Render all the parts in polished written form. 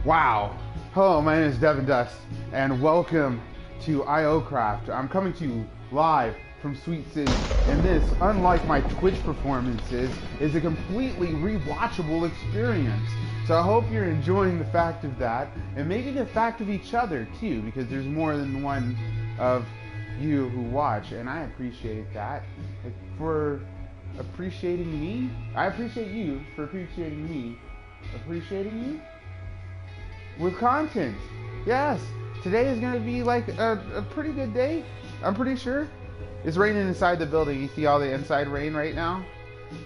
Wow. Hello, my name is devindust, and welcome to IOcraft. I'm coming to you live from Sweet City, and this, unlike my Twitch performances, is a completely rewatchable experience. So I hope you're enjoying the fact of that, and maybe the fact of each other too, because there's more than one of you who watch, and I appreciate that. For appreciating me, I appreciate you for appreciating me, appreciating you with content. Yes, today is going to be like a pretty good day, I'm pretty sure. It's raining inside the building. You see all the inside rain right now?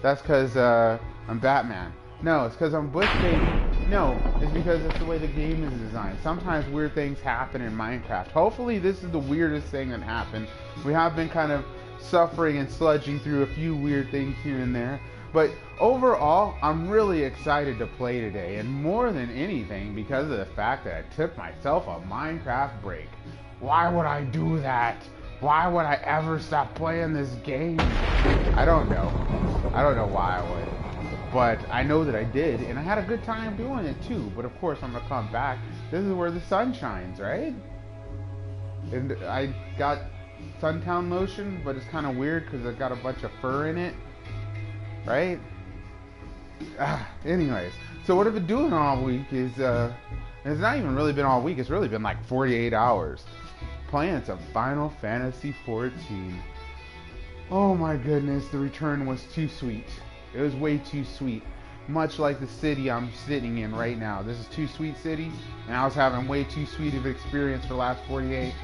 That's because I'm Batman. No, it's because I'm Bush Baby. No, it's because it's the way the game is designed. Sometimes weird things happen in Minecraft. Hopefully this is the weirdest thing that happened. We have been kind of suffering and sludging through a few weird things here and there. But overall, I'm really excited to play today, and more than anything because of the fact that I took myself a Minecraft break. why would I do that? Why would I ever stop playing this game? I don't know. I don't know why I would. But I know that I did, and I had a good time doing it too. But of course, I'm gonna come back. This is where the sun shines, right? And I got suntan lotion, but it's kind of weird because it got a bunch of fur in it, right? Anyways, so what I've been doing all week is, it's not even really been all week. It's really been like 48 hours playing some Final Fantasy 14. Oh my goodness, the return was too sweet. It was way too sweet. Much like the city I'm sitting in right now. This is Too Sweet City, and I was having way too sweet of an experience for the last 48,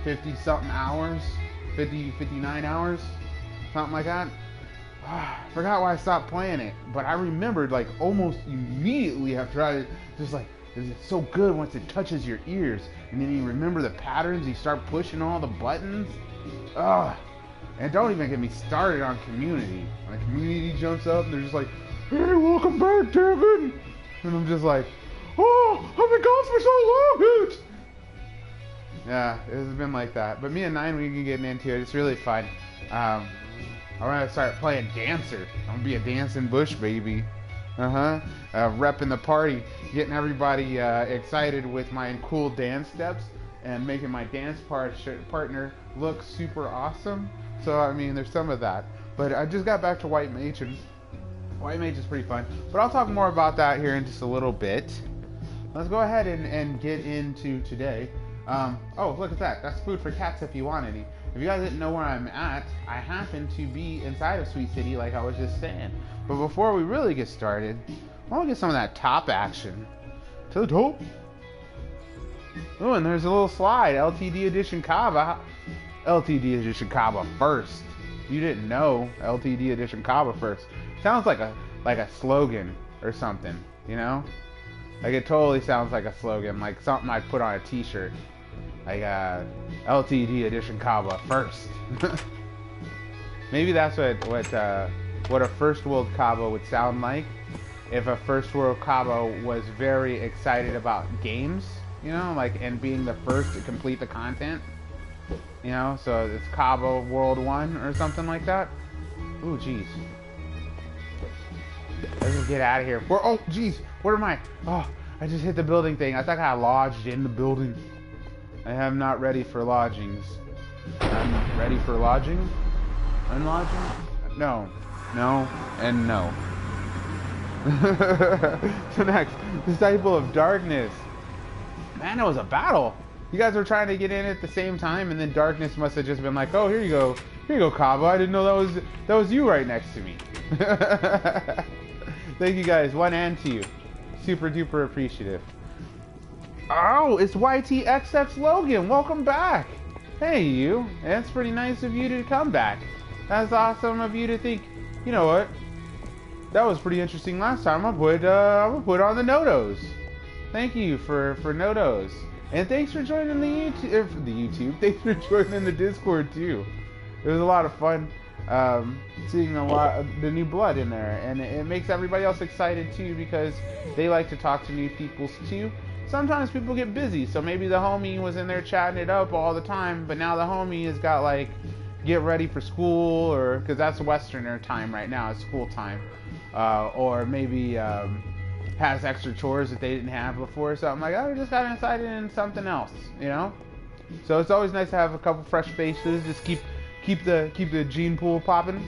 50 something hours, 50, 59 hours, something like that. Forgot why I stopped playing it, but I remembered like almost immediately after I just like, it's so good once it touches your ears, and then you remember the patterns, you start pushing all the buttons. And don't even get me started on community. When the community jumps up and they're just like, hey, welcome back, Devin. And I'm just like, oh, I've been gone for so long, yeah, it's been like that. But me and Nine, we can get into it. It's really fun. I'm gonna start playing Dancer. I'm gonna be a dancing bush baby. Repping the party, getting everybody excited with my cool dance steps and making my dance partner look super awesome. So I mean, there's some of that. But I just got back to White Mage, and White Mage is pretty fun. But I'll talk more about that here in just a little bit. Let's go ahead and get into today. Oh, look at that. That's food for cats if you want any. If you guys didn't know where I'm at, I happen to be inside of Sweet City like I was just saying. But before we really get started, I want to get some of that top action. To the top. Oh, and there's a little slide. LTD Edition Kava. LTD Edition Kava first. You didn't know. LTD Edition Kava first. Sounds like a slogan or something, you know? Like it totally sounds like a slogan, like something I'd put on a t-shirt. Like LTD Edition Kava first. Maybe that's what a first world Kava would sound like if a first world Kava was very excited about games, you know, like, and being the first to complete the content, you know, so it's Kava World 1 or something like that. Ooh, jeez. Let's just get out of here. Oh, jeez, where am I? Oh, I just hit the building thing. I thought I lodged in the building. I am not ready for lodgings. I'm ready for lodging? Unlodging? No. No, and no. So next, Disciple of Darkness. Man, that was a battle. You guys were trying to get in at the same time, and then Darkness must have just been like, oh, here you go, Kava. I didn't know that was you right next to me. Thank you guys, 1 and 2. Super duper appreciative. Oh, it's YTXX Logan. Welcome back. Hey, you. That's pretty nice of you to come back. That's awesome of you to think, you know what? That was pretty interesting last time. I'm gonna put on the Nodos. Thank you for Nodos. And thanks for joining the YouTube. Thanks for joining the Discord too. It was a lot of fun seeing a lot of the new blood in there, and it makes everybody else excited too because they like to talk to new people too. Sometimes people get busy, so maybe the homie was in there chatting it up all the time, but now the homie has got like get ready for school, or because that's Westerner time right now, it's school time, or maybe has extra chores that they didn't have before, so I'm like, oh, just got excited in something else, you know. So it's always nice to have a couple fresh faces, just keep the gene pool popping.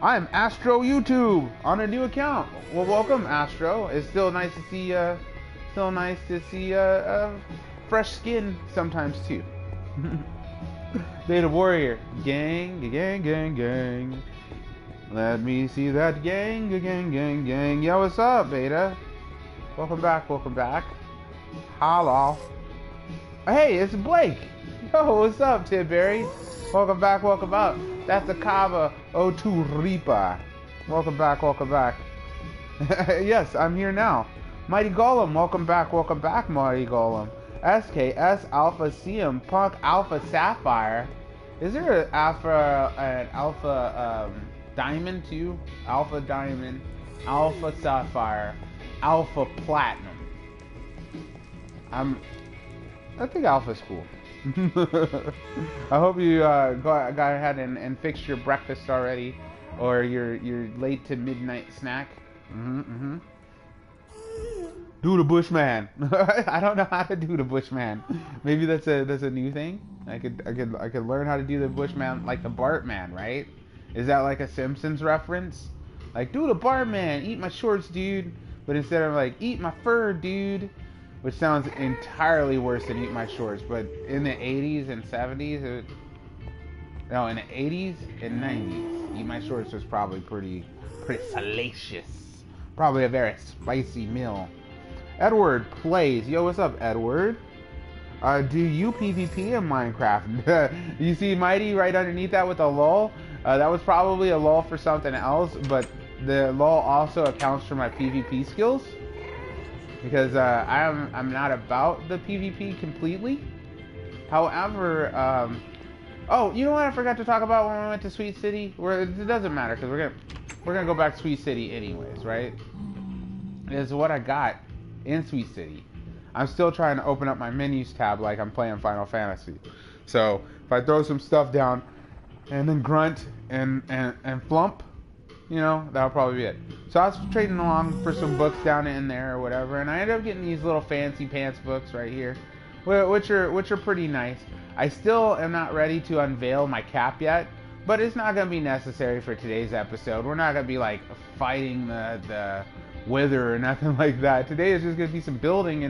I'm Astro YouTube on a new account. Well, welcome, Astro. It's still nice to see fresh skin sometimes too. Beta Warrior, gang. Let me see that gang. Yo, what's up, Beta? Welcome back. Hello. Hey, it's Blake. Yo, what's up, Tidberry? Welcome back. That's the Kava O2 Reaper. Welcome back. Yes, I'm here now. Mighty Golem, welcome back, Mighty Golem. SKS Alpha CM Punk Alpha Sapphire. Is there an Alpha Diamond too? Alpha Diamond, Alpha Sapphire, Alpha Platinum. I think alpha's cool. I hope you go ahead and fix your breakfast already, or your late to midnight snack. Do the Bushman. I don't know how to do the Bushman. Maybe that's a new thing. I could learn how to do the Bushman like the Bartman, right? Is that like a Simpsons reference? Like, do the Bartman, eat my shorts, dude. But instead of like, eat my fur, dude, which sounds entirely worse than eat my shorts. But in the 80s and 70s, in the 80s and 90s, eat my shorts was probably pretty salacious. Probably a very spicy meal. Edward plays. Yo, what's up, Edward? Do you PvP in Minecraft? You see Mighty right underneath that with a lol? That was probably a lol for something else, but the lol also accounts for my PvP skills. Because I'm not about the PvP completely. However, oh, you know what I forgot to talk about when we went to Sweet City? It doesn't matter, because we're gonna go back to Sweet City anyways, right? Is what I got in Sweet City. I'm still trying to open up my menus tab like I'm playing Final Fantasy. So if I throw some stuff down and then grunt and flump, you know, that'll probably be it. So I was trading along for some books down in there or whatever, and I ended up getting these little fancy pants books right here, which are pretty nice. I still am not ready to unveil my cap yet, but it's not going to be necessary for today's episode. We're not going to be like fighting the wither or nothing like that. Today is just going to be some building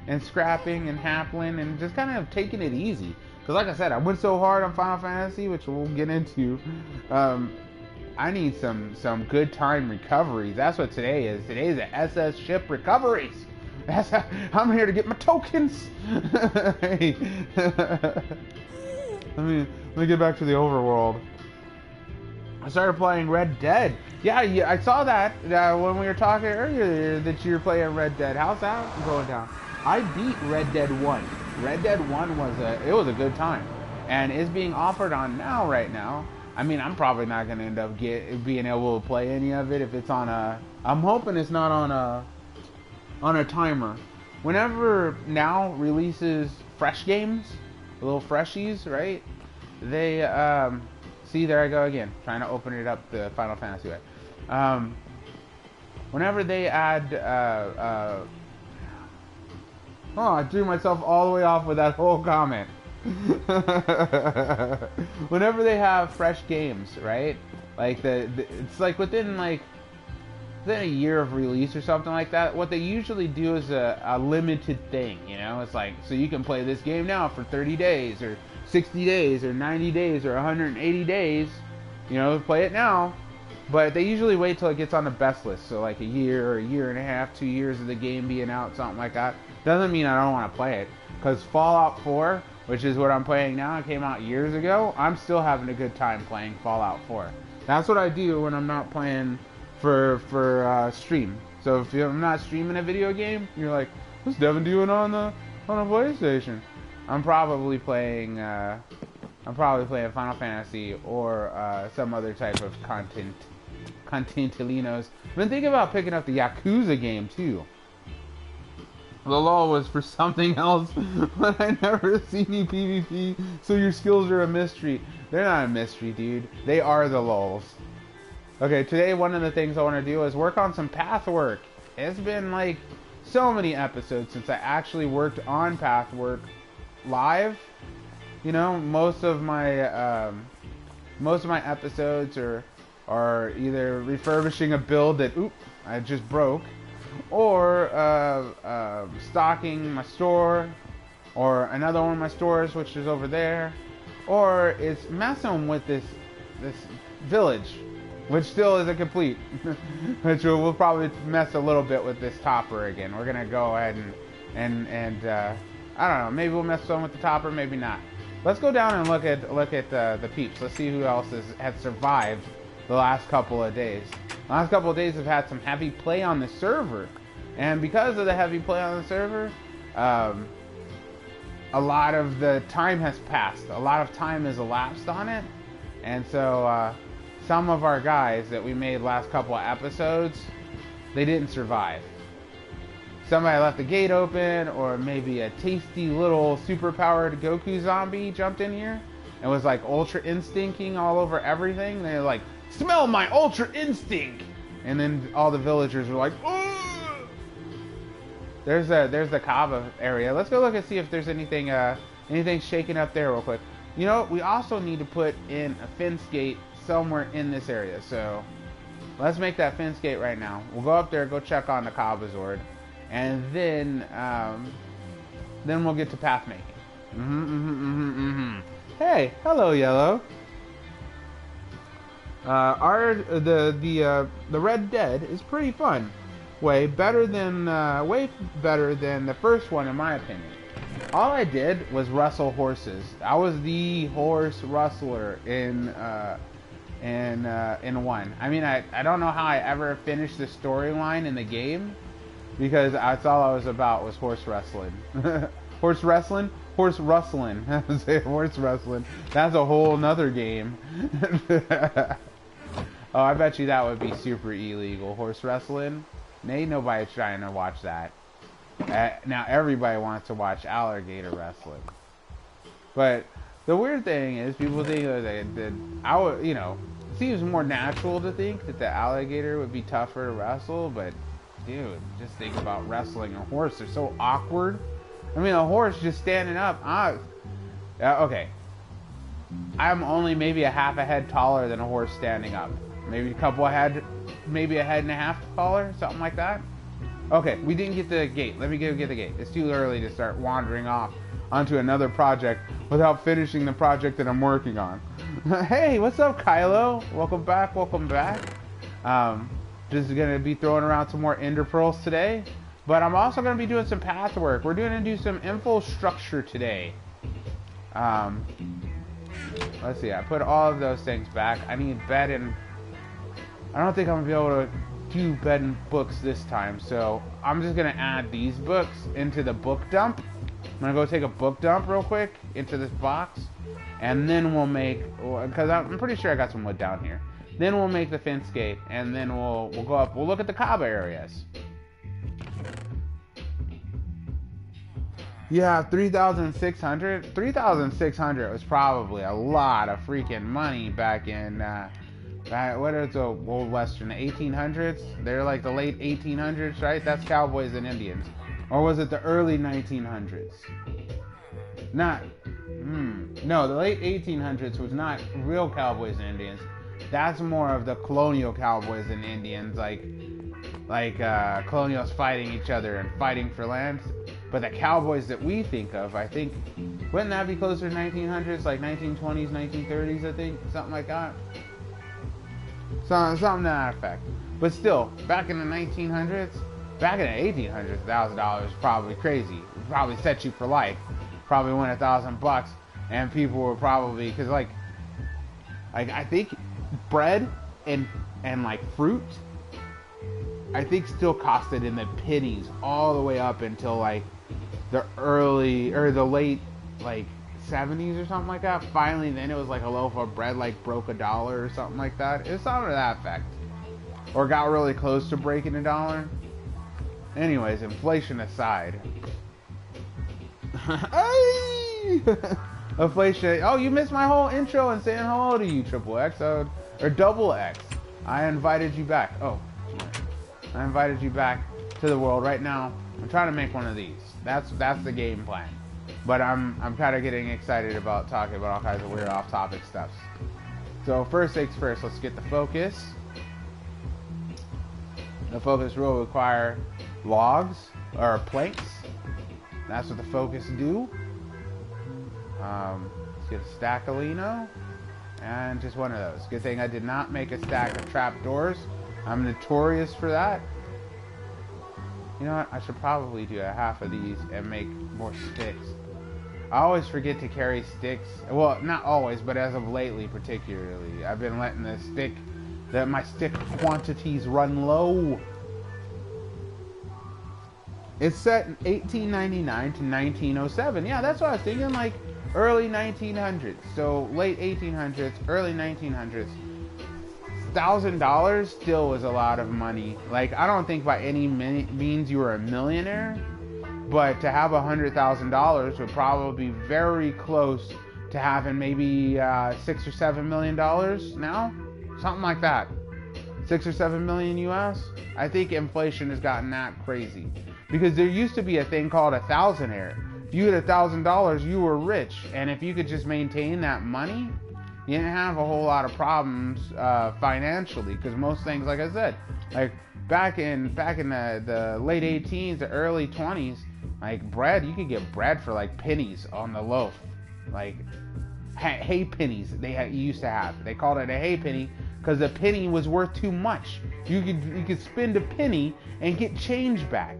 and scrapping and happling and just kind of taking it easy. Because like I said, I went so hard on Final Fantasy, which we'll get into. I need some good time recoveries. That's what today is. Today is the SS ship recoveries. I'm here to get my tokens. Hey. Let me get back to the overworld. I started playing Red Dead. Yeah, I saw that when we were talking earlier that you were playing Red Dead. How's that going down? I beat Red Dead 1. Red Dead 1 was a good time, and it's being offered on now right now. I mean, I'm probably not gonna end up being able to play any of it if it's on a. I'm hoping it's not on a timer. Whenever now releases fresh games, little freshies, right? They see, there I go again, trying to open it up the Final Fantasy way. Whenever they add I threw myself all the way off with that whole comment. Whenever they have fresh games, right? Like it's like within a year of release or something like that, what they usually do is a limited thing, you know? It's like, so you can play this game now for 30 days or 60 days or 90 days or 180 days, you know, play it now. But they usually wait till it gets on the best list, so like a year or a year and a half, 2 years of the game being out, something like that. Doesn't mean I don't want to play it, because Fallout 4, which is what I'm playing now, it came out years ago. I'm still having a good time playing Fallout 4. That's what I do when I'm not playing for stream. So if I'm not streaming a video game, you're like, what's Devin doing on a PlayStation? I'm probably playing Final Fantasy or some other type of contentalinos. I've been thinking about picking up the Yakuza game too. The law was for something else, but I never seen you PvP, so your skills are a mystery. They're not a mystery, dude. They are the lulz. Okay, today one of the things I want to do is work on some path work. It's been like so many episodes since I actually worked on path work live. You know, most of my episodes are either refurbishing a build that I just broke, or stocking my store, or another one of my stores which is over there, or it's messing with this village, which still isn't complete. Which we'll probably mess a little bit with this topper again. We're gonna go ahead and I don't know, maybe we'll mess some with the topper, maybe not. Let's go down and look at the peeps. Let's see who else has survived the last couple of days. The last couple of days have had some heavy play on the server, and because of the heavy play on the server, a lot of the time has passed. A lot of time has elapsed on it, and so some of our guys that we made last couple of episodes, they didn't survive. somebody left the gate open, or maybe a tasty little superpowered Goku zombie jumped in here and was like ultra instincting all over everything. They're like, smell my ultra instinct, and then all the villagers were like, oh. There's the Kava area. Let's go look and see if there's anything shaking up there real quick. You know, we also need to put in a fence gate somewhere in this area. So let's make that fence gate right now. We'll go up there, go check on the Kava Zord, and then we'll get to path making. Hey, hello, Yellow. The Red Dead is pretty fun. Way better than the first one, in my opinion. All I did was rustle horses. I was the horse rustler in one. I mean, I don't know how I ever finished the storyline in the game, because that's all I was about was horse wrestling. Horse wrestling? Horse rustling. I was saying horse wrestling. That's a whole nother game. Oh, I bet you that would be super illegal. Horse wrestling? Ain't nobody trying to watch that. Now everybody wants to watch alligator wrestling. But the weird thing is, people think that it seems more natural to think that the alligator would be tougher to wrestle, but dude, just think about wrestling a horse. They're so awkward. I mean, a horse just standing up. Okay. I'm only maybe a half a head taller than a horse standing up. Maybe maybe a head and a half taller, something like that. Okay, we didn't get the gate. Let me go get the gate. It's too early to start wandering off onto another project without finishing the project that I'm working on. Hey, what's up, Kylo? Welcome back, welcome back. Just gonna be throwing around some more ender pearls today, but I'm also gonna be doing some path work. We're gonna do some infrastructure today. Let's see, I put all of those things back. I need bed and... I don't think I'm gonna be able to do bed and books this time, so I'm just gonna add these books into the book dump. I'm gonna go take a book dump real quick into this box, and then we'll make, because I'm pretty sure I got some wood down here. Then we'll make the fence gate, and then we'll go up. We'll look at the Kava areas. Yeah, 3,600. 3,600 was probably a lot of freaking money back in. What is the old western? The 1800s? They're like the late 1800s, right? That's cowboys and Indians. Or was it the early 1900s? No, the late 1800s was not real cowboys and Indians. That's more of the colonial cowboys and Indians, like colonials fighting each other and fighting for land. But the cowboys that we think of, I think, wouldn't that be closer to 1900s, like 1920s, 1930s, I think? Something like that. Something to that effect. But still, back in the 1900s, back in the 1800s, $1,000 was probably crazy. It would probably set you for life. Probably win $1,000, and people were probably, because like I think bread and like fruit, I think still costed in the pennies all the way up until like the early or the late like 70s or something like that. Finally, then it was like a loaf of bread like broke $1 or something like that. It was something to that effect, or got really close to breaking $1. Anyways, inflation aside. Inflation. Oh, you missed my whole intro and saying hello to you, Triple X or Double X. I invited you back. Oh, I invited you back to the world right now. I'm trying to make one of these. That's the game plan. But I'm kind of getting excited about talking about all kinds of weird off-topic stuff. So first things first, let's get the focus. The focus will require logs or planks. That's what the focus do. Let's get a stack of lino and just one of those. Good thing I did not make a stack of trapdoors. I'm notorious for that. You know what? I should probably do a half of these and make more sticks. I always forget to carry sticks. Well, not always, but as of lately particularly. I've been letting my stick quantities run low. It's set in 1899 to 1907. Yeah, that's what I was thinking, like early 1900s. So late 1800s, early 1900s. $1,000 still was a lot of money. Like, I don't think by any means you were a millionaire, but to have $100,000 would probably be very close to having maybe $6 or $7 million now, something like that. 6 or 7 million US. I think inflation has gotten that crazy because there used to be a thing called a thousandaire. If you had $1,000, you were rich, and if you could just maintain that money, you didn't have a whole lot of problems financially. Because most things, like I said, like back in the late 18s, the early 20s, like bread, you could get bread for like pennies on the loaf, like hay pennies. You used to have. They called it a hay penny because a penny was worth too much. You could spend a penny and get change back.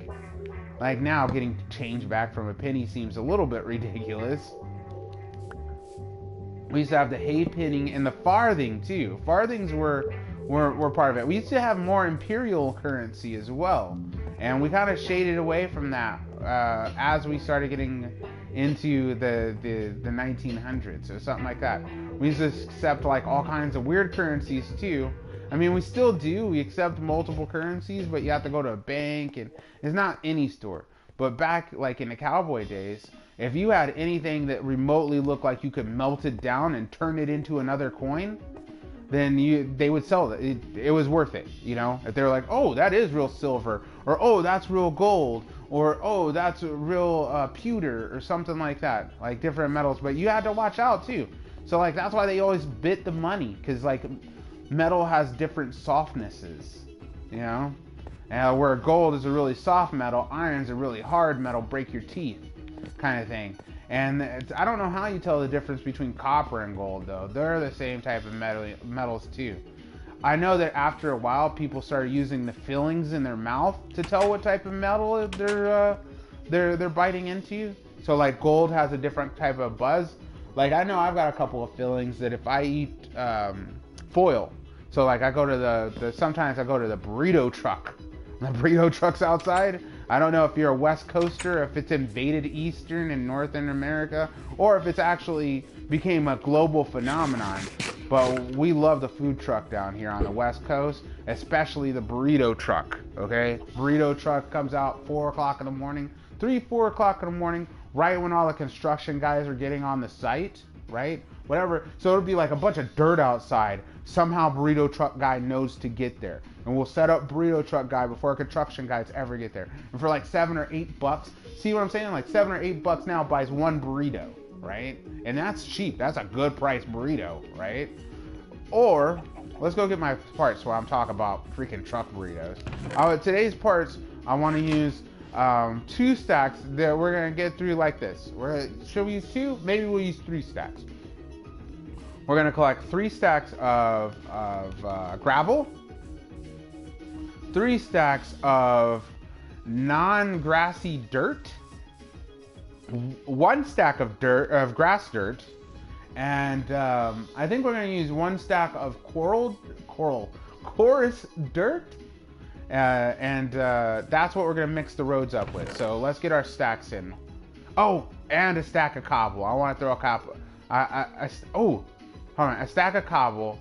Like now, getting change back from a penny seems a little bit ridiculous. We used to have the hay penny and the farthing too. Farthings were part of it. We used to have more imperial currency as well, and we kind of shaded away from that as we started getting into the 1900s or something like that. We used to accept like all kinds of weird currencies too. I mean, we still do. We accept multiple currencies, but you have to go to a bank, and it's not any store. But back like in the cowboy days, if you had anything that remotely looked like you could melt it down and turn it into another coin, then they would sell it. It was worth it, you know? If they were like, oh, that is real silver, or oh, that's real gold, or oh, that's real pewter, or something like that, like different metals. But you had to watch out too. So like that's why they always bit the money, because like metal has different softnesses, you know? And where gold is a really soft metal, iron's a really hard metal, break your teeth kind of thing. And I don't know how you tell the difference between copper and gold, though. They're the same type of metals too. I know that after a while, people started using the fillings in their mouth to tell what type of metal they're biting into. So like gold has a different type of buzz. Like I know I've got a couple of fillings that if I eat foil, so like I go to sometimes I go to the burrito truck. The burrito truck's outside. I don't know if you're a West Coaster, if it's invaded Eastern and Northern America, or if it's actually became a global phenomenon. But we love the food truck down here on the West Coast, especially the burrito truck, okay? Burrito truck comes out 4 o'clock in the morning, 4 o'clock in the morning, right when all the construction guys are getting on the site, right? Whatever. So it'll be like a bunch of dirt outside. Somehow burrito truck guy knows to get there. And we'll set up burrito truck guy before construction guys ever get there. And for like $7 or $8, see what I'm saying? Like $7 or $8 now buys one burrito, right? And that's cheap. That's a good price burrito, right? Or let's go get my parts while I'm talking about freaking truck burritos. Today's parts, I want to use 2 stacks that we're gonna get through like this. Should we use 2? Maybe we'll use 3 stacks. We're gonna collect 3 stacks of gravel, 3 stacks of non-grassy dirt, 1 stack of grass dirt, and I think we're gonna use 1 stack of coarse dirt, and that's what we're gonna mix the roads up with. So let's get our stacks in. Oh, and a stack of cobble. I want to throw a cobble. Hold on, a stack of cobble.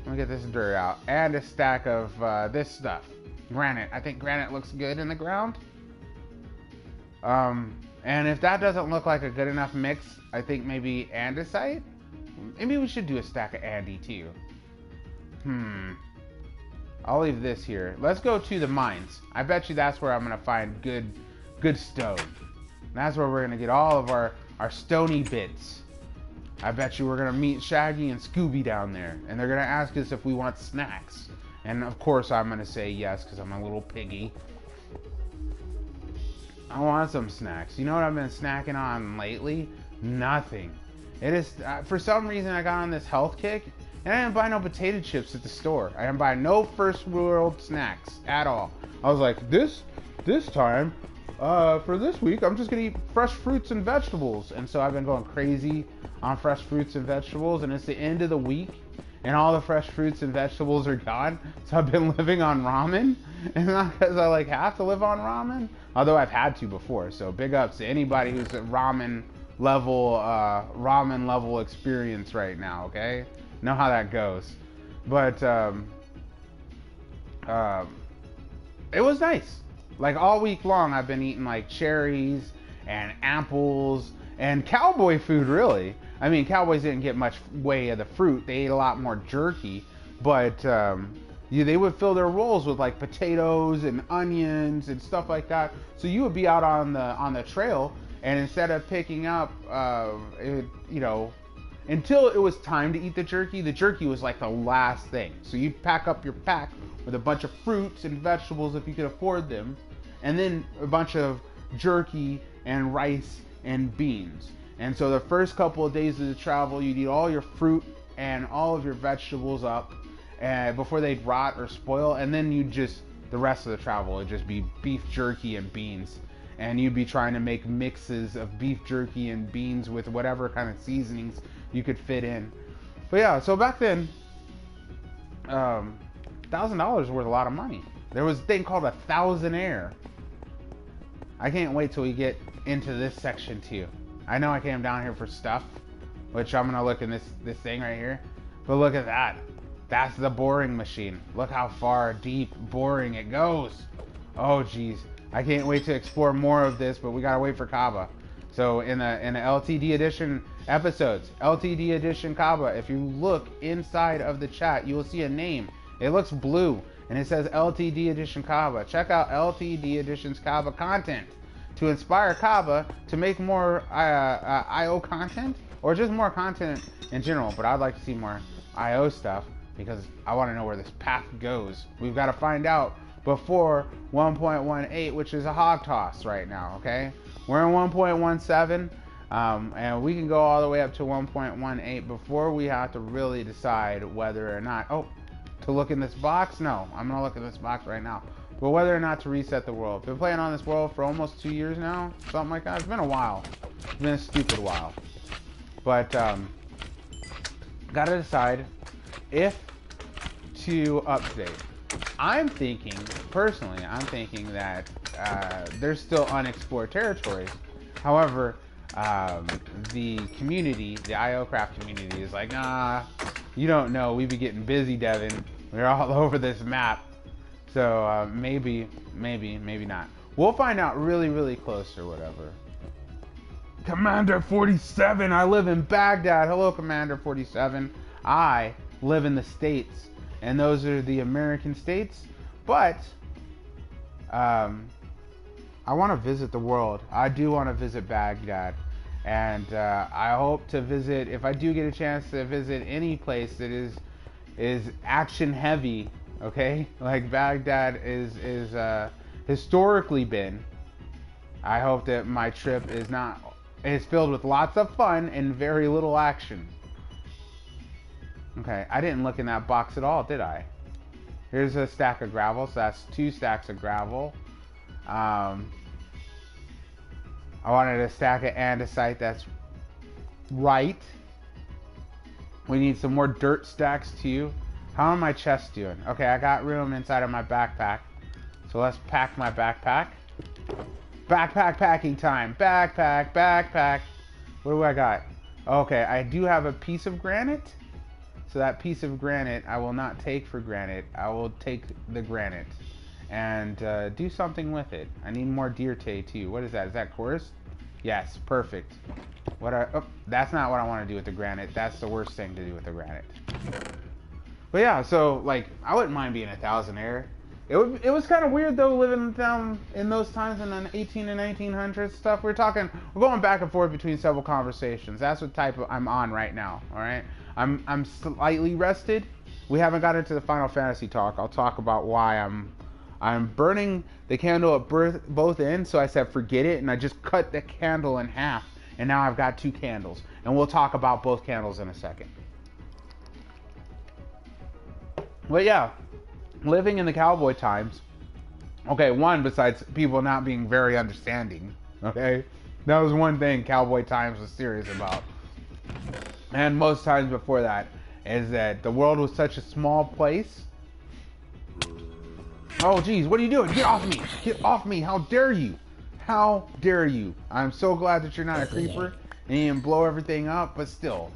Let me get this dirt out. And a stack of this stuff. Granite. I think granite looks good in the ground. And if that doesn't look like a good enough mix, I think maybe andesite? Maybe we should do a stack of Andy too. I'll leave this here. Let's go to the mines. I bet you that's where I'm going to find good stone. That's where we're going to get all of our stony bits. I bet you we're going to meet Shaggy and Scooby down there. And they're going to ask us if we want snacks. And of course I'm going to say yes because I'm a little piggy. I want some snacks. You know what I've been snacking on lately? Nothing. It is, for some reason I got on this health kick. And I didn't buy no potato chips at the store. I didn't buy no first world snacks at all. I was like, this time, for this week, I'm just gonna eat fresh fruits and vegetables. And so I've been going crazy on fresh fruits and vegetables. And it's the end of the week, and all the fresh fruits and vegetables are gone. So I've been living on ramen. And not because I like have to live on ramen, although I've had to before. So big ups to anybody who's at ramen level experience right now. Okay. Know how that goes. But Um, it was nice. Like all week long, I've been eating like cherries and apples and cowboy food. Really, I mean, cowboys didn't get much way of the fruit. They ate a lot more jerky, but they would fill their rolls with like potatoes and onions and stuff like that. So you would be out on the trail, and instead of picking up, until it was time to eat the jerky was like the last thing. So you'd pack up your pack with a bunch of fruits and vegetables if you could afford them, and then a bunch of jerky and rice and beans. And so the first couple of days of the travel, you'd eat all your fruit and all of your vegetables up before they'd rot or spoil, and then the rest of the travel would just be beef jerky and beans. And you'd be trying to make mixes of beef jerky and beans with whatever kind of seasonings you could fit in. But yeah, so back then, $1,000 was worth a lot of money. There was a thing called a thousandaire. I can't wait till we get into this section too. I know I came down here for stuff, which I'm gonna look in this thing right here. But look at that. That's the boring machine. Look how far deep boring it goes. Oh geez. I can't wait to explore more of this, but we gotta wait for Kaba. So in the LTD edition episodes, LTD edition Kaba, if you look inside of the chat, you will see a name. It looks blue, and it says LTD edition Kaba. Check out LTD edition's Kaba content to inspire Kaba to make more IO content, or just more content in general. But I'd like to see more IO stuff, because I want to know where this path goes. We've got to find out before 1.18, which is a hog toss right now, okay? We're in 1.17, and we can go all the way up to 1.18 before we have to really decide whether or not, to look in this box? No, I'm gonna look in this box right now. But whether or not to reset the world. Been playing on this world for almost 2 years now, something like that. It's been a while. It's been a stupid while. But, gotta decide if to update. I'm thinking that there's still unexplored territories. However, the community, the IOcraft community, is like, nah, you don't know. We be getting busy, Devin. We're all over this map. So maybe not. We'll find out really, really close or whatever. Commander 47, I live in Baghdad. Hello, Commander 47. I live in the States, and those are the American states. But I want to visit the world. I do want to visit Baghdad, and I hope to visit, if I do get a chance to visit any place that is action heavy, okay, like Baghdad is historically been. I hope that my trip is filled with lots of fun and very little action. Okay, I didn't look in that box at all, did I? Here's a stack of gravel, so that's 2 stacks of gravel. I wanted a stack of andesite, that's right. We need some more dirt stacks too. How are my chests doing? Okay, I got room inside of my backpack. So let's pack my backpack. Backpack packing time. Backpack. What do I got? Okay, I do have a piece of granite. So that piece of granite I will not take for granted. I will take the granite and do something with it. I need more deer too. What is that? Is that coarse? Yes, perfect. That's not what I want to do with the granite. That's the worst thing to do with the granite. But yeah, so like I wouldn't mind being a thousandaire. It was kind of weird though, living down in those times in the 18 and 1900s stuff. We're going back and forth between several conversations. That's what type I'm on right now. All right, I'm slightly rested. We haven't got into the Final Fantasy talk. I'll talk about why I'm burning the candle at both ends. So I said forget it, and I just cut the candle in half, and now I've got 2 candles. And we'll talk about both candles in a second. But yeah, living in the cowboy times. Okay, one, besides people not being very understanding. Okay, that was one thing cowboy times was serious about. And most times before that is that the world was such a small place. Oh geez, what are you doing? Get off me! Get off me! How dare you? How dare you? I'm so glad that you're not a creeper and you didn't blow everything up, but still,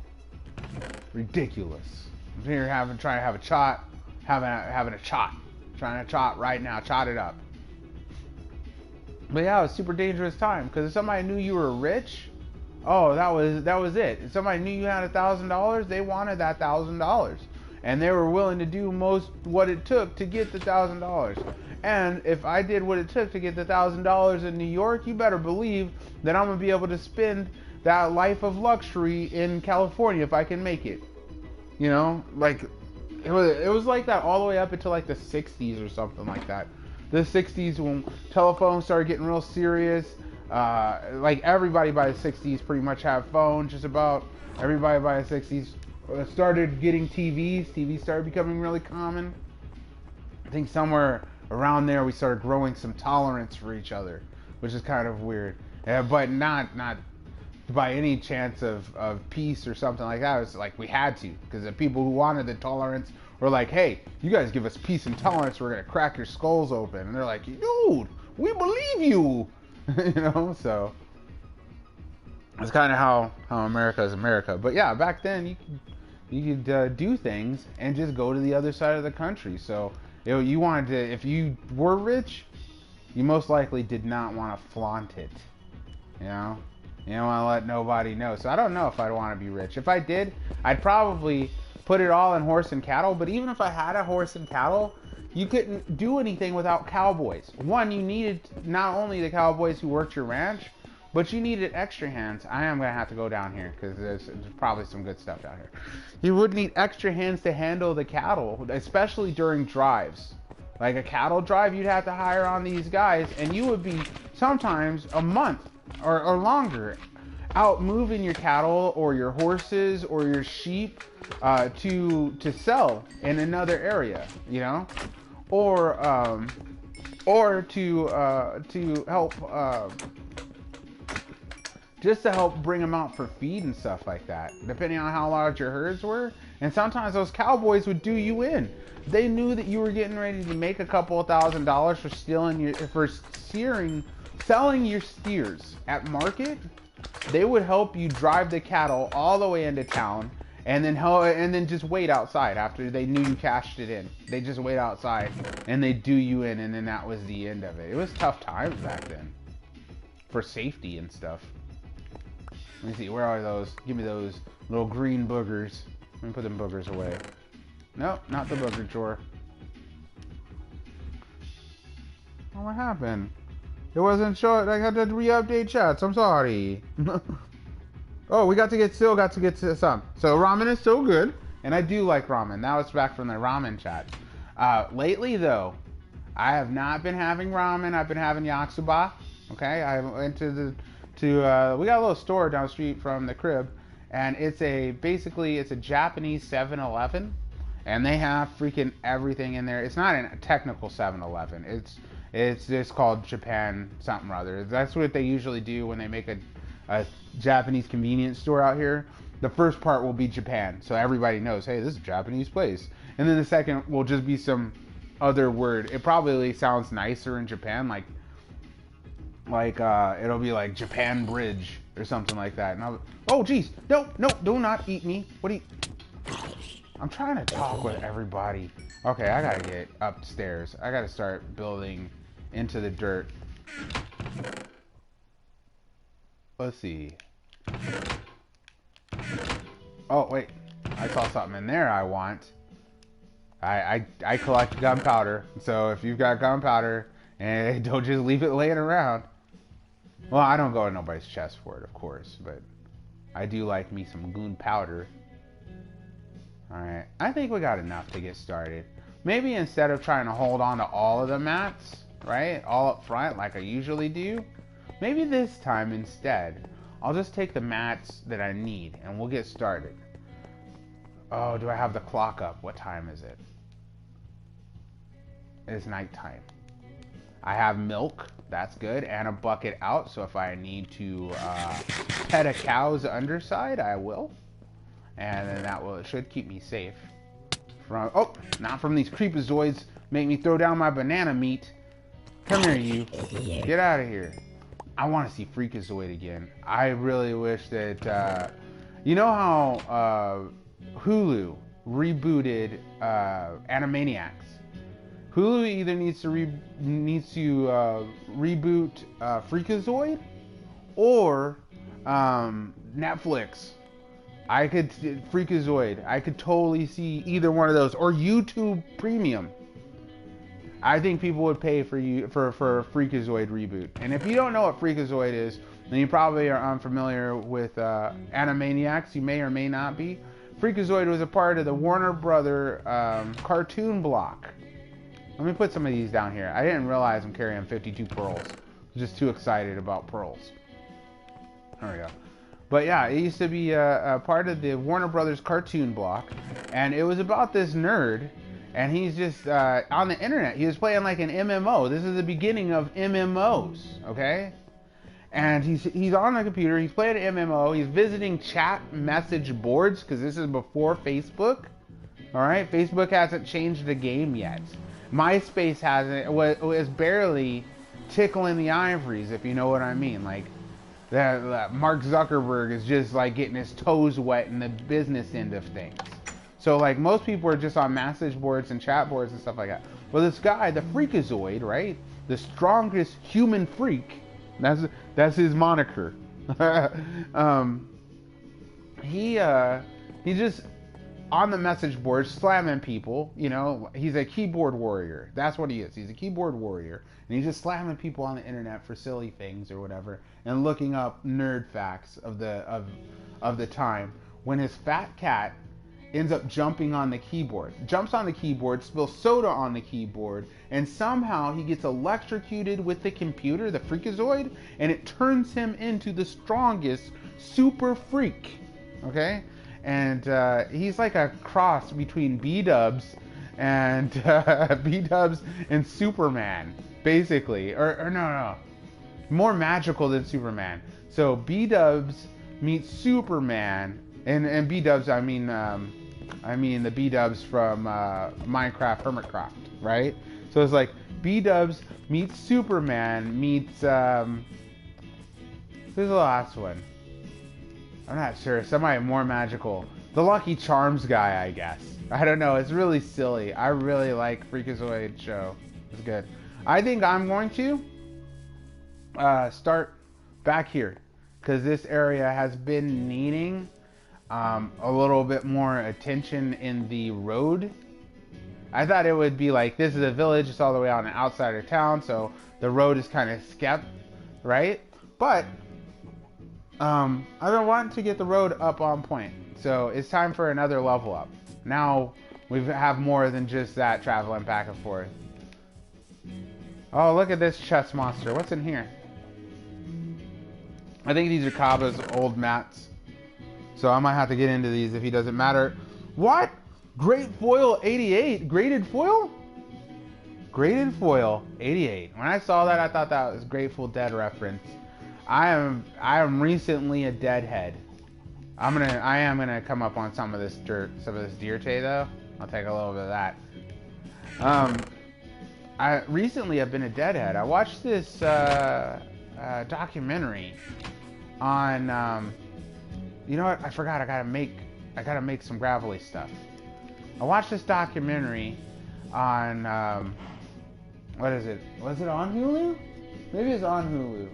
ridiculous. I'm here trying to have a shot, having a shot. Trying to chot it up. But yeah, it was a super dangerous time because if somebody knew you were rich, oh, that was it. If somebody knew you had $1,000, they wanted that $1,000, and they were willing to do most what it took to get the $1,000. And if I did what it took to get the $1,000 in New York, you better believe that I'm gonna be able to spend that life of luxury in California if I can make it. You know, like it was like that all the way up until like the 60s or something like that. The 60s when telephones started getting real serious. Like everybody by the 60s pretty much have phones. Just about everybody by the 60s started getting TVs. TVs started becoming really common. I think somewhere around there we started growing some tolerance for each other, which is kind of weird. But not by any chance of peace or something like that. It was like we had to, because the people who wanted the tolerance were like, hey, you guys give us peace and tolerance, we're gonna crack your skulls open. And they're like, dude, we believe you. You know, so that's kind of how America is America. But yeah, back then you could do things and just go to the other side of the country. So you wanted to, if you were rich, you most likely did not want to flaunt it. You know, you don't want to let nobody know. So I don't know if I'd want to be rich. If I did, I'd probably put it all in horse and cattle. But even if I had a horse and cattle, you couldn't do anything without cowboys. One, you needed not only the cowboys who worked your ranch, but you needed extra hands. I am going to have to go down here because there's probably some good stuff down here. You would need extra hands to handle the cattle, especially during drives. Like a cattle drive, you'd have to hire on these guys, and you would be sometimes a month or longer out moving your cattle or your horses or your sheep to sell in another area, you know, or to help just to help bring them out for feed and stuff like that, depending on how large your herds were. And sometimes those cowboys would do you in. They knew that you were getting ready to make a couple of $1,000s for selling your steers at market. They would help you drive the cattle all the way into town, and then just wait outside after they knew you cashed it in. They just wait outside and they do you in, and then that was the end of it. It was tough times back then for safety and stuff. Let me see, where are those? Give me those little green boogers. Let me put them boogers away. Nope, not the booger drawer. Oh, what happened? It wasn't short. I had to re-update chats. I'm sorry. Oh, we still got to get to some. So ramen is so good, and I do like ramen. Now it's back from the ramen chat. Lately though, I have not been having ramen. I've been having yakisoba. Okay, I went we got a little store down the street from the crib, and it's basically a Japanese 7-Eleven, and they have freaking everything in there. It's not a technical 7-Eleven. It's just called Japan something or other. That's what they usually do when they make a Japanese convenience store out here. The first part will be Japan, so everybody knows, hey, this is a Japanese place. And then the second will just be some other word. It probably sounds nicer in Japan, like it'll be like Japan Bridge or something like that. And oh geez, no, do not eat me. What do you? I'm trying to talk with everybody. Okay, I gotta get upstairs. I gotta start building into the dirt. Let's see. Oh wait, I saw something in there I want. I collect gunpowder, so if you've got gunpowder, and don't just leave it laying around. Well, I don't go to nobody's chest for it, of course, but I do like me some gunpowder. Alright, I think we got enough to get started. Maybe instead of trying to hold on to all of the mats, right, all up front like I usually do, maybe this time instead, I'll just take the mats that I need and we'll get started. Oh, do I have the clock up? What time is it? It's nighttime. I have milk, that's good, and a bucket out, so if I need to pet a cow's underside, I will. And then it should keep me safe from, not from these creepazoids make me throw down my banana meat. Come here, you. Get out of here. I want to see Freakazoid again. I really wish that, you know how Hulu rebooted Animaniacs? Hulu either needs to reboot Freakazoid or Netflix. Freakazoid. I could totally see either one of those, or YouTube Premium. I think people would pay for Freakazoid reboot. And if you don't know what Freakazoid is, then you probably are unfamiliar with Animaniacs. You may or may not be. Freakazoid was a part of the Warner Brother cartoon block. Let me put some of these down here. I didn't realize I'm carrying 52 pearls. I'm just too excited about pearls. There we go. But yeah, it used to be a part of the Warner Brothers cartoon block, and it was about this nerd, and he's just on the internet. He was playing like an MMO. This is the beginning of MMOs, okay? And he's on the computer. He's playing an MMO. He's visiting chat message boards because this is before Facebook. All right, Facebook hasn't changed the game yet. MySpace hasn't. Was barely tickling the ivories, if you know what I mean. Like that Mark Zuckerberg is just like getting his toes wet in the business end of things. So like most people are just on message boards and chat boards and stuff like that. Well, this guy, the Freakazoid, right? The strongest human freak. That's his moniker. He's just on the message board slamming people. You know, he's a keyboard warrior. That's what he is. He's a keyboard warrior, and he's just slamming people on the internet for silly things or whatever, and looking up nerd facts of the time. When his fat cat ends up jumping on the keyboard, jumps on the keyboard, spills soda on the keyboard, and somehow he gets electrocuted with the computer, the Freakazoid, and it turns him into the strongest super freak. Okay? And he's like a cross between B-dubs and B-dubs and Superman, basically. Or no. More magical than Superman. So B-dubs meets Superman, and B-dubs, I mean the B-dubs from Minecraft Hermitcraft, right? So it's like B-dubs meets Superman meets who's the last one? I'm not sure. Somebody more magical. The Lucky Charms guy, I guess. I don't know. It's really silly. I really like Freakazoid show. It's good. I think I'm going to start back here because this area has been needing a little bit more attention in the road. I thought it would be like, this is a village. It's all the way on the outside of town, so the road is kind of skep, right? But I've been wanting to get the road up on point, so it's time for another level up. Now we have more than just that traveling back and forth. Oh, look at this chest monster. What's in here? I think these are Kaba's old mats, so I might have to get into these if he doesn't matter. What? Great foil 88? Graded foil? Graded foil 88. When I saw that, I thought that was Grateful Dead reference. I am recently a deadhead. I am gonna come up on some of this dirt, some of this deer though. I'll take a little bit of that. I recently have been a deadhead. I watched this documentary on you know what? I forgot. I gotta make some gravelly stuff. I watched this documentary on what is it? Was it on Hulu? Maybe it's on Hulu.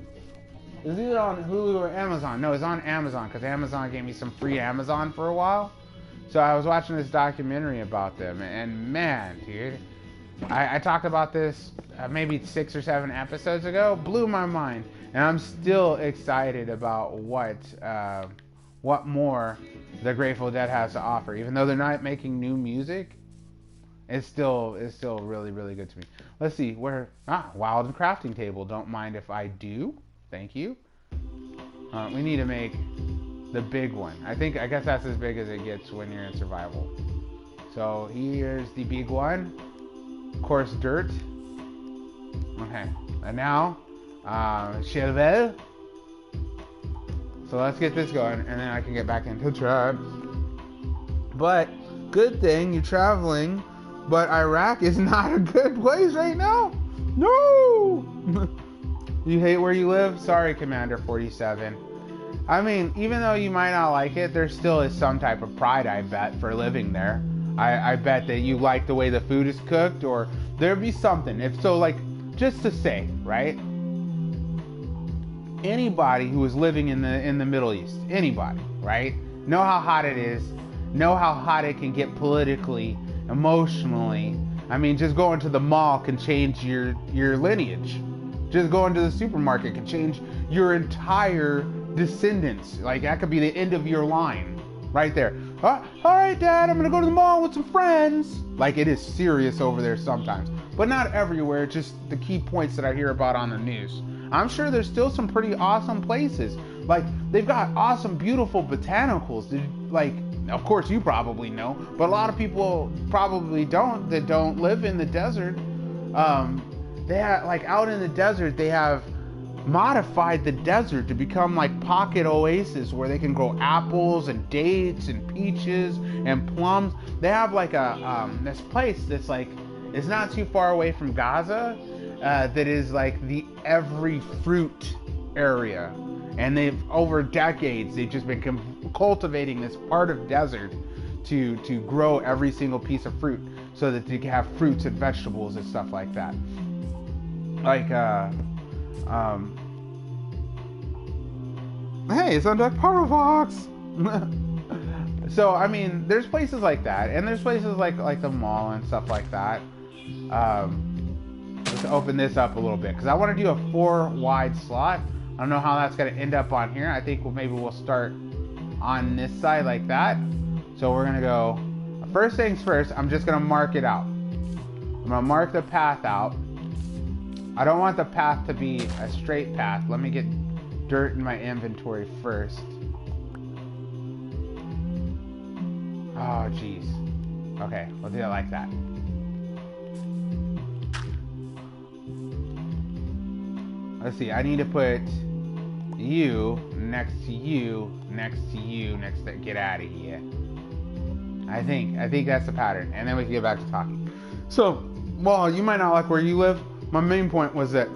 Is it on Hulu or Amazon? No, it's on Amazon because Amazon gave me some free Amazon for a while. So I was watching this documentary about them, and man, dude, I talked about this maybe 6 or 7 episodes ago. Blew my mind, and I'm still excited about what more the Grateful Dead has to offer. Even though they're not making new music, it's still really, really good to me. Let's see where wild and crafting table. Don't mind if I do. Thank you. We need to make the big one. I guess that's as big as it gets when you're in survival. So here's the big one. Of course, dirt. Okay. And now, shovel. So let's get this going, and then I can get back into trap. But good thing you're traveling. But Iraq is not a good place right now. No. You hate where you live? Sorry, Commander 47. I mean, even though you might not like it, there still is some type of pride, I bet, for living there. I bet that you like the way the food is cooked, or there'd be something. If so, like, just to say, right? Anybody who is living in the Middle East, anybody, right? Know how hot it is, know how hot it can get politically, emotionally. I mean, just going to the mall can change your lineage. Just going to the supermarket can change your entire descendants. Like, that could be the end of your line right there. All right, Dad, I'm gonna go to the mall with some friends. Like, it is serious over there sometimes, but not everywhere. Just the key points that I hear about on the news. I'm sure there's still some pretty awesome places. Like, they've got awesome, beautiful botanicals. Like, of course you probably know, but a lot of people probably don't, that don't live in the desert. They have, like, out in the desert, they have modified the desert to become like pocket oases where they can grow apples and dates and peaches and plums. They have like a this place that's like, it's not too far away from Gaza, that is like the every fruit area, and they've, over decades, they've just been cultivating this part of desert to grow every single piece of fruit, so that they can have fruits and vegetables and stuff like that. Like hey, it's on deck, Parvox. So I mean, there's places like that, and there's places like the mall and stuff like that. Let's open this up a little bit, because I want to do a 4 wide slot. I don't know how that's going to end up on here. I think maybe we'll start on this side like that. So we're going to go, first things first, I'm just going to mark it out. I'm going to mark the path out. I don't want the path to be a straight path. Let me get dirt in my inventory first. Oh, jeez. Okay, we'll do it like that. Let's see, I need to put you next to you, next to you, next to, get out of here. I think that's the pattern, and then we can get back to talking. So, well, you might not like where you live. My main point was that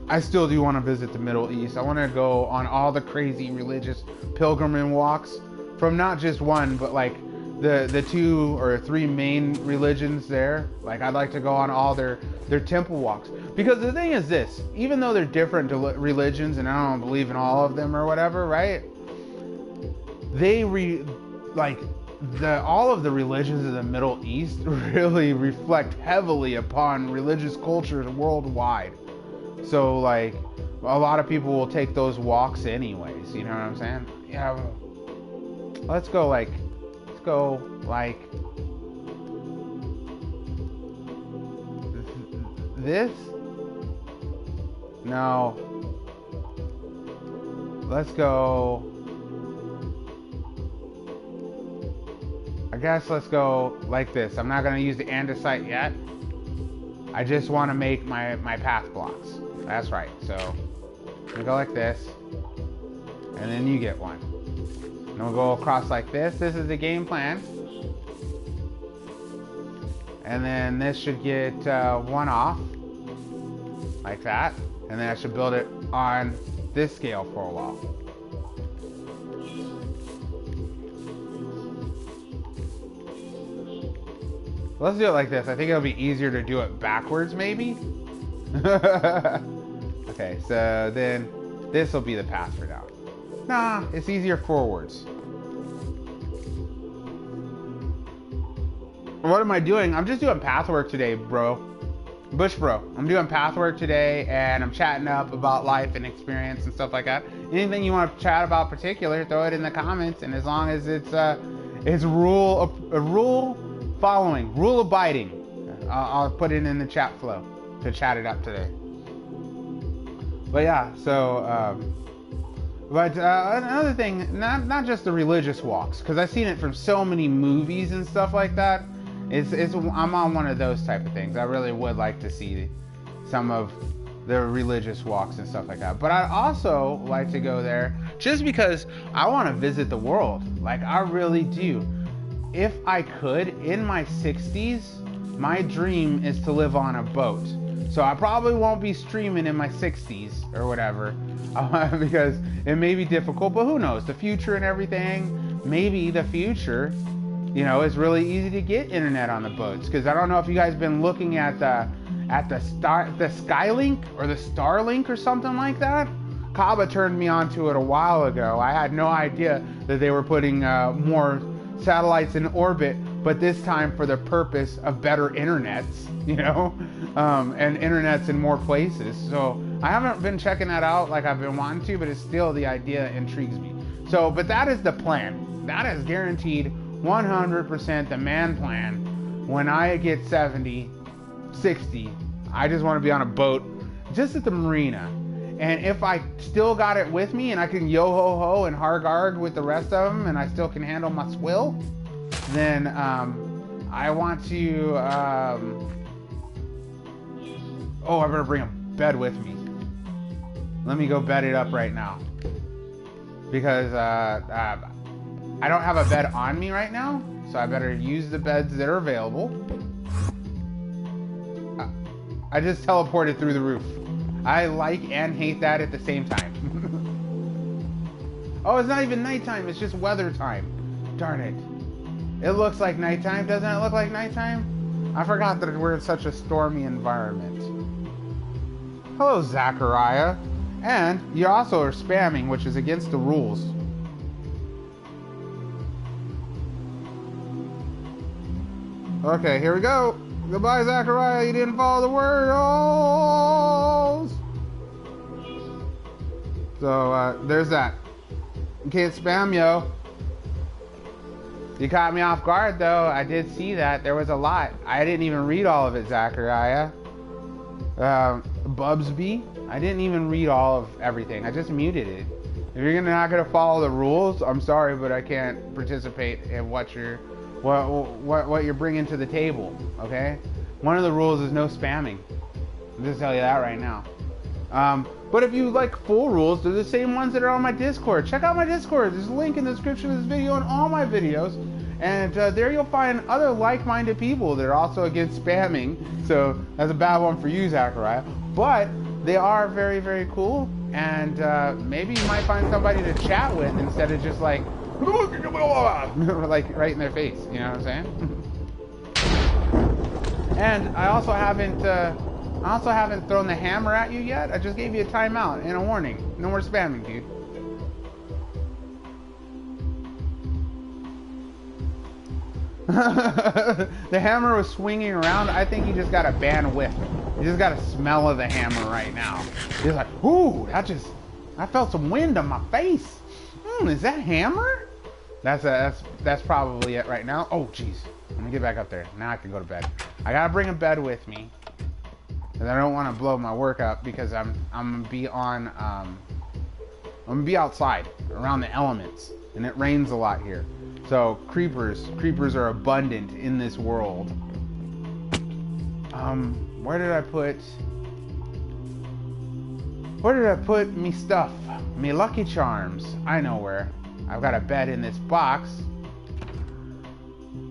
I still do want to visit the Middle East. I want to go on all the crazy religious pilgrimage walks from not just one, but like the 2 or 3 main religions there. Like, I'd like to go on all their temple walks, because the thing is this: even though they're different religions, and I don't believe in all of them or whatever, right? All of the religions of the Middle East really reflect heavily upon religious culture worldwide. So like, a lot of people will take those walks anyways, you know what I'm saying? Yeah. Let's go like this? No. Let's go, I guess let's go like this. I'm not gonna use the andesite yet. I just want to make my path blocks. That's right. So we go like this, and then you get one. And we'll go across like this. This is the game plan. And then this should get one off, like that. And then I should build it on this scale for a while. Let's do it like this. I think it'll be easier to do it backwards, maybe. Okay, so then this will be the path for now. Nah, it's easier forwards. What am I doing? I'm just doing path work today, bro. Bush bro. I'm doing path work today, and I'm chatting up about life and experience and stuff like that. Anything you want to chat about particular, throw it in the comments, and as long as it's rule following, rule abiding, I'll put it in the chat flow to chat it up today. But yeah, so another thing, not just the religious walks, because I've seen it from so many movies and stuff like that. I'm on one of those type of things. I really would like to see some of the religious walks and stuff like that. But I'd also like to go there just because I want to visit the world. Like, I really do. If I could, in my 60s, my dream is to live on a boat. So I probably won't be streaming in my 60s or whatever, because it may be difficult, but who knows? The future and everything, maybe the future, You know, it's really easy to get internet on the boats, because I don't know if you guys been looking at the Skylink or the Starlink or something like that. Kaba turned me onto it a while ago. I had no idea that they were putting more satellites in orbit, but this time for the purpose of better internets, you know, and internets in more places. So I haven't been checking that out like I've been wanting to, but it's still, the idea intrigues me. So, but that is the plan. That is guaranteed 100% the man plan. When I get 70, 60, I just want to be on a boat just at the marina. And if I still got it with me and I can yo-ho-ho and harg-arg with the rest of them and I still can handle my swill, then I want to... oh, I better bring a bed with me. Let me go bed it up right now. Because I don't have a bed on me right now, so I better use the beds that are available. I just teleported through the roof. I like and hate that at the same time. Oh, it's not even nighttime, it's just weather time. Darn it. It looks like nighttime, doesn't it look like nighttime? I forgot that we're in such a stormy environment. Hello, Zachariah. And you also are spamming, which is against the rules. Okay, here we go. Goodbye, Zachariah. You didn't follow the rules. So, there's that. You can't spam, yo. You caught me off guard, though. I did see that. There was a lot. I didn't even read all of it, Zachariah. Bubsby. I didn't even read all of everything. I just muted it. If you're not gonna follow the rules, I'm sorry, but I can't participate in what you're bringing to the table. Okay? One of the rules is no spamming. I'll just tell you that right now. But if you like full rules, they're the same ones that are on my Discord. Check out my Discord. There's a link in the description of this video and all my videos. And there you'll find other like-minded people that are also against spamming. So that's a bad one for you, Zachariah. But they are very, very cool. And maybe you might find somebody to chat with instead of just like, like right in their face. You know what I'm saying? And I also haven't thrown the hammer at you yet. I just gave you a timeout and a warning. No more spamming, dude. The hammer was swinging around. I think he just got a bad whiff. He just got a smell of the hammer right now. He's like, ooh, I felt some wind on my face. Is that hammer? That's probably it right now. Oh, jeez. Let me get back up there. Now I can go to bed. I gotta bring a bed with me. Cause I don't want to blow my work up because I'm gonna be on I'm gonna be outside around the elements, and it rains a lot here. So creepers are abundant in this world. Where did I put me stuff? Me Lucky Charms. I know where. I've got a bed in this box,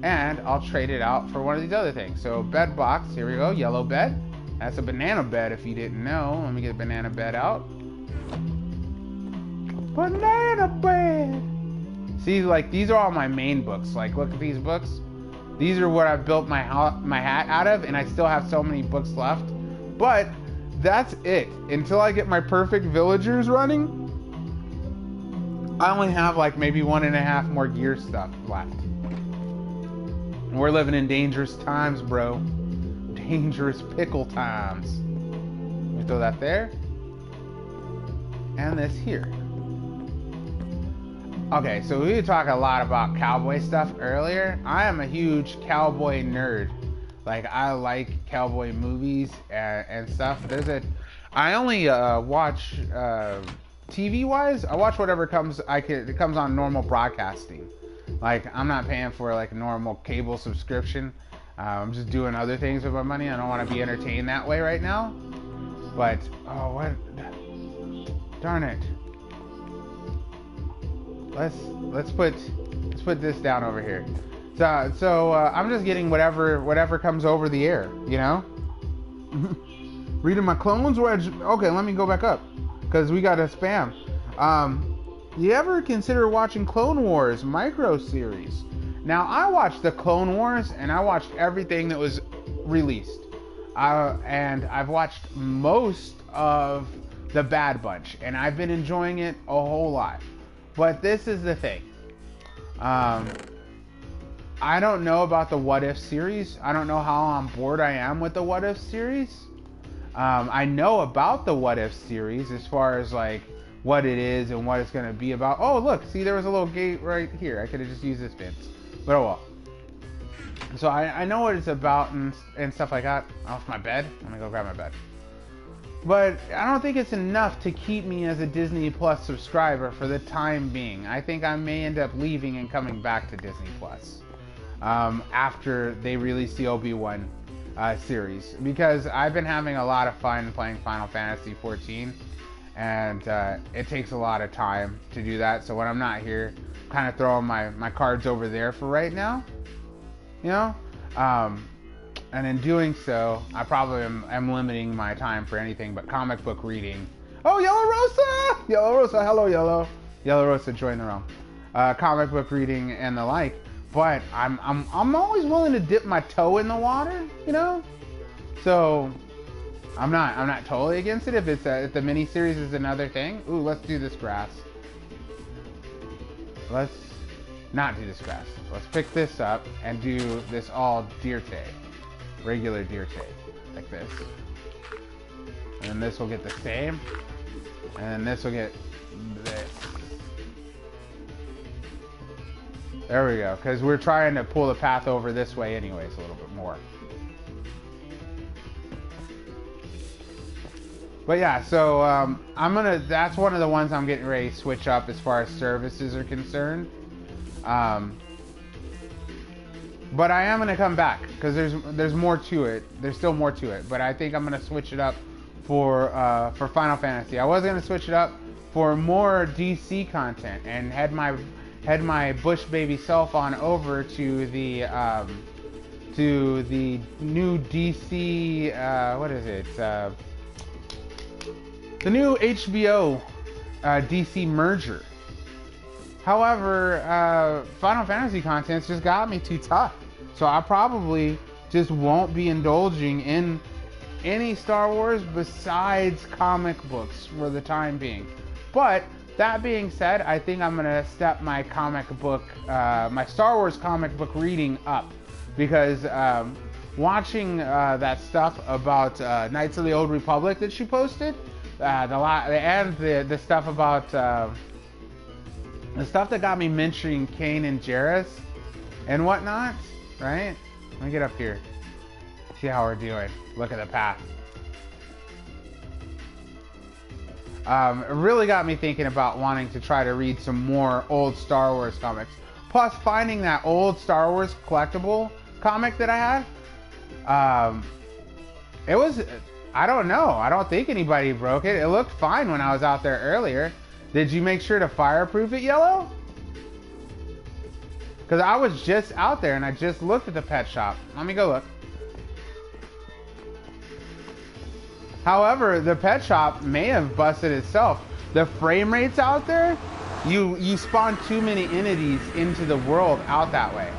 and I'll trade it out for one of these other things. So bed box, here we go, yellow bed. That's a banana bed if you didn't know. Let me get a banana bed out. Banana bed. See, like, these are all my main books. Like, look at these books. These are what I built my hat out of, and I still have so many books left. But that's it. Until I get my perfect villagers running, I only have like maybe 1.5 more gear stuff left. We're living in dangerous times, bro. Dangerous pickle times. Let me throw that there. And this here. Okay, so we talked a lot about cowboy stuff earlier. I am a huge cowboy nerd. Like, I like cowboy movies and stuff. I only watch TV-wise. I watch whatever it comes on normal broadcasting. Like, I'm not paying for like a normal cable subscription. I'm just doing other things with my money. I don't want to be entertained that way right now. But oh, what? Darn it. Let's put this down over here. So I'm just getting whatever comes over the air, you know. Reading my clones. Okay, let me go back up because we got a spam. You ever consider watching Clone Wars micro series? Now, I watched the Clone Wars, and I watched everything that was released. And I've watched most of the Bad Batch, and I've been enjoying it a whole lot. But this is the thing. I don't know about the What If series. I don't know how on board I am with the What If series. I know about the What If series as far as like what it is and what it's going to be about. Oh, look, see, there was a little gate right here. I could have just used this fence. But oh well. So I know what it's about and stuff like that. Off my bed. I'm going to go grab my bed. But I don't think it's enough to keep me as a Disney Plus subscriber for the time being. I think I may end up leaving and coming back to Disney Plus after they release the Obi-Wan series. Because I've been having a lot of fun playing Final Fantasy 14. And it takes a lot of time to do that. So when I'm not here, I'm kind of throwing my cards over there for right now. You know? And in doing so, I probably am limiting my time for anything but comic book reading. Oh, Yellow Rosa! Yellow Rosa, hello, Yellow. Yellow Rosa, join the realm. Comic book reading and the like. But I'm always willing to dip my toe in the water, you know? So I'm not totally against it if the mini series is another thing. Ooh, let's do this grass. Let's not do this grass. Let's pick this up and do this all deer tay. Regular deer tay. Like this. And then this will get the same. And then this will get this. There we go. Because we're trying to pull the path over this way anyways a little bit more. But yeah, so that's one of the ones I'm getting ready to switch up as far as services are concerned. But I am gonna come back because there's more to it. There's still more to it. But I think I'm gonna switch it up for Final Fantasy. I was gonna switch it up for more DC content and head my bush baby self on over to the new DC what is it? The new HBO DC merger. However, Final Fantasy content's just got me too tough. So I probably just won't be indulging in any Star Wars besides comic books for the time being. But that being said, I think I'm gonna step my my Star Wars comic book reading up because watching that stuff about Knights of the Old Republic that she posted, the stuff about the stuff that got me mentioning Kain and Jarrus and whatnot, right? Let me get up here. See how we're doing. Look at the path. It really got me thinking about wanting to try to read some more old Star Wars comics. Plus, finding that old Star Wars collectible comic that I had, it was, I don't know. I don't think anybody broke it. It looked fine when I was out there earlier. Did you make sure to fireproof it, Yellow? Because I was just out there and I just looked at the pet shop. Let me go look. However, the pet shop may have busted itself. The frame rates out there, you spawn too many entities into the world out that way.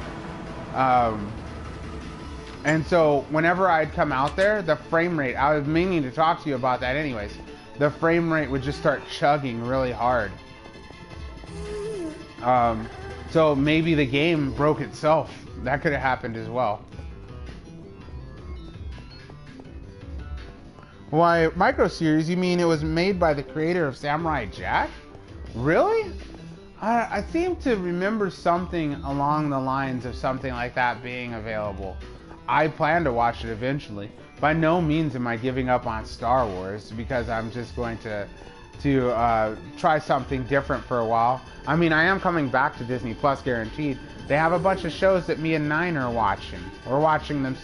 And so whenever I'd come out there, the frame rate, I was meaning to talk to you about that anyways. The frame rate would just start chugging really hard. So maybe the game broke itself. That could have happened as well. Why, Micro Series, you mean it was made by the creator of Samurai Jack? Really? I seem to remember something along the lines of something like that being available. I plan to watch it eventually. By no means am I giving up on Star Wars because I'm just going to try something different for a while. I mean, I am coming back to Disney Plus guaranteed. They have a bunch of shows that me and Nine are watching. We're watching them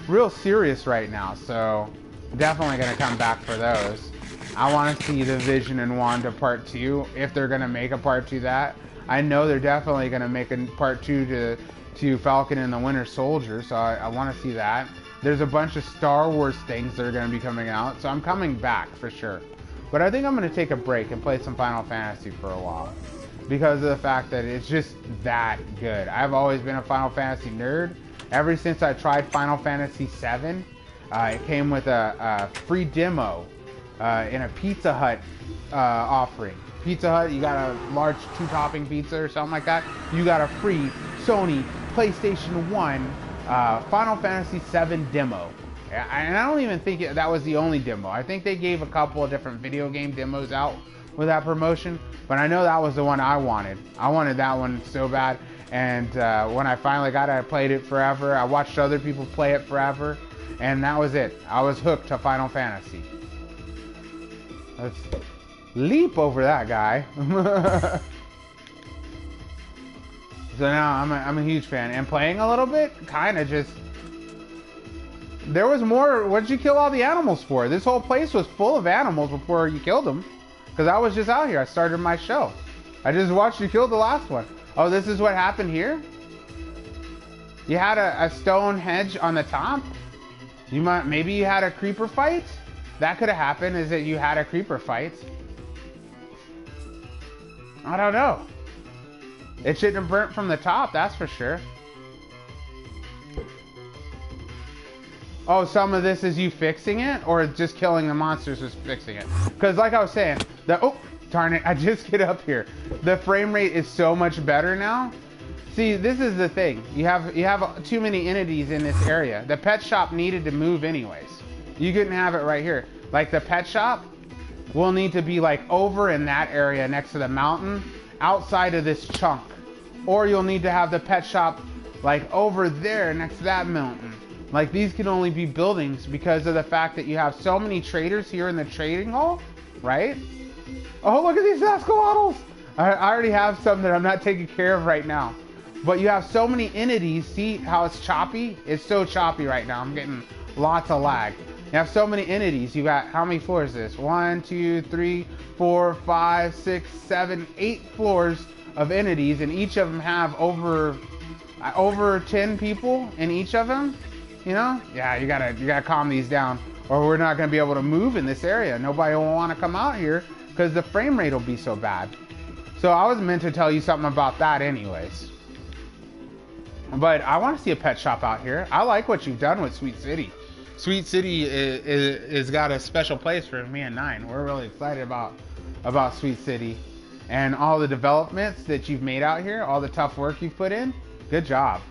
real serious right now, so definitely going to come back for those. I want to see The Vision and Wanda Part 2, if they're going to make a Part 2 that. I know they're definitely going to make a Part 2 to Falcon and the Winter Soldier, so I want to see that. There's a bunch of Star Wars things that are going to be coming out, so I'm coming back for sure. But I think I'm going to take a break and play some Final Fantasy for a while. because of the fact that it's just that good. I've always been a Final Fantasy nerd. Ever since I tried Final Fantasy VII, it came with a free demo in a Pizza Hut offering. Pizza Hut, you got a large 2-topping pizza or something like that, you got a free Sony PlayStation 1 Final Fantasy VII demo. And I don't even think that was the only demo. I think they gave a couple of different video game demos out with that promotion, but I know that was the one I wanted. I wanted that one so bad, and when I finally got it, I played it forever. I watched other people play it forever, and that was it. I was hooked to Final Fantasy. Let's leap over that guy. So now I'm a huge fan, and playing a little bit, kind of just. There was more. What did you kill all the animals for? This whole place was full of animals before you killed them. Because I was just out here. I started my show. I just watched you kill the last one. Oh, this is what happened here? You had a stone hedge on the top? Maybe you had a creeper fight? That could have happened, is that you had a creeper fight. I don't know. It shouldn't have burnt from the top, that's for sure. Oh, some of this is you fixing it, or just killing the monsters is fixing it? Because like I was saying, oh, darn it, I just get up here. The frame rate is so much better now. See, this is the thing. You have too many entities in this area. The pet shop needed to move anyways. You couldn't have it right here. Like the pet shop will need to be like over in that area next to the mountain, outside of this chunk. Or you'll need to have the pet shop like over there next to that mountain. Like these can only be buildings because of the fact that you have so many traders here in the trading hall, right? Oh, look at these axolotls! I already have some that I'm not taking care of right now. But you have so many entities. See how it's choppy? It's so choppy right now. I'm getting lots of lag. You have so many entities. You got, how many floors is this? 1, 2, 3, 4, 5, 6, 7, 8 floors of entities, and each of them have over 10 people in each of them. You know? Yeah, you gotta calm these down, or we're not gonna be able to move in this area. Nobody will want to come out here because the frame rate will be so bad. So I was meant to tell you something about that anyways. But I want to see a pet shop out here. I like what you've done with Sweet City. Sweet City is got a special place for me and Nine. We're really excited about Sweet City and all the developments that you've made out here, all the tough work you've put in. Good job.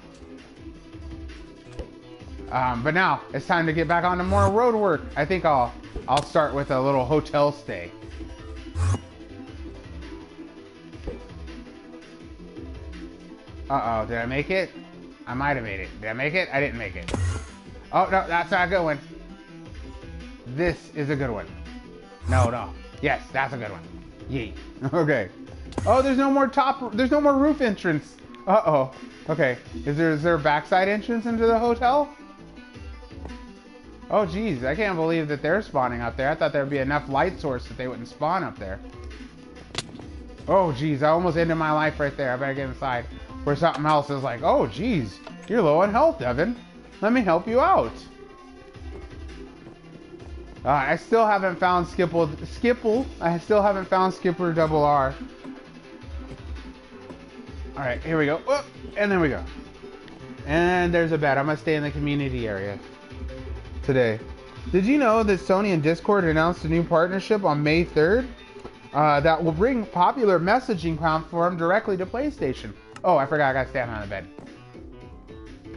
But now it's time to get back on to more road work. I think I'll start with a little hotel stay. Uh-oh, did I make it? I might have made it. Did I make it? I didn't make it. Oh, no, that's not a good one. This is a good one. No. Yes, that's a good one. Yee. Okay. Oh, there's no more roof entrance. Uh-oh. Okay. Is there a backside entrance into the hotel? Oh, geez. I can't believe that they're spawning up there. I thought there'd be enough light source that they wouldn't spawn up there. Oh, geez. I almost ended my life right there. I better get inside. Where something else is like, oh, geez. You're low on health, Devin. Let me help you out. I still haven't found Skipple. I still haven't found Skipper Double R. All right, here we go. Oh, and there we go. And there's a bed. I'm gonna stay in the community area today. Did you know that Sony and Discord announced a new partnership on May 3rd that will bring popular messaging platform directly to PlayStation? Oh, I forgot. I gotta stand on the bed.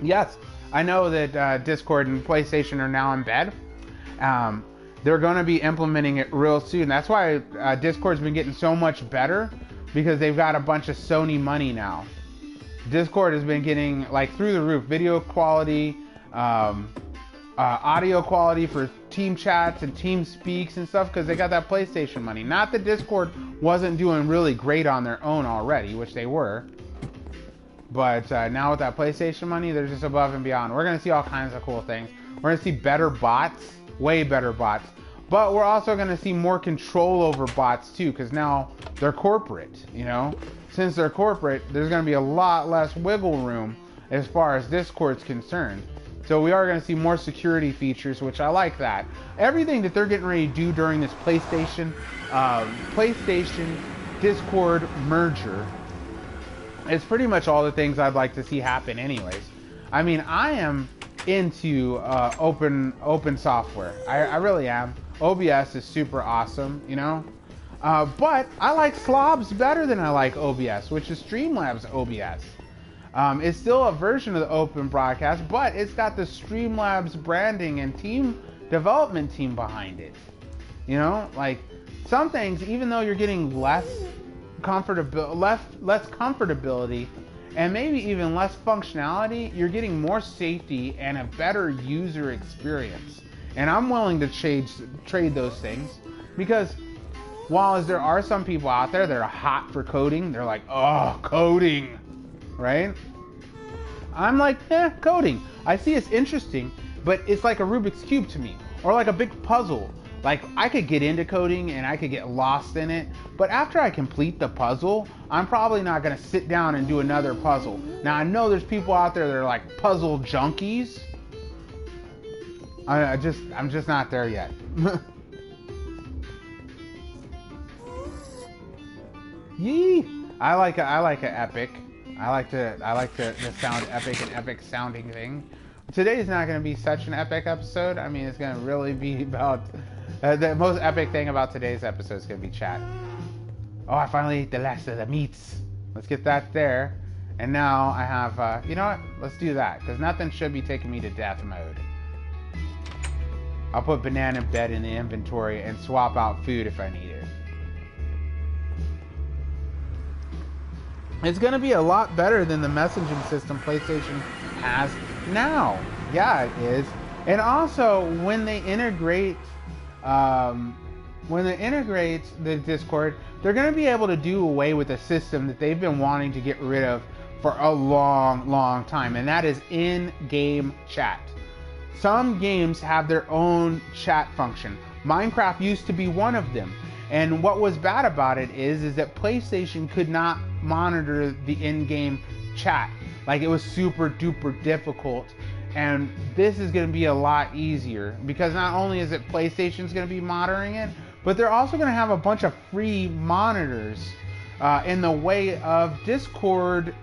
Yes. I know that Discord and PlayStation are now in bed. They're going to be implementing it real soon. That's why Discord's been getting so much better, because they've got a bunch of Sony money now. Discord has been getting like through the roof video quality, audio quality for team chats and team speaks and stuff, because they got that PlayStation money. Not that Discord wasn't doing really great on their own already, which they were. But now with that PlayStation money, they're just above and beyond. We're going to see all kinds of cool things. We're going to see better bots, way better bots. But we're also going to see more control over bots too, because now they're corporate, you know? Since they're corporate, there's going to be a lot less wiggle room as far as Discord's concerned. So we are going to see more security features, which I like that. Everything that they're getting ready to do during this PlayStation Discord merger is pretty much all the things I'd like to see happen anyways. I mean, I am into open software. I really am. OBS is super awesome, you know? But I like Slobs better than I like OBS, which is Streamlabs OBS. It's still a version of the open broadcast, but it's got the Streamlabs branding and team development team behind it. You know, like some things, even though you're getting less comfortability and maybe even less functionality, you're getting more safety and a better user experience. And I'm willing to trade those things, because while there are some people out there that are hot for coding, they're like, oh, coding, right? I'm like, coding. I see it's interesting, but it's like a Rubik's Cube to me, or like a big puzzle. Like, I could get into coding and I could get lost in it, but after I complete the puzzle, I'm probably not gonna sit down and do another puzzle. Now, I know there's people out there that are like puzzle junkies. I'm just not there yet. Yee! I like a epic. I like the sound epic and epic sounding thing. Today's not going to be such an epic episode. I mean, it's going to really be about the most epic thing about today's episode is going to be chat. Oh, I finally ate the last of the meats. Let's get that there. And now I have, you know what? Let's do that, because nothing should be taking me to death mode. I'll put banana bread in the inventory and swap out food if I need it. It's going to be a lot better than the messaging system PlayStation has now. Yeah, it is. And also, when they integrate the Discord, they're going to be able to do away with a system that they've been wanting to get rid of for a long, long time, and that is in-game chat. Some games have their own chat function. Minecraft used to be one of them. And what was bad about it is that PlayStation could not monitor the in-game chat. Like, it was super duper difficult. And this is going to be a lot easier, because not only is it PlayStation's going to be monitoring it, but they're also going to have a bunch of free monitors in the way of Discord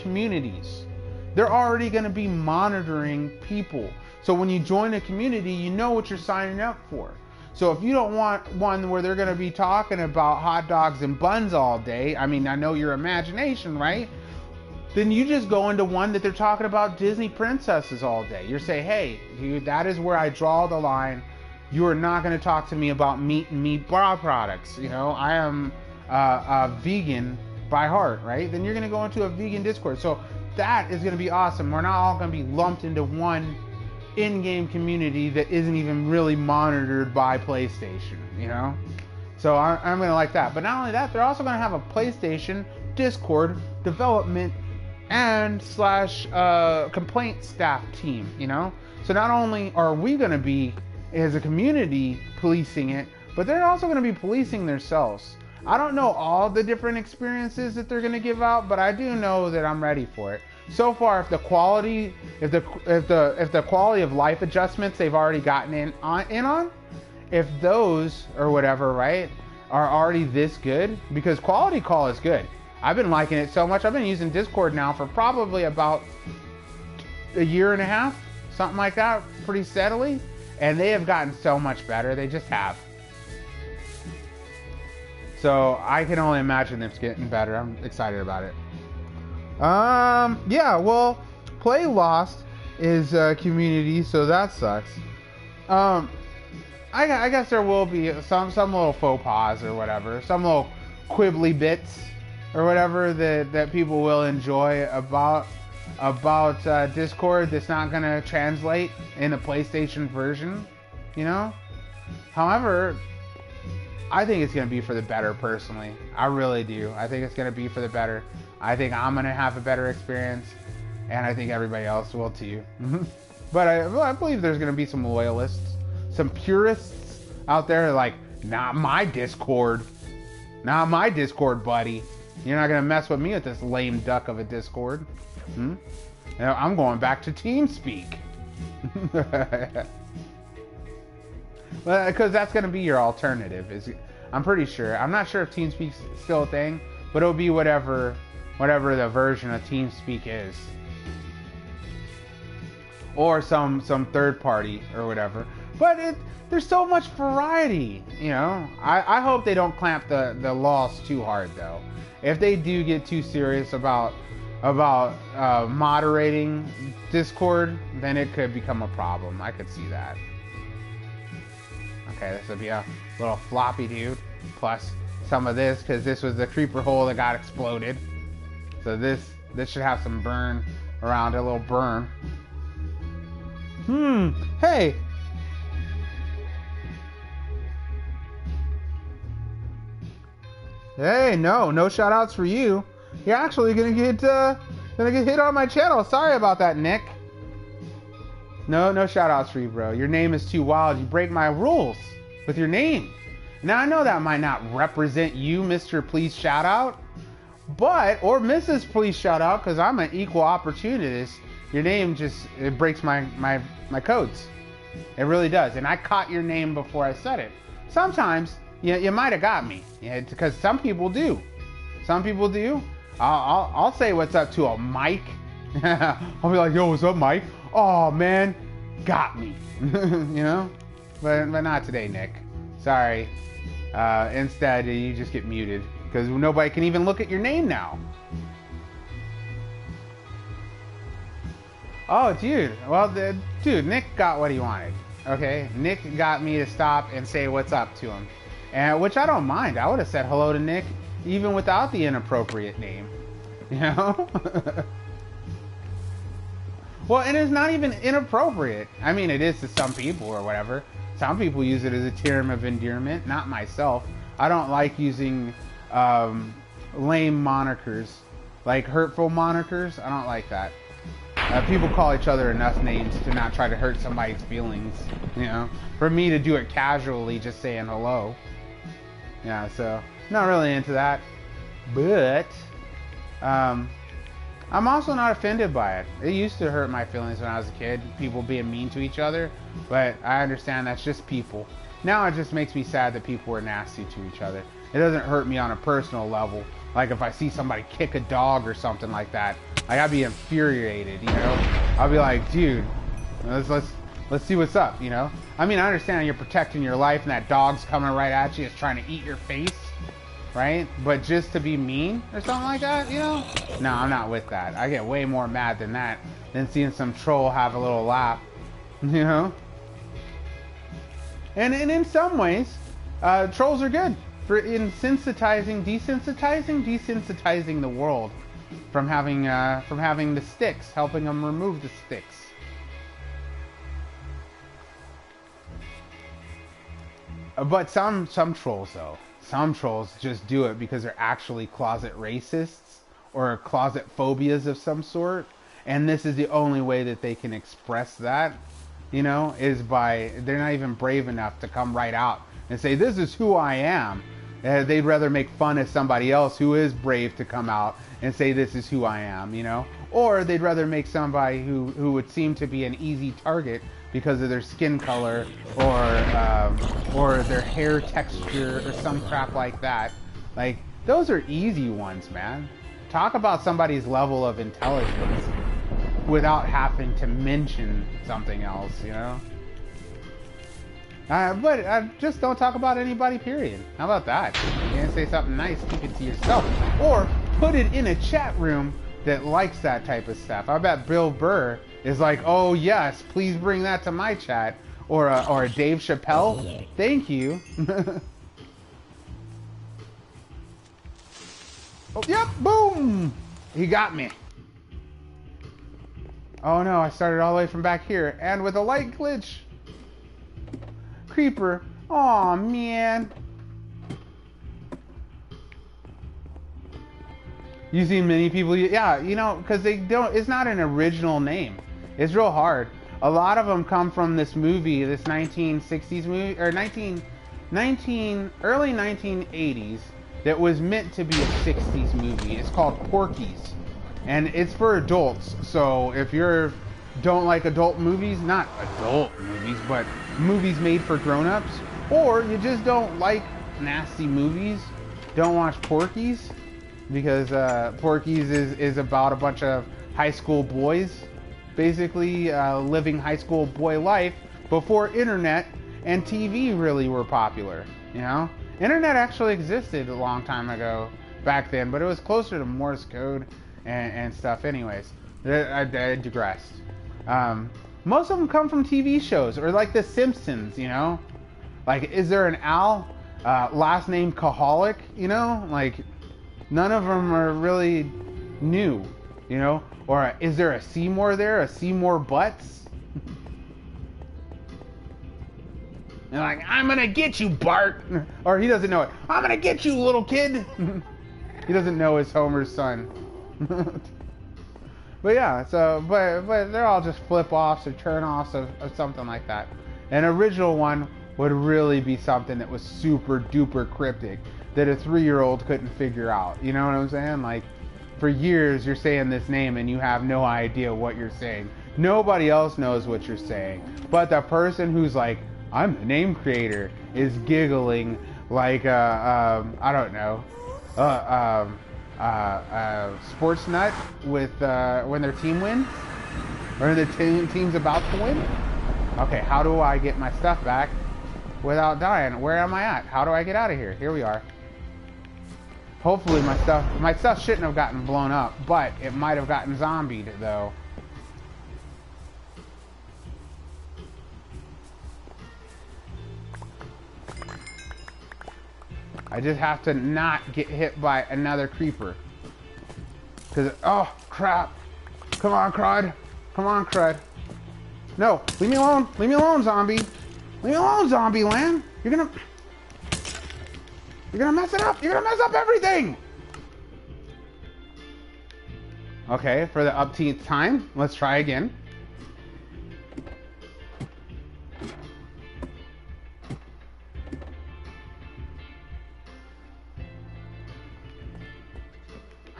communities. They're already going to be monitoring people. So when you join a community, you know what you're signing up for. So if you don't want one where they're going to be talking about hot dogs and buns all day, I mean, I know your imagination, right? Then you just go into one that they're talking about Disney princesses all day. You're saying, hey, dude, that is where I draw the line. You are not going to talk to me about meat and meat products. You know, I am a vegan by heart, right? Then you're going to go into a vegan Discord. So that is going to be awesome. We're not all going to be lumped into one in-game community that isn't even really monitored by PlayStation, you know? So I'm going to like that. But not only that, they're also going to have a PlayStation Discord development and / complaint staff team, you know? So not only are we going to be, as a community, policing it, but they're also going to be policing themselves. I don't know all the different experiences that they're going to give out, but I do know that I'm ready for it. So far, if the quality of life adjustments they've already gotten in on, if those or whatever, right, are already this good, because Quality Call is good. I've been liking it so much. I've been using Discord now for probably about a year and a half, something like that, pretty steadily, and they have gotten so much better. They just have. So I can only imagine them getting better. I'm excited about it. Yeah, well, Play Lost is a community, so that sucks. I guess there will be some little faux pas or whatever, some little quibbly bits or whatever that people will enjoy about Discord that's not gonna translate in the PlayStation version, you know? However, I think it's going to be for the better, personally. I really do. I think it's going to be for the better. I think I'm going to have a better experience, and I think everybody else will too. But I believe there's going to be some loyalists, some purists out there like, not my Discord. Not my Discord, buddy. You're not going to mess with me with this lame duck of a Discord. You know, I'm going back to TeamSpeak. Because that's going to be your alternative. I'm pretty sure. I'm not sure if TeamSpeak's still a thing, but it'll be whatever the version of TeamSpeak is. Or some third party or whatever. But there's so much variety, you know. I hope they don't clamp the laws too hard though. If they do get too serious about moderating Discord, then it could become a problem. I could see that. Okay, this would be a little floppy dude, plus some of this, because this was the creeper hole that got exploded. So this should have some burn around it, a little burn. Hey! Hey, no shout outs for you. You're actually gonna get hit on my channel. Sorry about that, Nick. No shout outs for you, bro. Your name is too wild. You break my rules with your name. Now I know that might not represent you, Mr. Please Shout Out, or Mrs. Please Shout Out, because I'm an equal opportunist. Your name it breaks my codes. It really does. And I caught your name before I said it. Sometimes you might have got me, because some people do. Some people do. I'll say what's up to a Mike. I'll be like, yo, what's up, Mike? Oh man, got me. You know, but not today, Nick. Sorry. Instead, you just get muted because nobody can even look at your name now. Oh, dude. Well, dude, Nick got what he wanted. Okay, Nick got me to stop and say what's up to him, and which I don't mind. I would have said hello to Nick even without the inappropriate name. You know. Well, and it's not even inappropriate. I mean, it is to some people or whatever. Some people use it as a term of endearment, not myself. I don't like using lame monikers, like hurtful monikers. I don't like that. People call each other enough names to not try to hurt somebody's feelings, you know. For me to do it casually, just saying hello. Yeah, so not really into that. But I'm also not offended by it. It used to hurt my feelings when I was a kid, people being mean to each other, but I understand that's just people. Now it just makes me sad that people are nasty to each other. It doesn't hurt me on a personal level. Like if I see somebody kick a dog or something like that, like I'd be infuriated, you know? I'll be like, dude, let's see what's up, you know? I mean, I understand you're protecting your life and that dog's coming right at you, it's trying to eat your face. Right? But just to be mean or something like that, you know? No, I'm not with that. I get way more mad than that than seeing some troll have a little laugh, you know? And in some ways, trolls are good for desensitizing the world from having the sticks, helping them remove the sticks. But some trolls though. Some trolls just do it because they're actually closet racists or closet phobias of some sort. And this is the only way that they can express that, you know, is by, they're not even brave enough to come right out and say, this is who I am. They'd rather make fun of somebody else who is brave to come out and say, this is who I am, you know. Or they'd rather make somebody who would seem to be an easy target because of their skin color or their hair texture or some crap like that. Like, those are easy ones, man. Talk about somebody's level of intelligence without having to mention something else, you know? But just don't talk about anybody, period. How about that? You can say something nice, keep it to yourself. Or put it in a chat room that likes that type of stuff. I bet Bill Burr is like, oh yes, please bring that to my chat. Or a Dave Chappelle, thank you. Oh, yep, boom! He got me. Oh no, I started all the way from back here, and with a light glitch. Creeper, aw man. You see many people, yeah, you know, because they don't, it's not an original name. It's real hard. A lot of them come from this movie, this 1960s movie, or early 1980s, that was meant to be a 60s movie. It's called Porky's. And it's for adults, so if you don't like adult movies, not adult movies, but movies made for grown-ups, or you just don't like nasty movies, don't watch Porky's, because Porky's is about a bunch of high school boys basically living high school boy life before internet and TV really were popular, you know? Internet actually existed a long time ago back then, but it was closer to Morse code and stuff. Anyways, I digressed. Most of them come from TV shows or like The Simpsons, you know? Like, is there an Al, last name Kaholic, you know? Like, none of them are really new, you know? Or is there a Seymour there? A Seymour Butts? And like, I'm gonna get you, Bart. Or he doesn't know it. I'm gonna get you, little kid. He doesn't know it's Homer's son. But yeah, so, but they're all just flip-offs or turn-offs of something like that. An original one would really be something that was super duper cryptic that a 3-year-old couldn't figure out. You know what I'm saying? Like, for years you're saying this name and you have no idea what you're saying. Nobody else knows what you're saying. But the person who's like, I'm the name creator, is giggling like I don't know, sports nut with when their team wins, or the team's about to win. Okay, how do I get my stuff back without dying? Where am I at? How do I get out of here? Here we are. Hopefully my stuff shouldn't have gotten blown up, but it might have gotten zombied though. I just have to not get hit by another creeper. Cause, oh crap. Come on, crud. Come on, crud. No, leave me alone. Leave me alone, zombie. Leave me alone, zombie land. You're gonna mess it up. You're gonna mess up everything. Okay, for the upteenth time, let's try again.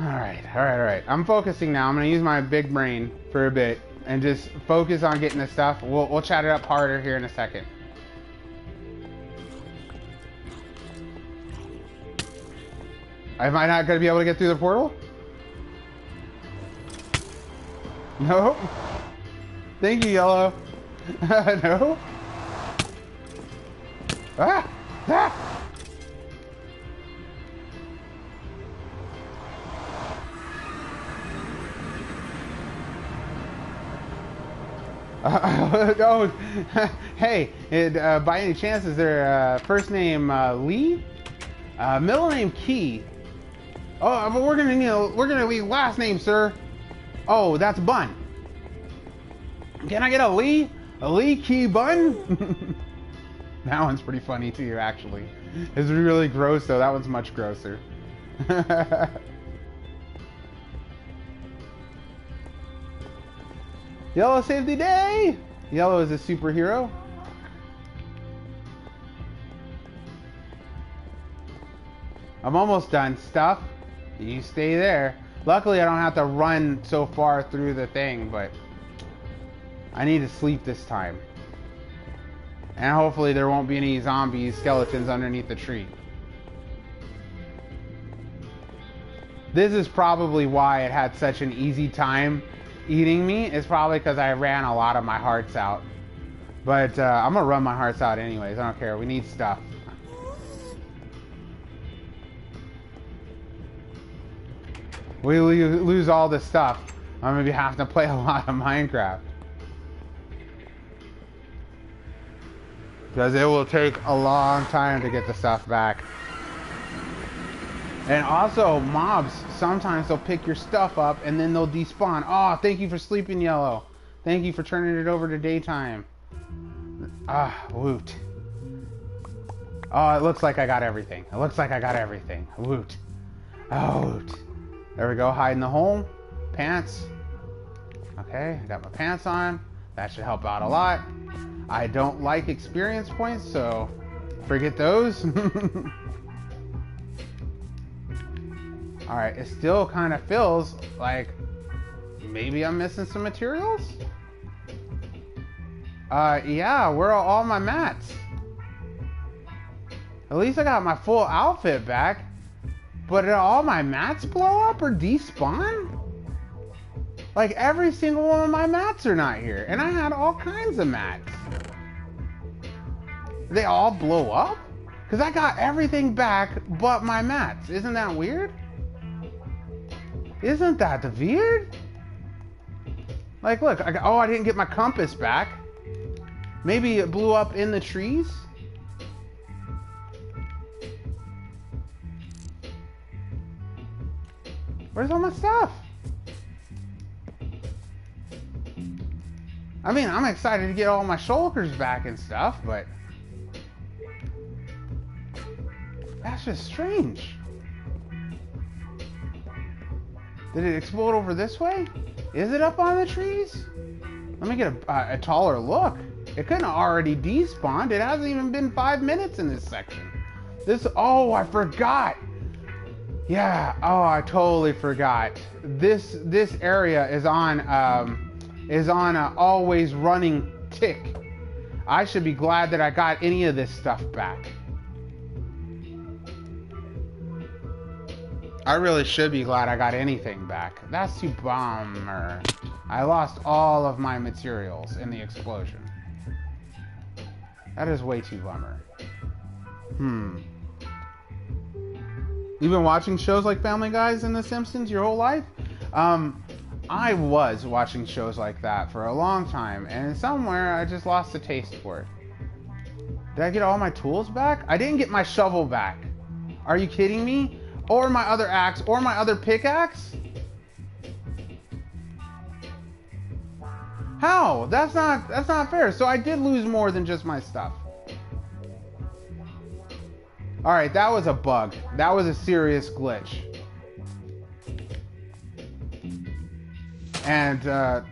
All right. I'm focusing now. I'm gonna use my big brain for a bit and just focus on getting this stuff. We'll chat it up harder here in a second. Am I not gonna be able to get through the portal? No. Thank you, Yellow. No. Ah! Ah! Oh, hey, by any chance, is there first name Lee? Middle name Key? Oh, but we're gonna need last name, sir. Oh, that's Bun. Can I get a Lee? A Lee Key Bun? That one's pretty funny too, actually. It's really gross though. That one's much grosser. Yellow saved the day! Yellow is a superhero. I'm almost done. Stuff, you stay there. Luckily, I don't have to run so far through the thing, but I need to sleep this time. And hopefully there won't be any zombies, skeletons underneath the tree. This is probably why it had such an easy time eating me. It's probably because I ran a lot of my hearts out. But I'm gonna run my hearts out anyways. I don't care. We need stuff. We lose all this stuff. I'm gonna be having to play a lot of Minecraft. Because it will take a long time to get the stuff back. And also, mobs, sometimes they'll pick your stuff up and then they'll despawn. Oh, thank you for sleeping, Yellow. Thank you for turning it over to daytime. Ah, woot. Oh, it looks like I got everything. It looks like I got everything. Woot. Oh, woot. There we go, hide in the hole. Pants. Okay, I got my pants on. That should help out a lot. I don't like experience points, so forget those. Alright, it still kind of feels like maybe I'm missing some materials? Yeah, where are all my mats? At least I got my full outfit back. But did all my mats blow up or despawn? Like every single one of my mats are not here. And I had all kinds of mats. They all blow up? Because I got everything back but my mats. Isn't that weird? Isn't that weird? Like, look, I didn't get my compass back. Maybe it blew up in the trees? Where's all my stuff? I mean, I'm excited to get all my shulkers back and stuff, but that's just strange. Did it explode over this way? Is it up on the trees? Let me get a taller look. It couldn't have already despawned. It hasn't even been 5 minutes in this section. Oh, I forgot. Yeah, oh, I totally forgot. This area is on a always running tick. I should be glad that I got any of this stuff back. I really should be glad I got anything back. That's too bummer. I lost all of my materials in the explosion. That is way too bummer. You've been watching shows like Family Guys and The Simpsons your whole life? I was watching shows like that for a long time, and somewhere I just lost the taste for it. Did I get all my tools back? I didn't get my shovel back. Are you kidding me? Or my other axe, or my other pickaxe? How? That's not fair. So I did lose more than just my stuff. Alright, that was a bug. That was a serious glitch. And that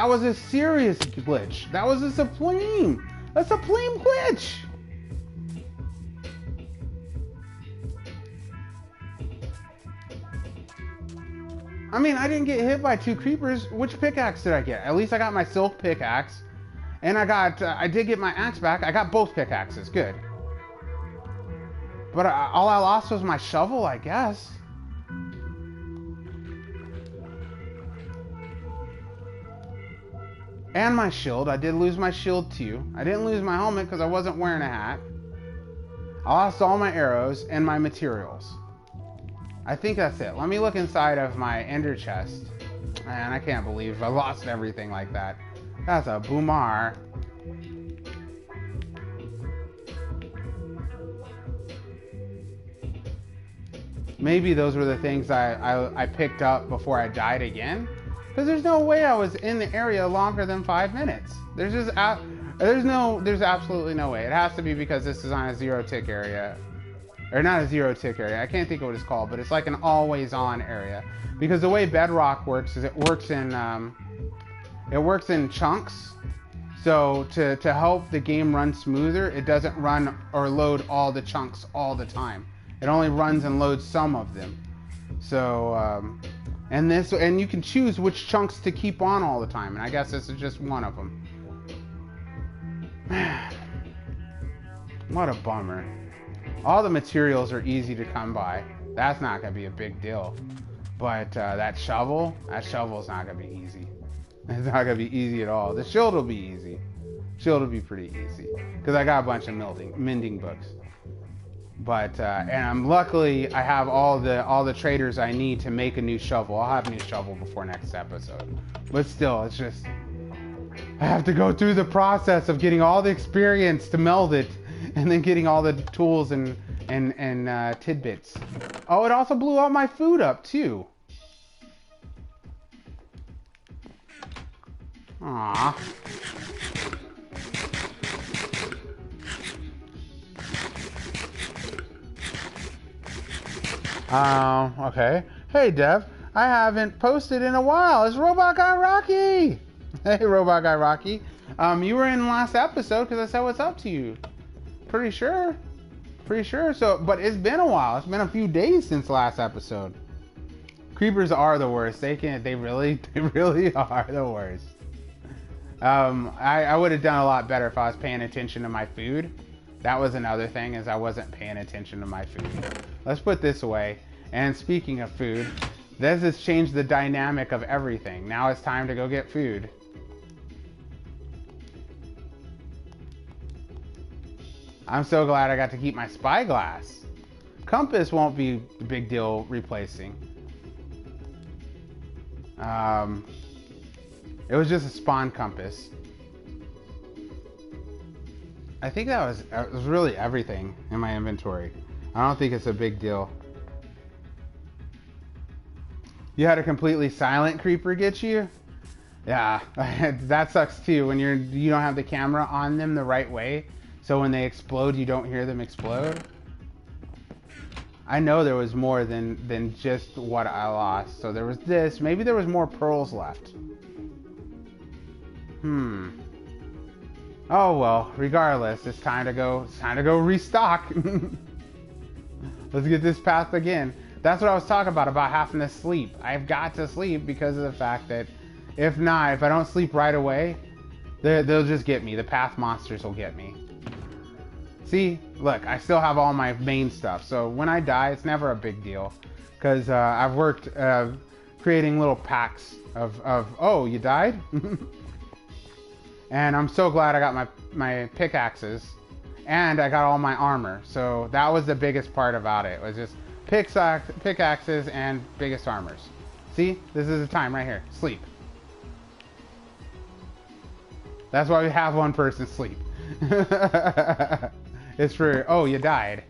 was a serious glitch. That was a supreme glitch. I mean, I didn't get hit by 2 creepers. Which pickaxe did I get? At least I got my silk pickaxe. And I did get my axe back. I got both pickaxes. Good. But all I lost was my shovel, I guess. And my shield. I did lose my shield too. I didn't lose my helmet because I wasn't wearing a hat. I lost all my arrows and my materials. I think that's it. Let me look inside of my ender chest. Man, I can't believe I lost everything like that. That's a boomer. Maybe those were the things I picked up before I died again. Because there's no way I was in the area longer than 5 minutes. There's absolutely no way. It has to be because this is on a 0 tick area. Or not a 0 tick area. I can't think of what it's called, but it's like an always on area. Because the way Bedrock works is it works in chunks. So to help the game run smoother, it doesn't run or load all the chunks all the time. It only runs and loads some of them. So and you can choose which chunks to keep on all the time, and I guess this is just one of them. Man, what a bummer. All the materials are easy to come by. That's not gonna be a big deal. But that shovel's not gonna be easy. It's not gonna be easy at all. The shield will be easy. Shield will be pretty easy because I got a bunch of mending books. But and I'm luckily I have all the traders I need to make a new shovel. I'll have a new shovel before next episode. But still, it's just I have to go through the process of getting all the experience to meld it, and then getting all the tools and tidbits. Oh, it also blew all my food up too. Aww. Okay. Hey, Dev. I haven't posted in a while. It's Robot Guy Rocky. Hey, Robot Guy Rocky. You were in last episode because I said what's up to you. Pretty sure. So, but it's been a while. It's been a few days since last episode. Creepers are the worst. They really are the worst. I would have done a lot better if I was paying attention to my food. That was another thing, is I wasn't paying attention to my food. Let's put this away. And speaking of food, this has changed the dynamic of everything. Now it's time to go get food. I'm so glad I got to keep my spyglass. Compass won't be a big deal replacing. It was just a spawn compass. I think that was really everything in my inventory. I don't think it's a big deal. You had a completely silent creeper get you? Yeah, that sucks too when you don't have the camera on them the right way. So when they explode, you don't hear them explode. I know there was more than just what I lost. So there was this. Maybe there was more pearls left. Oh well, regardless, it's time to go restock. Let's get this path again. That's what I was talking about having to sleep. I've got to sleep because of the fact that if I don't sleep right away, they'll just get me. The path monsters will get me. See, look, I still have all my main stuff. So when I die, it's never a big deal. Because I've worked creating little packs of oh, you died? And I'm so glad I got my pickaxes. And I got all my armor. So that was the biggest part about it. Was just pickaxes and biggest armors. See, this is the time right here. Sleep. That's why we have one person sleep. It's for, oh, you died.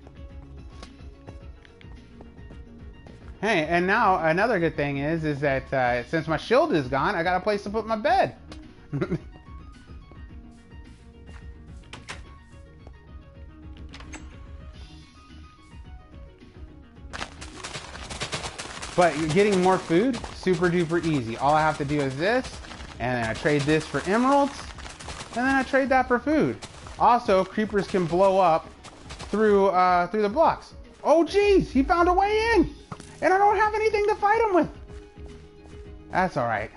Hey, and now another good thing is that since my shield is gone, I got a place to put my bed. But getting more food, super duper easy. All I have to do is this, and then I trade this for emeralds, and then I trade that for food. Also, creepers can blow up through the blocks. Oh geez, he found a way in, and I don't have anything to fight him with. That's all right.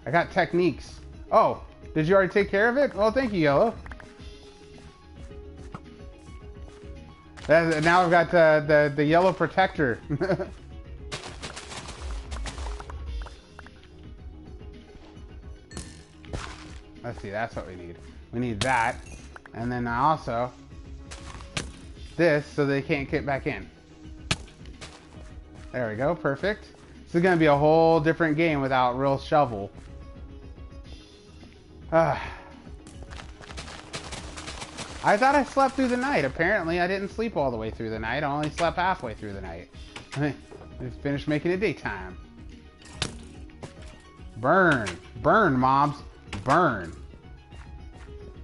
I got techniques. Oh, did you already take care of it? Well, thank you, Yellow. Now I've got the yellow protector. Let's see, that's what we need. We need that. And then also this so they can't get back in. There we go, perfect. This is gonna be a whole different game without real shovel. I thought I slept through the night. Apparently I didn't sleep all the way through the night. I only slept halfway through the night. I just finished making it daytime. Burn. Burn, mobs. Burn.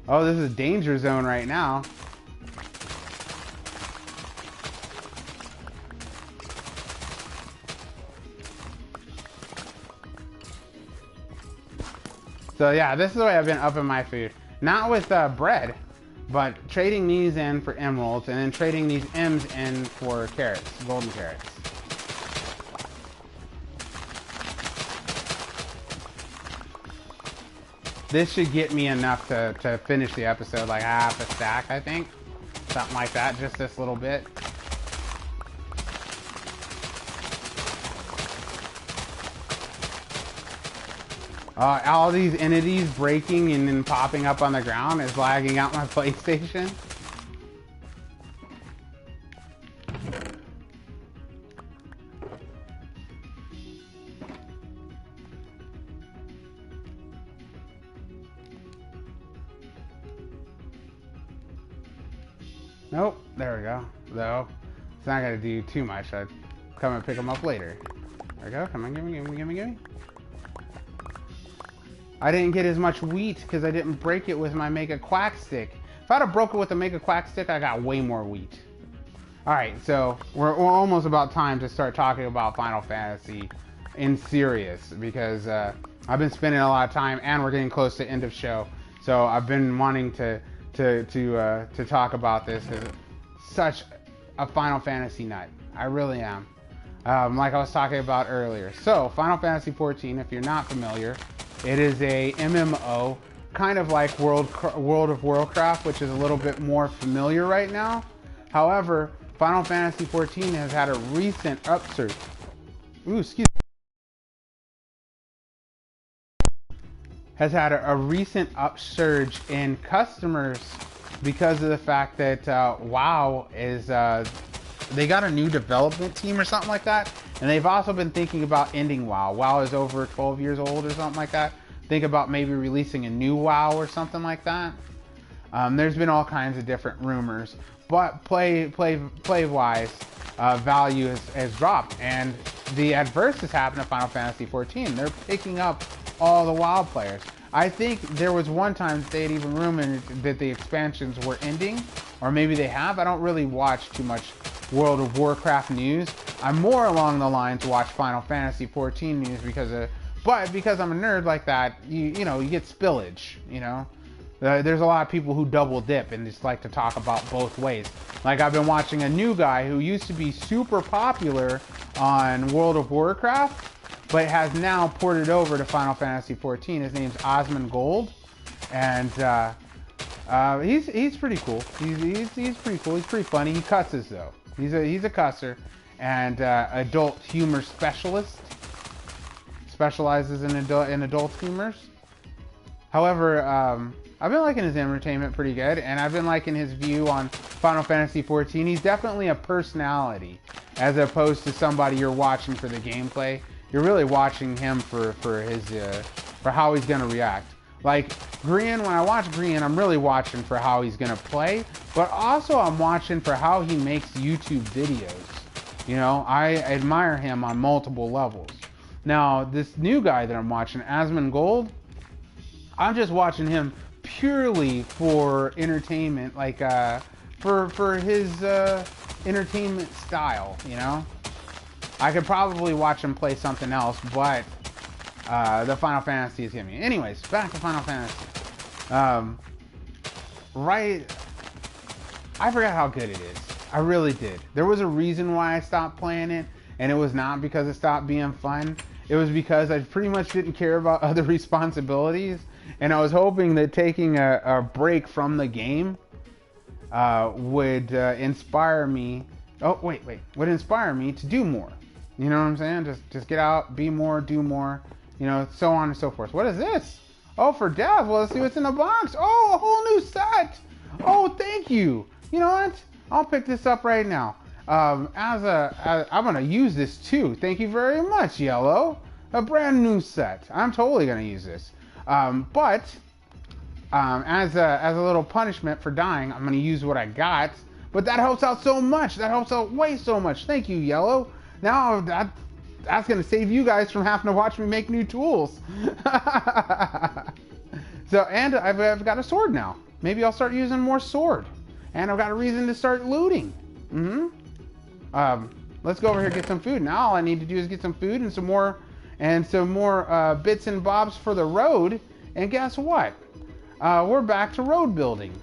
Oh, this is danger zone right now. So yeah, this is the way I've been upping my food. Not with bread, but trading these in for emeralds and then trading these M's in for carrots, golden carrots. This should get me enough to finish the episode, like half a stack, I think. Something like that, just this little bit. All these entities breaking and then popping up on the ground is lagging out my PlayStation. Nope, there we go. Though, it's not gonna do too much. I'd come and pick them up later. There we go, come on, gimme. I didn't get as much wheat because I didn't break it with my Make a Quack stick. If I'd have broke it with the Make a Quack stick, I got way more wheat. Alright, so we're almost about time to start talking about Final Fantasy in serious because I've been spending a lot of time and we're getting close to end of show. So I've been wanting to talk about this because it's such a Final Fantasy nut. I really am. Like I was talking about earlier. So Final Fantasy 14, if you're not familiar, it is a MMO kind of like World of Warcraft, which is a little bit more familiar right now. However, Final Fantasy XIV has had a recent upsurge. Has had a recent upsurge in customers because of the fact that WoW is they got a new development team or something like that, and they've also been thinking about ending WoW. WoW is over 12 years old or something like that. Think about maybe releasing a new WoW or something like that. There's been all kinds of different rumors, but play-wise, value has dropped, and the adverse has happened to Final Fantasy XIV. They're picking up all the WoW players. I think there was one time they had even rumored that the expansions were ending, or maybe they have. I don't really watch too much World of Warcraft news. I'm more along the lines to watch Final Fantasy XIV news because I'm a nerd like that, you get spillage, There's a lot of people who double dip and just like to talk about both ways. Like, I've been watching a new guy who used to be super popular on World of Warcraft, but has now ported over to Final Fantasy XIV. His name's Osmond Gold, and he's pretty cool. He's pretty cool. He's pretty funny. He cusses though. He's a cusser, and adult humor specialist. Specializes in adult humors. However, I've been liking his entertainment pretty good, and I've been liking his view on Final Fantasy XIV. He's definitely a personality, as opposed to somebody you're watching for the gameplay. You're really watching him for how he's gonna react. Like Grian, when I watch Grian, I'm really watching for how he's gonna play, but also I'm watching for how he makes YouTube videos. I admire him on multiple levels. Now, this new guy that I'm watching, Osmond Gold, I'm just watching him purely for entertainment, like for his entertainment style, I could probably watch him play something else, but the Final Fantasy is hitting me. Anyways, back to Final Fantasy. I forgot how good it is. I really did. There was a reason why I stopped playing it, and it was not because it stopped being fun. It was because I pretty much didn't care about other responsibilities, and I was hoping that taking a break from the game would inspire me. Would inspire me to do more. You know what I'm saying? Just get out, be more, do more, so on and so forth. What is this? Oh, for Dev. Well, let's see what's in the box. Oh, a whole new set. Oh, thank you. You know what? I'll pick this up right now. I'm gonna use this too. Thank you very much, Yellow. A brand new set. I'm totally gonna use this. But as a little punishment for dying, I'm gonna use what I got. But that helps out so much. That helps out way so much. Thank you, Yellow. Now that's gonna save you guys from having to watch me make new tools. So, and I've got a sword now. Maybe I'll start using more sword. And I've got a reason to start looting. Let's go over here and get some food. Now all I need to do is get some food and some more bits and bobs for the road. And guess what? We're back to road building.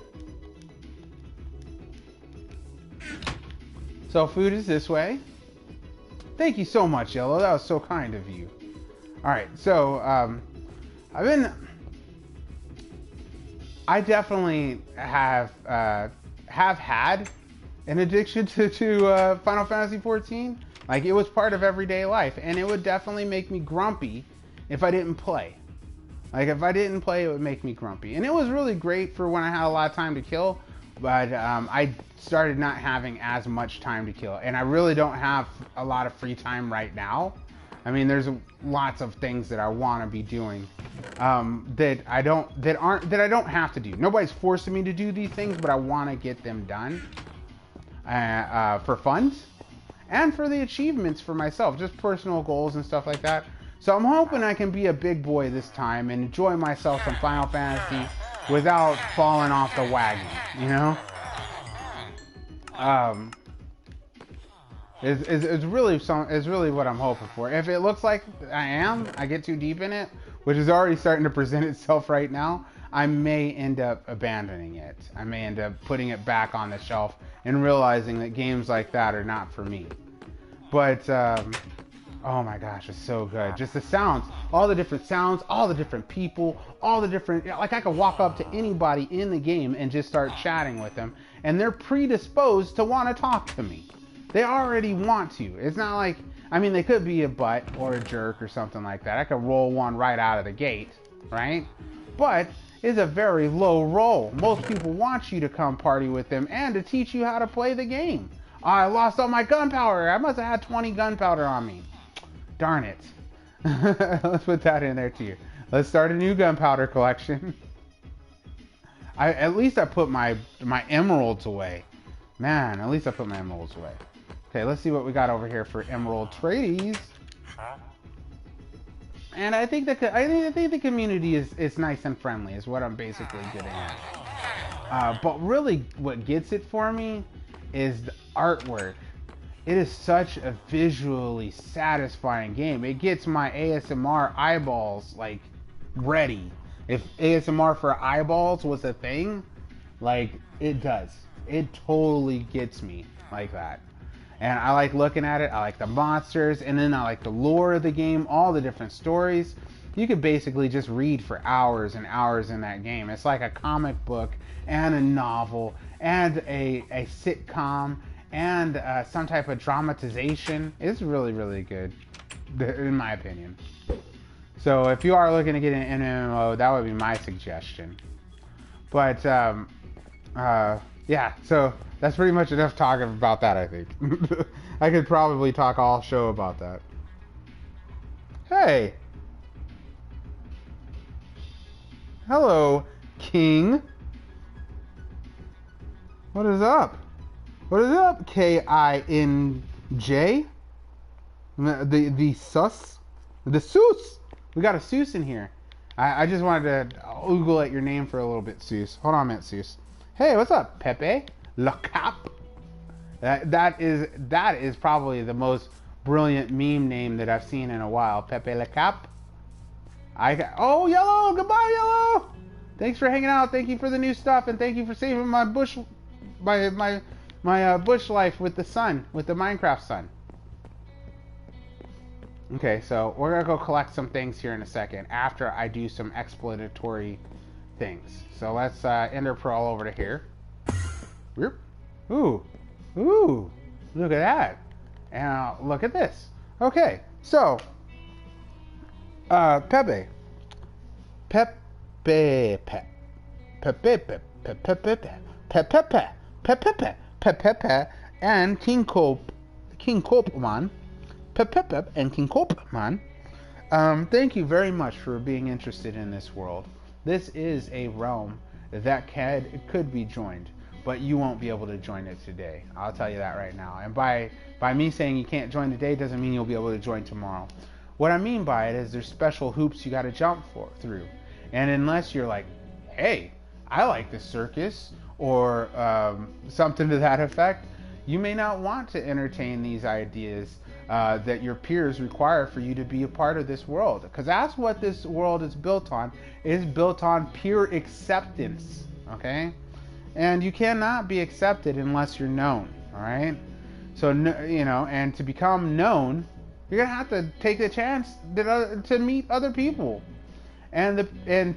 So food is this way. Thank you so much, Yellow. That was so kind of you. All right, so I definitely have had an addiction to Final Fantasy XIV. Like, it was part of everyday life, and it would definitely make me grumpy if I didn't play. Like, if I didn't play, it would make me grumpy. And it was really great for when I had a lot of time to kill, but I started not having as much time to kill, and I really don't have a lot of free time right now. I mean, there's lots of things that I want to be doing that I don't have to do. Nobody's forcing me to do these things, but I want to get them done for fun and for the achievements for myself, just personal goals and stuff like that. So I'm hoping I can be a big boy this time and enjoy myself some Final Fantasy without falling off the wagon, It's really what I'm hoping for. If it looks like I get too deep in it, which is already starting to present itself right now, I may end up abandoning it. I may end up putting it back on the shelf and realizing that games like that are not for me. But Oh my gosh, it's so good. Just the sounds, all the different sounds, all the different people, all the different, like I could walk up to anybody in the game and just start chatting with them, and they're predisposed to want to talk to me. They already want to. It's not like, I mean, they could be a butt or a jerk or something like that. I could roll one right out of the gate, right? But it's a very low roll. Most people want you to come party with them and to teach you how to play the game. I lost all my gunpowder. I must have had 20 gunpowder on me. Darn it. Let's put that in there too. Let's start a new gunpowder collection. At least I put my emeralds away. Man, at least I put my emeralds away. Okay, let's see what we got over here for emerald trades. And I think the community is nice and friendly is what I'm basically getting at. But really what gets it for me is the artwork. It is such a visually satisfying game. It gets my ASMR eyeballs like ready. If ASMR for eyeballs was a thing, like it does. It totally gets me like that. And I like looking at it. I like the monsters, and then I like the lore of the game, all the different stories. You could basically just read for hours and hours in that game. It's like a comic book and a novel and a sitcom and some type of dramatization. It's really, really good, in my opinion. So if you are looking to get an MMO, that would be my suggestion. But yeah, so that's pretty much enough talking about that, I think. I could probably talk all show about that. Hey! Hello, King. What is up? What is up, K-I-N-J? The sus? The Seuss! We got a Seuss in here. I just wanted to oogle at your name for a little bit, Seuss. Hold on a minute, Seuss. Hey, what's up, Pepe Le Cap? That is probably the most brilliant meme name that I've seen in a while. Pepe Le Cap. Oh, Yellow! Goodbye, Yellow! Thanks for hanging out. Thank you for the new stuff, and thank you for saving my bush, my bush life with the sun, with the Minecraft sun. Okay, so we're gonna go collect some things here in a second after I do some exploratory things. So let's enter pearl over to here. Ooh, ooh, look at that, and look at this. Okay, so Pepe, and King Copeman. And King Copeman. Thank you very much for being interested in this world. This is a realm that could be joined, but you won't be able to join it today. I'll tell you that right now. And by me saying you can't join today doesn't mean you'll be able to join tomorrow. What I mean by it is there's special hoops you got to jump through. And unless you're like, hey, I like the circus or something to that effect, you may not want to entertain these ideas that your peers require for you to be a part of this world. Because that's what this world is built on. It is built on pure acceptance, okay? And you cannot be accepted unless you're known, all right? So, you know, and to become known, you're going to have to take the chance to meet other people. And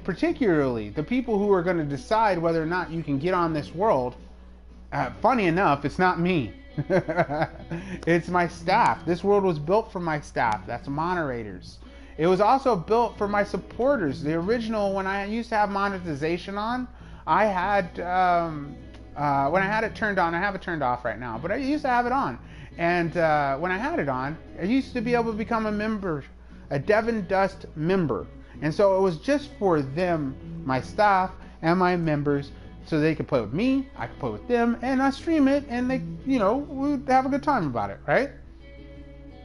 particularly the people who are going to decide whether or not you can get on this world. Funny enough, it's not me. It's my staff. This world was built for my staff. That's moderators. It was also built for my supporters. The original, when I used to have monetization on, I had when I had it turned on, I have it turned off right now, but I used to have it on. And when I had it on, I used to be able to become a member, a devindust member. And so it was just for them, my staff and my members, so they could play with me, I could play with them, and I stream it, and they, you know, we'd have a good time about it, right?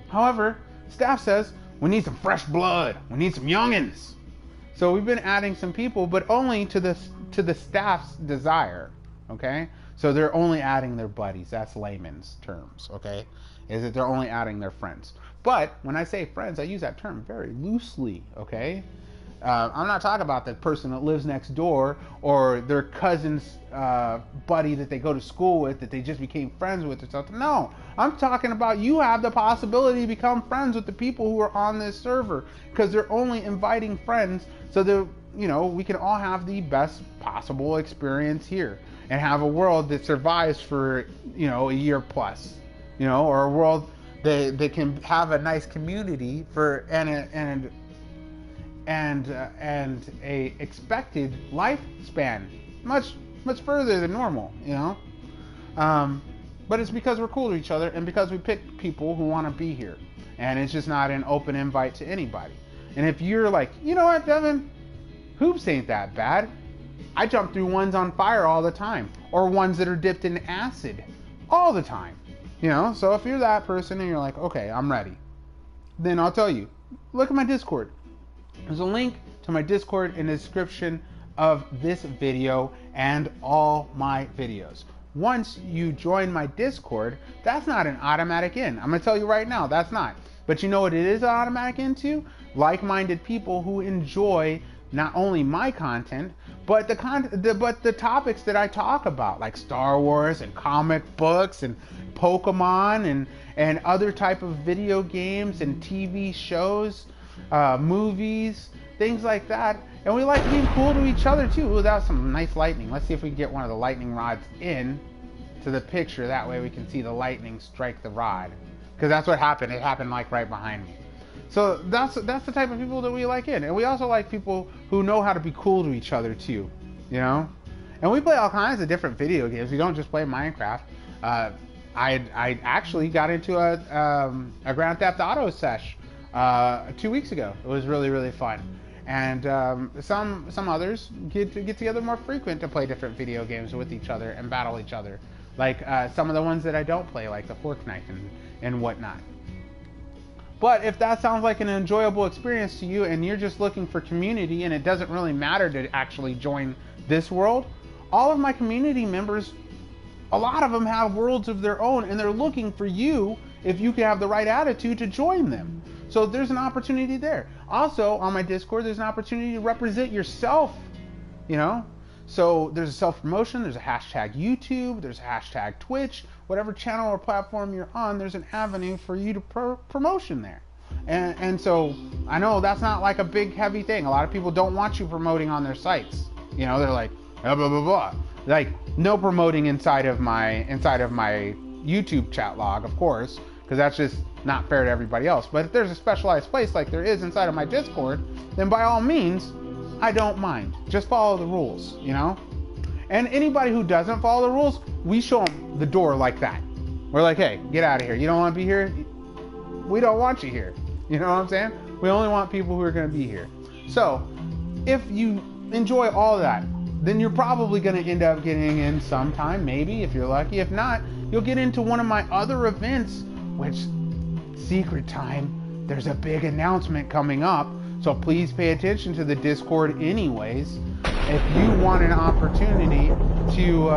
However, staff says, we need some fresh blood, we need some youngins. So we've been adding some people, but only to the staff's desire, okay? So they're only adding their buddies, that's layman's terms, okay? Is that they're only adding their friends. But when I say friends, I use that term very loosely, okay? I'm not talking about the person that lives next door or their cousin's buddy that they go to school with that they just became friends with or something. No, I'm talking about you have the possibility to become friends with the people who are on this server, because they're only inviting friends so that, you know, we can all have the best possible experience here and have a world that survives for, you know, a year plus, you know, or a world that can have a nice community for and a expected lifespan much further than normal, you know. But it's because we're cool to each other and because we pick people who want to be here, and it's just not an open invite to anybody. And if you're like, you know what, Devin, hoops ain't that bad. I jump through ones on fire all the time, or ones that are dipped in acid all the time, you know. So if you're that person and you're like, okay, I'm ready, then I'll tell you, look at my Discord. There's a link to my Discord in the description of this video and all my videos. Once you join my Discord, that's not an automatic in. I'm gonna tell you right now, that's not. But you know what it is an automatic into? Like-minded people who enjoy not only my content, but the topics that I talk about, like Star Wars and comic books and Pokemon and other type of video games and TV shows, movies, things like that. And we like being cool to each other too. Ooh, that was some nice lightning. Let's see if we can get one of the lightning rods in to the picture. That way we can see the lightning strike the rod. Because that's what happened. It happened like right behind me. So that's the type of people that we like in. And we also like people who know how to be cool to each other too, you know? And we play all kinds of different video games. We don't just play Minecraft. I actually got into a Grand Theft Auto sesh 2 weeks ago. It was really, really fun. And some others get together more frequent to play different video games with each other and battle each other. Like some of the ones that I don't play, like the fork knife and whatnot. But if that sounds like an enjoyable experience to you and you're just looking for community and it doesn't really matter to actually join this world, all of my community members, a lot of them have worlds of their own and they're looking for you, if you can have the right attitude, to join them. So there's an opportunity there. Also, on my Discord, there's an opportunity to represent yourself, you know? So there's a self-promotion, there's a hashtag YouTube, there's a hashtag Twitch, whatever channel or platform you're on, there's an avenue for you to promotion there. And so I know that's not like a big heavy thing. A lot of people don't want you promoting on their sites. You know, they're like, blah, blah, blah, blah. Like, no promoting inside of my YouTube chat log, of course, because that's just not fair to everybody else. But if there's a specialized place like there is inside of my Discord, then by all means, I don't mind. Just follow the rules, you know? And anybody who doesn't follow the rules, we show them the door like that. We're like, hey, get out of here. You don't want to be here? We don't want you here. You know what I'm saying? We only want people who are going to be here. So, if you enjoy all that, then you're probably going to end up getting in sometime, maybe, if you're lucky. If not, you'll get into one of my other events, which, secret time, there's a big announcement coming up. So please pay attention to the Discord anyways. If you want an opportunity to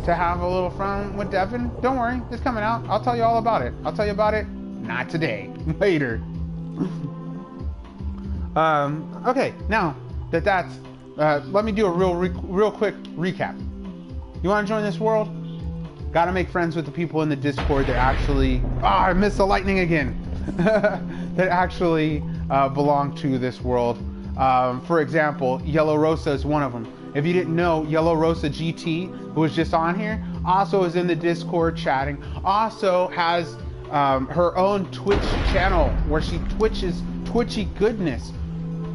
have a little fun with Devin, don't worry, it's coming out. I'll tell you all about it. I'll tell you about it, not today, later. Okay, now that's, let me do a real quick recap. You want to join this world? Got to make friends with the people in the Discord that actually, I missed the lightning again, that actually belong to this world. For example, Yellow Rosa is one of them. If you didn't know, Yellow Rosa GT, who was just on here, also is in the Discord chatting. Also has her own Twitch channel where she twitches twitchy goodness.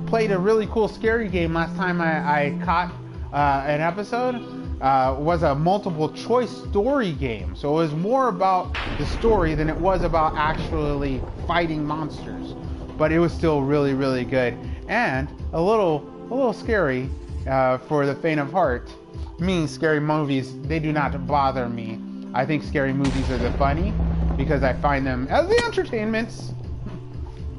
Played a really cool scary game last time I caught an episode. Was a multiple choice story game. So it was more about the story than it was about actually fighting monsters. But it was still really, really good. And a little scary for the faint of heart. Me, scary movies, they do not bother me. I think scary movies are the funny because I find them as the entertainments.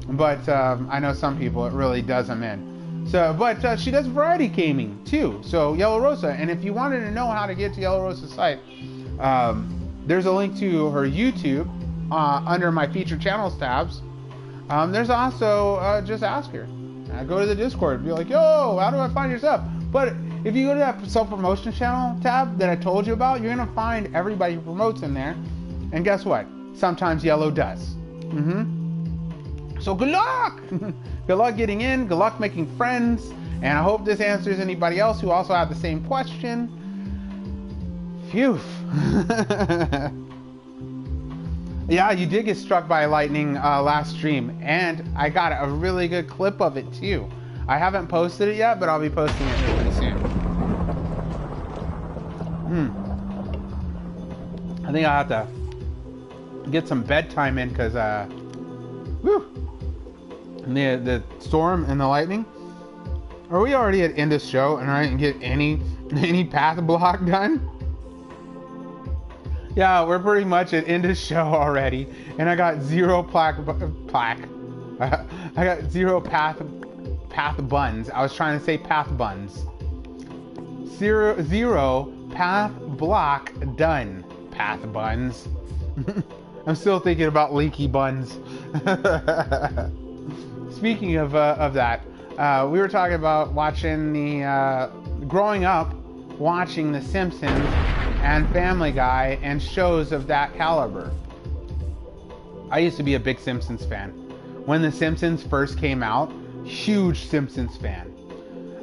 But I know some people it really does them in. So, but she does variety gaming too. So Yellow Rosa, and if you wanted to know how to get to Yellow Rosa's site, there's a link to her YouTube under my featured channels tabs. There's also just ask her, Go to the Discord. Be like, yo, how do I find your stuff? But if you go to that self-promotion channel tab that I told you about, you're gonna find everybody who promotes in there. And guess what? Sometimes yellow does. So good luck! Good luck getting in, good luck making friends, and I hope this answers anybody else who also have the same question. Phew. Yeah, you did get struck by lightning last stream, and I got a really good clip of it too. I haven't posted it yet, but I'll be posting it here pretty soon. I think I'll have to get some bedtime in because, the storm and the lightning. Are we already at end of show and I didn't get any path block done? Yeah, we're pretty much at end of show already, and I got zero plaque. I got zero path buns. I was trying to say path buns. Zero path block done. Path buns. I'm still thinking about leaky buns. Speaking of that, we were talking about watching growing up, watching The Simpsons and Family Guy and shows of that caliber. I used to be a big Simpsons fan. When The Simpsons first came out, huge Simpsons fan.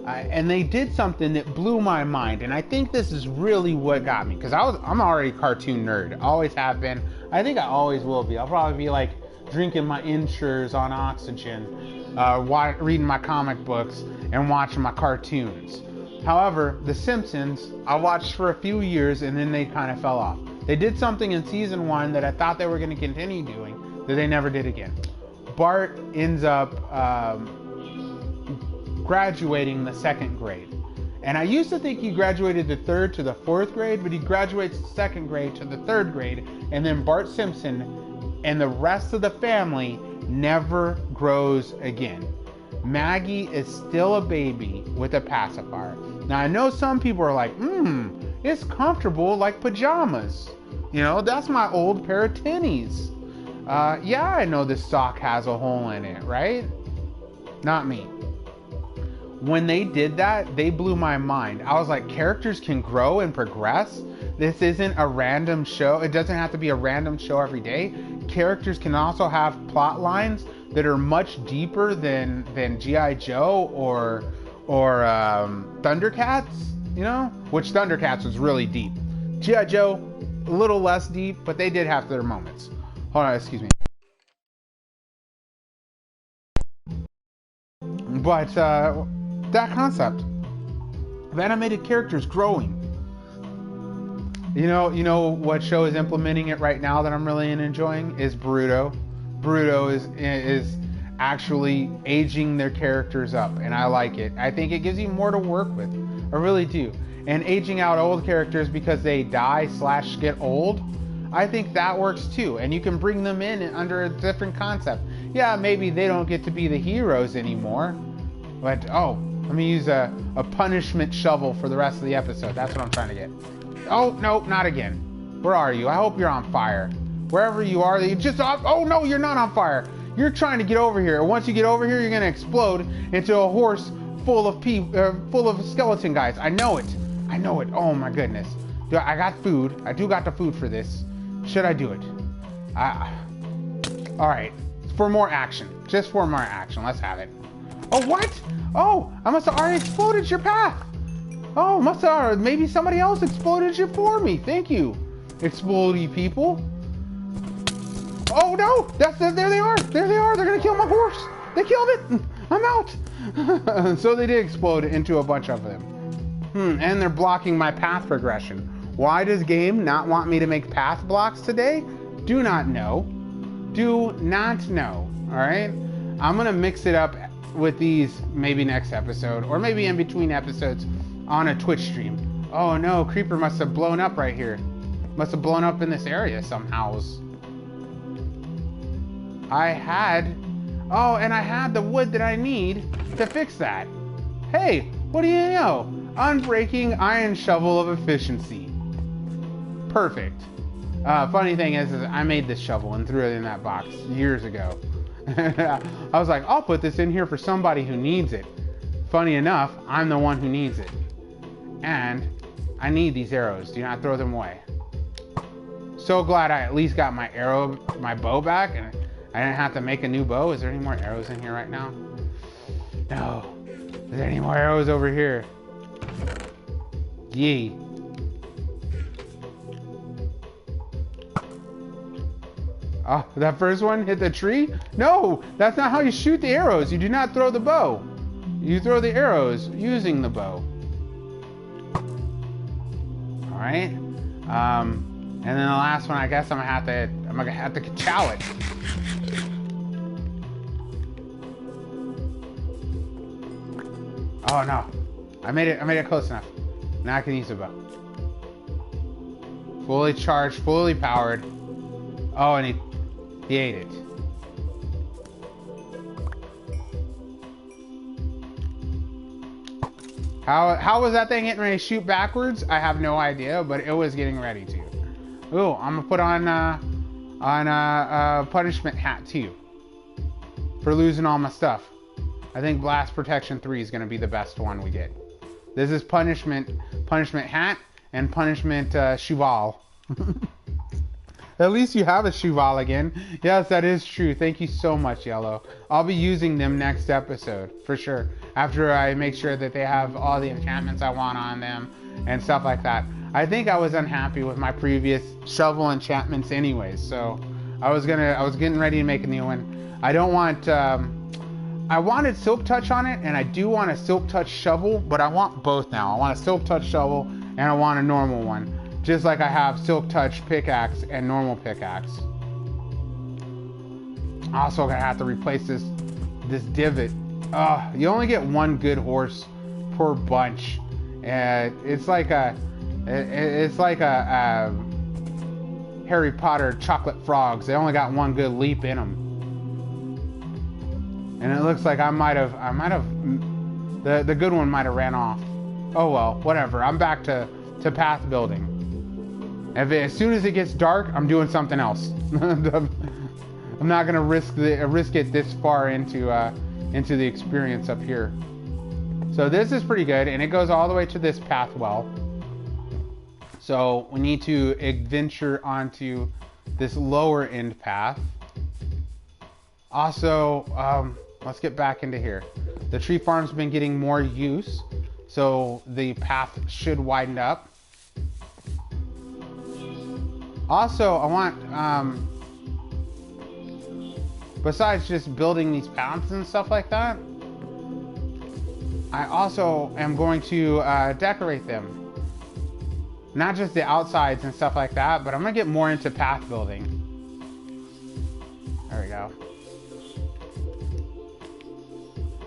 And they did something that blew my mind, and I think this is really what got me, because I'm already a cartoon nerd, always have been. I think I always will be. I'll probably be like drinking my Ensures on oxygen, reading my comic books, and watching my cartoons. However, The Simpsons, I watched for a few years and then they kind of fell off. They did something in season 1 that I thought they were going to continue doing that they never did again. Bart ends up graduating the 2nd grade. And I used to think he graduated the 3rd to the 4th grade, but he graduates the 2nd grade to the 3rd grade, and then Bart Simpson and the rest of the family never grows again. Maggie is still a baby with a pacifier. Now I know some people are like, it's comfortable like pajamas. You know, that's my old pair of tinnies. Yeah, I know this sock has a hole in it, right? Not me. When they did that, they blew my mind. I was like, characters can grow and progress. This isn't a random show. It doesn't have to be a random show every day. Characters can also have plot lines that are much deeper than G.I. Joe or Thundercats, you know? Which Thundercats was really deep. G.I. Joe, a little less deep, but they did have their moments. Hold on, excuse me. But that concept of animated characters growing. You know what show is implementing it right now that I'm really enjoying is Boruto. Boruto is actually aging their characters up, and I like it. I think it gives you more to work with. I really do. And aging out old characters because they die / get old, I think that works too. And you can bring them in under a different concept. Yeah, maybe they don't get to be the heroes anymore, but let me use a punishment shovel for the rest of the episode. That's what I'm trying to get. Oh, no, not again. Where are you? I hope you're on fire. Wherever you are, you just... Oh, no, you're not on fire. You're trying to get over here. Once you get over here, you're going to explode into a horse full of skeleton guys. I know it. I know it. Oh, my goodness. I got food. I do got the food for this. Should I do it? All right. For more action. Just for more action. Let's have it. Oh, what? Oh, I must have already exploded your path. Oh, must have. Maybe somebody else exploded it for me. Thank you, explodey people. Oh no! There they are. There they are. They're gonna kill my horse. They killed it. I'm out. So they did explode into a bunch of them. And they're blocking my path progression. Why does game not want me to make path blocks today? Do not know. Do not know. All right. I'm gonna mix it up with these maybe next episode, or maybe in between episodes on a Twitch stream. Oh no, creeper must have blown up right here. Must have blown up in this area somehow. I had the wood that I need to fix that. Hey, what do you know? Unbreaking iron shovel of efficiency. Perfect. Funny thing is I made this shovel and threw it in that box years ago. I was like, I'll put this in here for somebody who needs it. Funny enough, I'm the one who needs it. And I need these arrows. Do not throw them away. So glad I at least got my bow back, and I didn't have to make a new bow. Is there any more arrows in here right now? No. Is there any more arrows over here? Yee. Oh, that first one hit the tree? No, that's not how you shoot the arrows. You do not throw the bow. You throw the arrows using the bow. All right. And then the last one, I guess I'm gonna have to chow it. Oh no, I made it close enough. Now I can use the bow. Fully charged, fully powered. Oh, and he ate it. How was that thing getting ready to shoot backwards? I have no idea, but it was getting ready to. Ooh, I'm gonna put on a punishment hat too for losing all my stuff. I think Blast Protection 3 is gonna be the best one we get. This is punishment hat and punishment cheval. At least you have a cheval again. Yes, that is true. Thank you so much, Yellow. I'll be using them next episode for sure. After I make sure that they have all the enchantments I want on them and stuff like that. I think I was unhappy with my previous shovel enchantments anyways, so I was getting ready to make a new one. I don't want I wanted Silk Touch on it, and I do want a Silk Touch shovel, but I want both now. I want a Silk Touch shovel and I want a normal one. Just like I have Silk Touch pickaxe and normal pickaxe. Also gonna have to replace this divot. You only get one good horse per bunch. It's like a Harry Potter chocolate frogs. They only got one good leap in them. And it looks like I might have the good one might have ran off. Oh well, whatever. I'm back to path building. As soon as it gets dark, I'm doing something else. I'm not gonna risk it this far into the experience up here. So this is pretty good, and it goes all the way to this path well. So we need to adventure onto this lower end path. Also, let's get back into here. The tree farm's been getting more use, so the path should widen up. Also, I want, besides just building these paths and stuff like that, I also am going to decorate them. Not just the outsides and stuff like that, but I'm gonna get more into path building. There we go.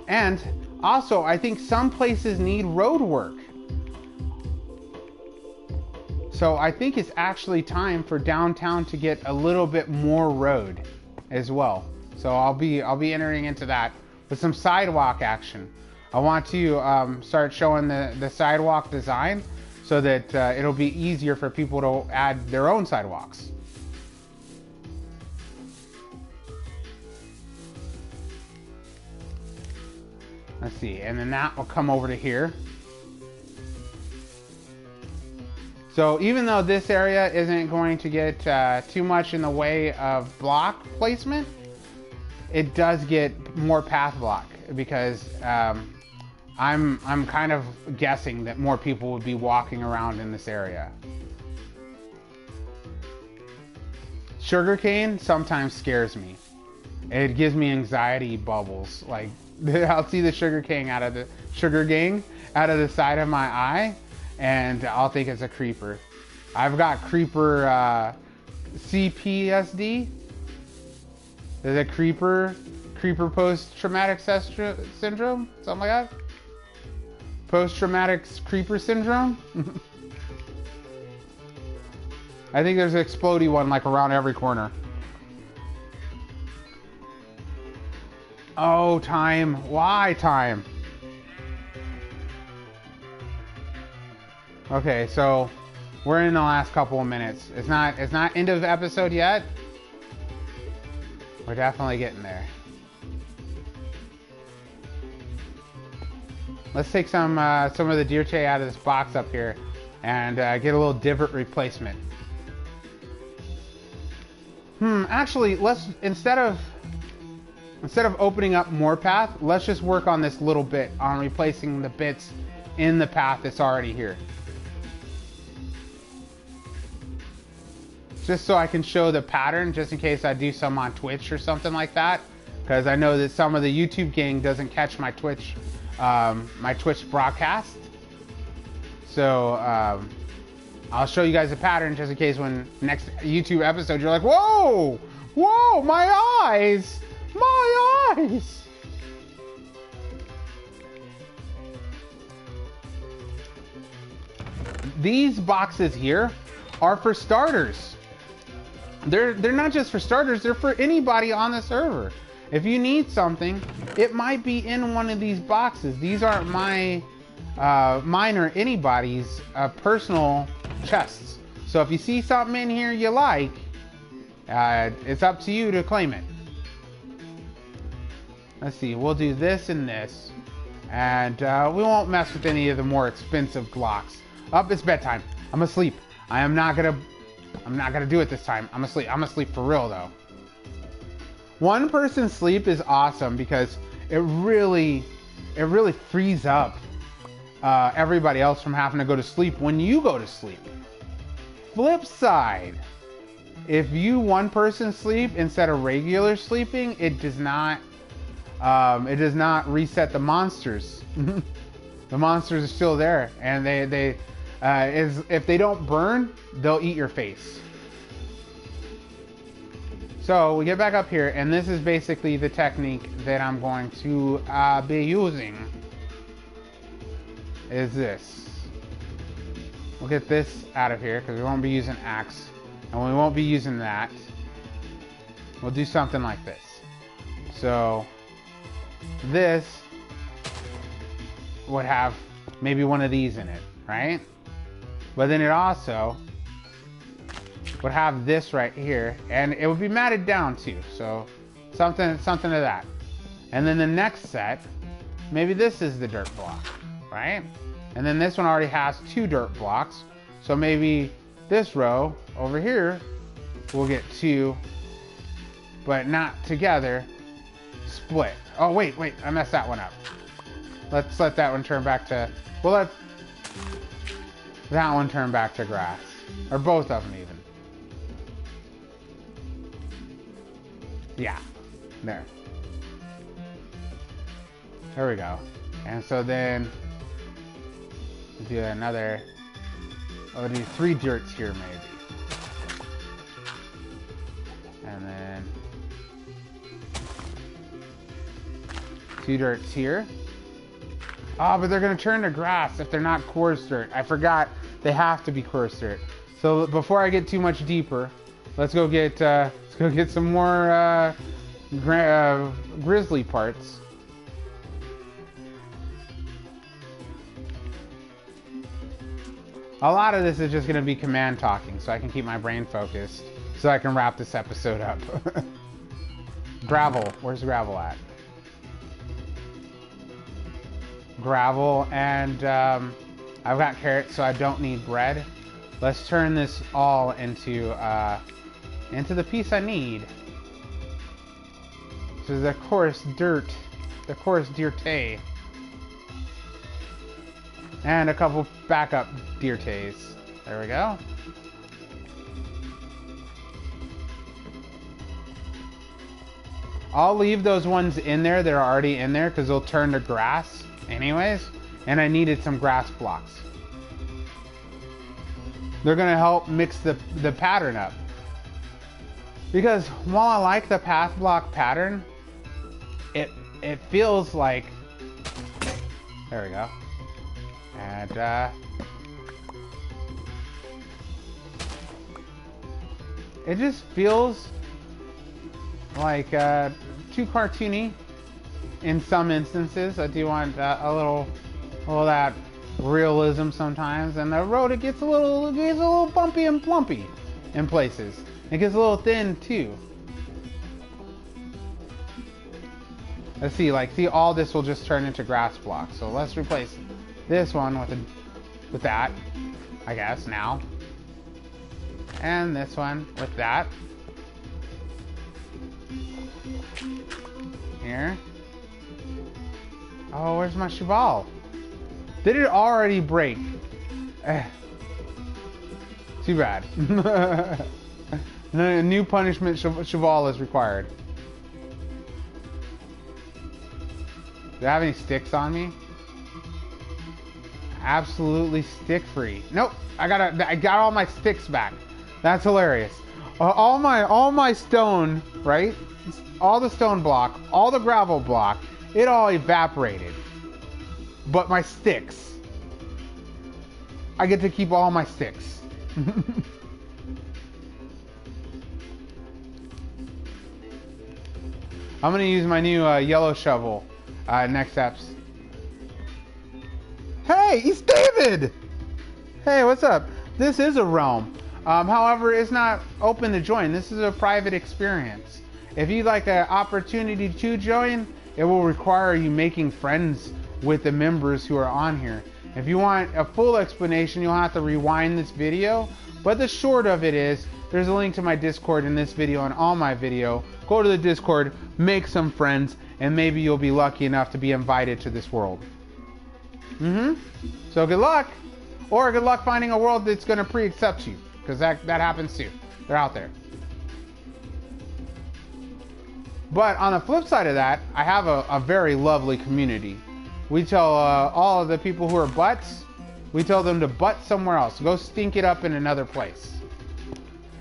And also, I think some places need road work. So I think it's actually time for downtown to get a little bit more road as well. So I'll be entering into that with some sidewalk action. I want to start showing the sidewalk design so that it'll be easier for people to add their own sidewalks. Let's see, and then that will come over to here. So even though this area isn't going to get too much in the way of block placement, it does get more path block because I'm kind of guessing that more people would be walking around in this area. Sugarcane sometimes scares me. It gives me anxiety bubbles. Like I'll see the sugar gang out of the side of my eye, and I'll think it's a creeper. I've got creeper CPSD. There's a creeper post-traumatic syndrome, something like that. Post-traumatic creeper syndrome. I think there's an explodey one like around every corner. Oh, time. Why time? Okay, so we're in the last couple of minutes. It's not end of episode yet. We're definitely getting there. let's take some of the deer tay out of this box up here and get a little divot replacement. Actually, let's instead of opening up more path, let's just work on this little bit on replacing the bits in the path that's already here. Just so I can show the pattern, just in case I do some on Twitch or something like that, because I know that some of the YouTube gang doesn't catch my Twitch broadcast. So I'll show you guys a pattern just in case when next YouTube episode you're like, whoa, whoa, my eyes, my eyes. These boxes here are for starters. They're not just for starters, they're for anybody on the server. If you need something, it might be in one of these boxes. These aren't mine or anybody's personal chests. So if you see something in here you like, it's up to you to claim it. Let's see, we'll do this and this. And we won't mess with any of the more expensive blocks. It's bedtime. I'm asleep. I'm not gonna do it this time. I'm asleep. I'm asleep for real though. One person's sleep is awesome because it really frees up everybody else from having to go to sleep when you go to sleep. Flip side, if you one person sleep instead of regular sleeping, it does not reset the monsters. The monsters are still there, and if they don't burn, they'll eat your face. So we get back up here, and this is basically the technique that I'm going to be using. Is this. We'll get this out of here because we won't be using axe, and we won't be using that. We'll do something like this. So this would have maybe one of these in it, right? But then it also would have this right here, and it would be matted down too. So something to that. And then the next set, maybe this is the dirt block, right? And then this one already has 2 dirt blocks. So maybe this row over here will get 2, but not together, split. Oh, wait, I messed that one up. Let's let that one turn back to, we'll let that one turn back to grass. Or both of them even. Yeah, there. There we go. And so then we'll do another, we'll do 3 dirts here maybe. And then 2 dirts here. Oh, but they're gonna turn to grass if they're not coarse dirt. I forgot they have to be coarse dirt. So before I get too much deeper, let's go get some more grizzly parts. A lot of this is just gonna be command talking, so I can keep my brain focused, so I can wrap this episode up. Gravel, where's gravel at? Gravel, and I've got carrots, so I don't need bread. Let's turn this all into the piece I need. This is the coarse dirt, the coarse deer tay, and a couple backup deer tays. There we go. I'll leave those ones in there that are already in there because they'll turn to grass anyways, and I needed some grass blocks. They're gonna help mix the pattern up. Because while I like the path block pattern, it feels like, there we go. And it just feels like too cartoony in some instances. I do want a little that realism sometimes, and the road, it gets a little bumpy and plumpy in places. It gets a little thin too. Let's see, like, see, all this will just turn into grass blocks. So let's replace this one with that, I guess, now. And this one with that. Here. Oh, where's my cheval? Did it already break? Too bad. A new punishment cheval is required. Do I have any sticks on me? Absolutely stick free. Nope. I got all my sticks back. That's hilarious. All my stone, right? All the stone block, all the gravel block, it all evaporated. But my sticks, I get to keep all my sticks. I'm gonna use my new yellow shovel next steps. Hey, it's David! Hey, what's up? This is a realm. However, it's not open to join. This is a private experience. If you'd like an opportunity to join, it will require you making friends with the members who are on here. If you want a full explanation, you'll have to rewind this video. But the short of it is, there's a link to my Discord in this video and all my video. Go to the Discord, make some friends, and maybe you'll be lucky enough to be invited to this world. So good luck, or good luck finding a world that's gonna pre-accept you, because that happens too. They're out there. But on the flip side of that, I have a very lovely community. We tell all of the people who are butts, we tell them to butt somewhere else. Go stink it up in another place.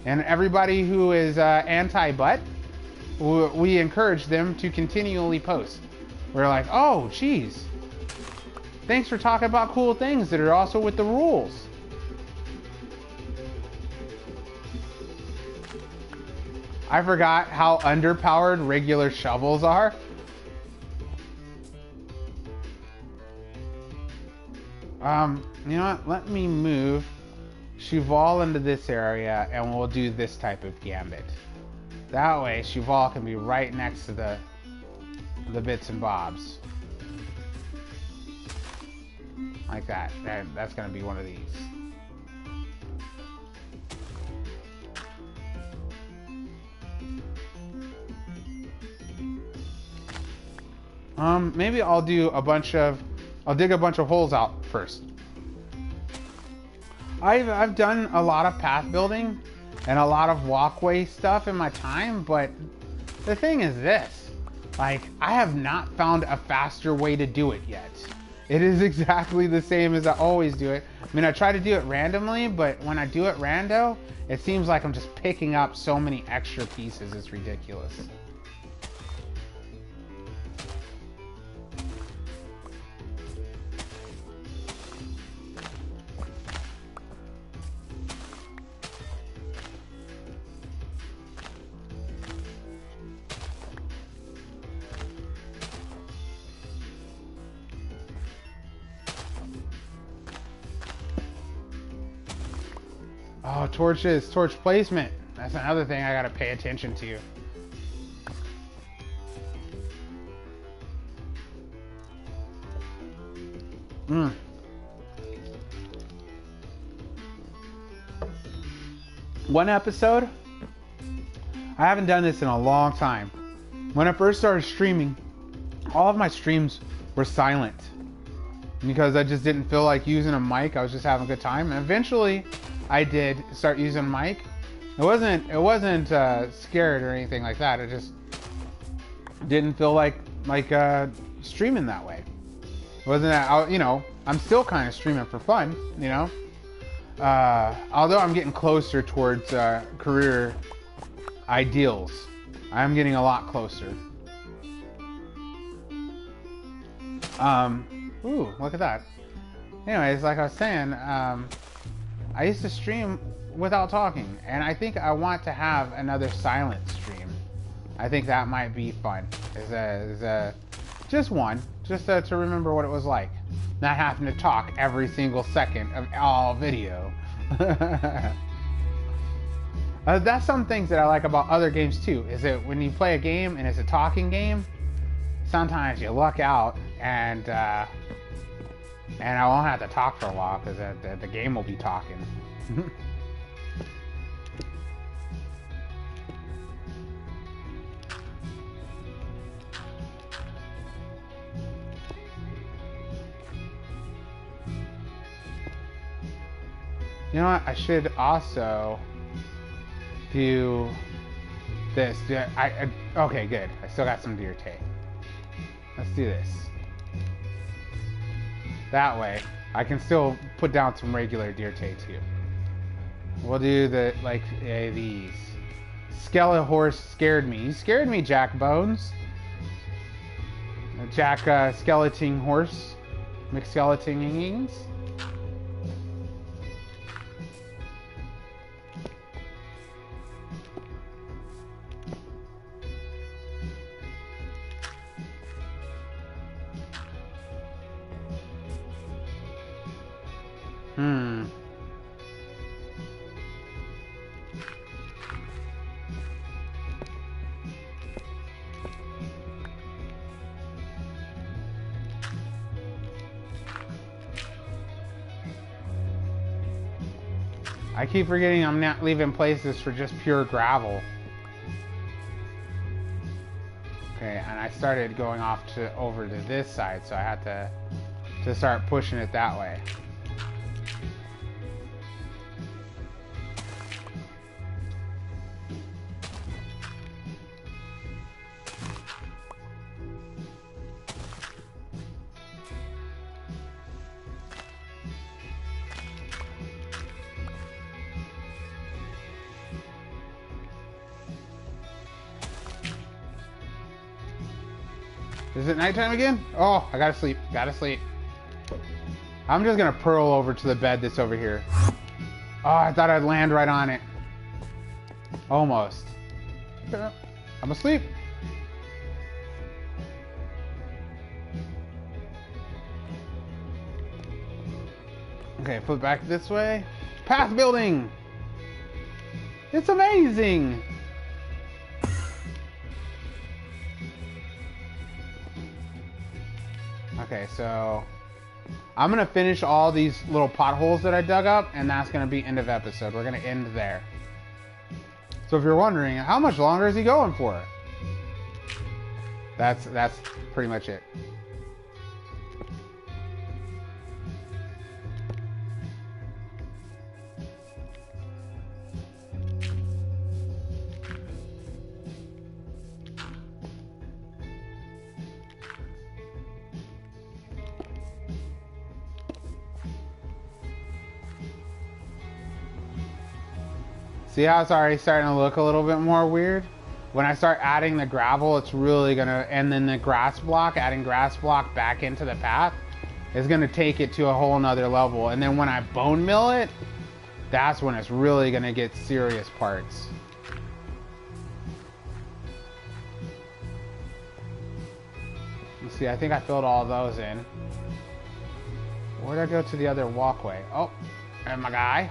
And everybody who is anti-butt, we encourage them to continually post. We're like, oh, geez. Thanks for talking about cool things that are also with the rules. I forgot how underpowered regular shovels are. You know what? Let me move Cheval into this area and we'll do this type of gambit. That way Cheval can be right next to the bits and bobs. Like that. That's gonna be one of these. Maybe I'll dig a bunch of holes out first. I've done a lot of path building and a lot of walkway stuff in my time, but the thing is this, like, I have not found a faster way to do it yet. It is exactly the same as I always do it. I mean, I try to do it randomly, but when I do it rando, it seems like I'm just picking up so many extra pieces. It's ridiculous. Oh, torch placement. That's another thing I gotta pay attention to. One episode, I haven't done this in a long time. When I first started streaming, all of my streams were silent because I just didn't feel like using a mic. I was just having a good time, and eventually I did start using a mic. It wasn't scared or anything like that. I just didn't feel like streaming that way. It wasn't that, you know, I'm still kind of streaming for fun, you know. Although I'm getting closer towards career ideals, I'm getting a lot closer. Ooh, look at that. Anyways, like I was saying, I used to stream without talking, and I think I want to have another silent stream. I think that might be fun. Just one, to remember what it was like, not having to talk every single second of all video. That's some things that I like about other games too, is that when you play a game and it's a talking game, sometimes you luck out and I won't have to talk for a while because the game will be talking. You know what? I should also do this. Okay, good. I still got some deer tape. Let's do this. That way, I can still put down some regular deer tape too. We'll do these. Skeleton horse scared me. You scared me, Jack Bones. Jack skeleton horse. McSkeletonings. I keep forgetting I'm not leaving places for just pure gravel. Okay, and I started going off over to this side, so I had to start pushing it that way. Is it nighttime again? Oh, I gotta sleep. Gotta sleep. I'm just gonna pearl over to the bed that's over here. Oh, I thought I'd land right on it. Almost. I'm asleep. Okay, flip back this way. Path building! It's amazing! Okay, so I'm gonna finish all these little potholes that I dug up, and that's gonna be end of episode. We're gonna end there. So if you're wondering, how much longer is he going for? That's pretty much it. See how it's already starting to look a little bit more weird? When I start adding the gravel, it's really gonna, and then the grass block, adding grass block back into the path, is gonna take it to a whole nother level. And then when I bone mill it, that's when it's really gonna get serious parts. Let's see, I think I filled all those in. Where'd I go to the other walkway? Oh, and my guy.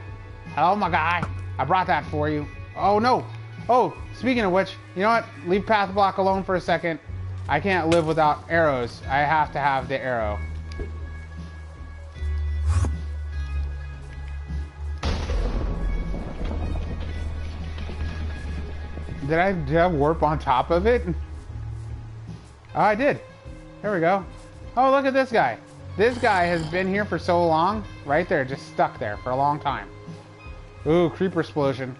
Hello, my guy. I brought that for you. Oh, no. Oh, speaking of which, you know what? Leave path block alone for a second. I can't live without arrows. I have to have the arrow. Did I warp on top of it? Oh, I did. There we go. Oh, look at this guy. This guy has been here for so long. Right there, just stuck there for a long time. Ooh, creeper explosion.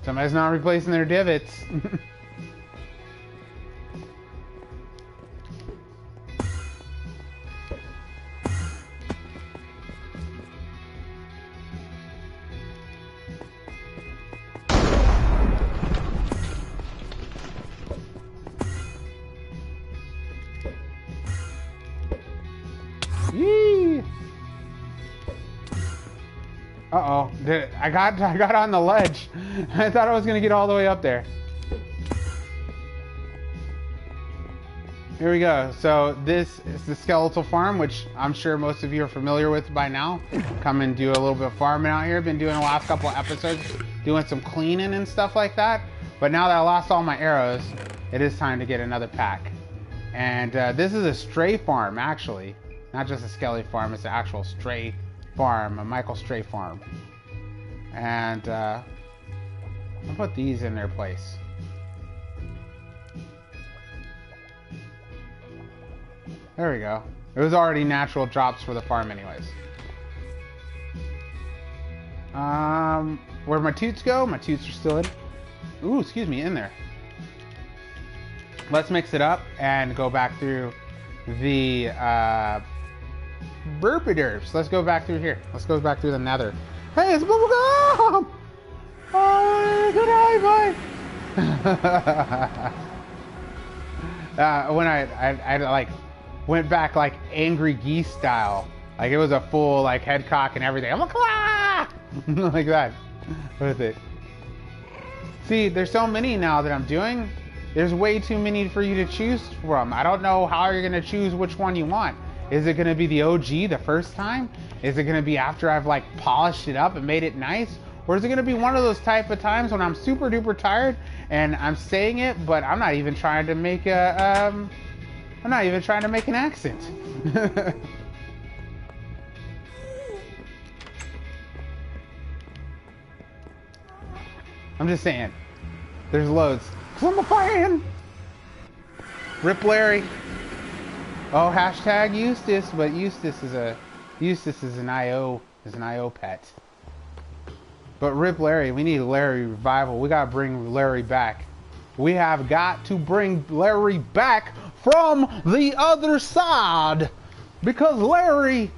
Somebody's not replacing their divots. Yee! Uh-oh. I got on the ledge. I thought I was gonna get all the way up there. Here we go. So this is the skeletal farm, which I'm sure most of you are familiar with by now. Come and do a little bit of farming out here. Been doing the last couple episodes, doing some cleaning and stuff like that. But now that I lost all my arrows, it is time to get another pack. And this is a stray farm, actually. Not just a skelly farm, it's an actual stray farm, a Michael stray farm. And I'll put these in their place. There we go. It was already natural drops for the farm anyways. Where'd my toots go? My toots are still in. Ooh, excuse me, in there. Let's mix it up and go back through the burpy derps. Let's go back through here. Let's go back through the nether. Hey, it's bubblegum! Oh, good eye, boy. When I like went back like angry geese style, like it was a full like head cock and everything. I'm like, ah! Like that with it. See, there's so many now that I'm doing. There's way too many for you to choose from. I don't know how you're gonna choose which one you want. Is it gonna be the OG the first time? Is it gonna be after I've like polished it up and made it nice? Or is it gonna be one of those type of times when I'm super duper tired and I'm saying it, but I'm not even trying to make a I'm not even trying to make an accent. I'm just saying. There's loads. 'Cause I'm a fan. Rip Larry. Oh, hashtag Eustace, but Eustace is an IO pet. But Rip Larry, we need Larry revival. We gotta bring Larry back. We have got to bring Larry back from the other side. Because Larry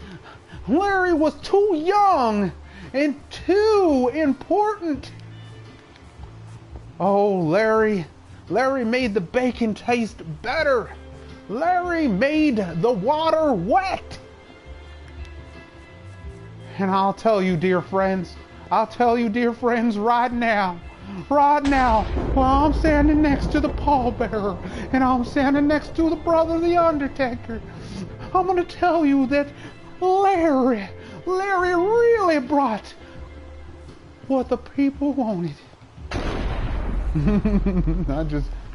was too young and too important. Oh, Larry made the bacon taste better. Larry made the water wet. And I'll tell you, dear friends, right now, while I'm standing next to the pallbearer and I'm standing next to the brother, the Undertaker, I'm gonna tell you that Larry really brought what the people wanted. I'm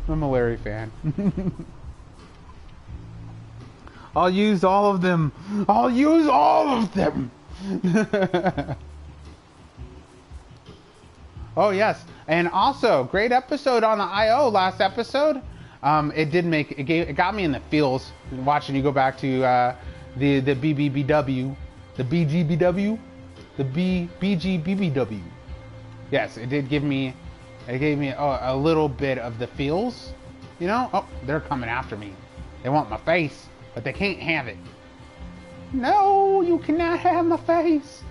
a Larry fan. I'll use all of them. Oh yes, and also great episode on the IO last episode. It got me in the feels watching you go back to the BBBW, the BGBW, the BGBBW. Yes, it did give me. It gave me a little bit of the feels, you know? Oh, they're coming after me. They want my face, but they can't have it. No, you cannot have my face.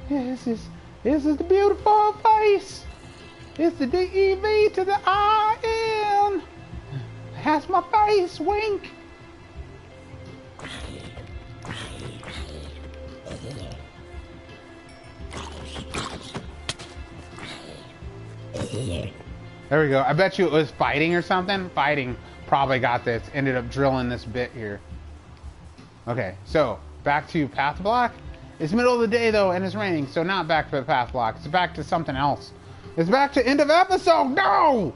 This is the beautiful face. It's the DEV to the IN. That's my face, wink. There we go. I bet you it was fighting or something. Fighting probably got this. Ended up drilling this bit here. Okay, so back to path block. It's middle of the day though, and it's raining, so not back to the path block. It's back to something else. It's back to end of episode. No!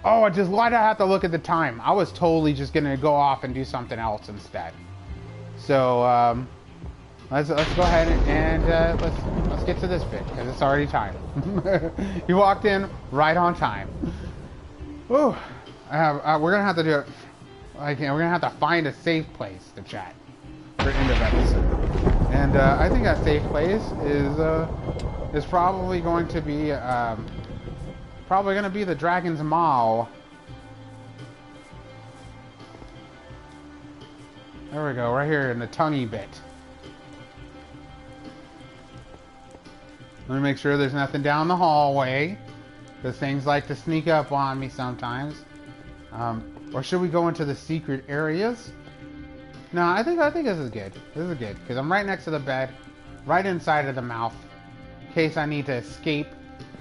Oh, why'd I have to look at the time? I was totally just gonna go off and do something else instead. So let's go ahead and let's get to this bit because it's already time. You walked in right on time. Ooh, we're gonna have to do it. We're gonna have to find a safe place to chat for end of episode. And I think that safe place is probably going to be the Dragon's Maw. There we go, right here in the tonguey bit. Let me make sure there's nothing down the hallway, because things like to sneak up on me sometimes. Or should we go into the secret areas? No, I think this is good. This is good, because I'm right next to the bed, right inside of the mouth. In case I need to escape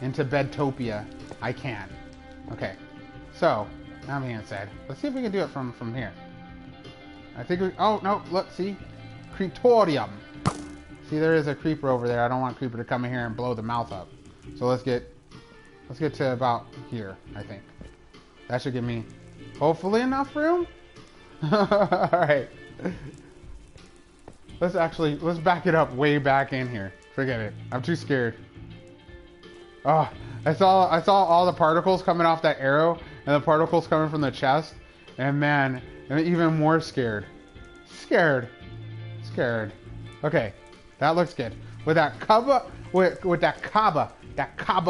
into Bedtopia, I can. Okay, so, that being said, let's see if we can do it from here. I think oh, no, look, see? Creetorium. See, there is a creeper over there. I don't want a creeper to come in here and blow the mouth up. So let's get to about here, I think. That should give me Hopefully enough room. All right. Let's back it up way back in here. Forget it. I'm too scared. Oh, I saw all the particles coming off that arrow and the particles coming from the chest. And man, I'm even more scared. Scared. Okay, that looks good. With that Kaba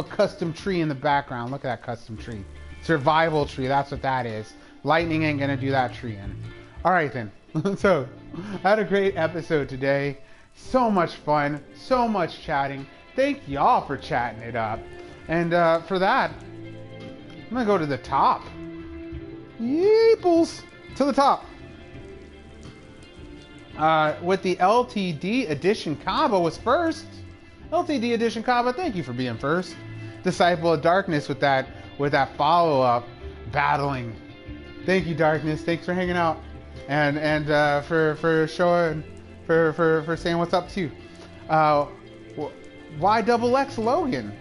custom tree in the background. Look at that custom tree. Survival tree, that's what that is. Lightning ain't gonna do that tree in. All right then. So, I had a great episode today. So much fun, so much chatting. Thank y'all for chatting it up. And for that, I'm gonna go to the top. Yeeples to the top. With the LTD edition Kaba was first. LTD edition Kaba, thank you for being first. Disciple of Darkness with that follow-up battling. Thank you, Darkness. Thanks for hanging out. And for showing, for saying what's up too. YXX Logan,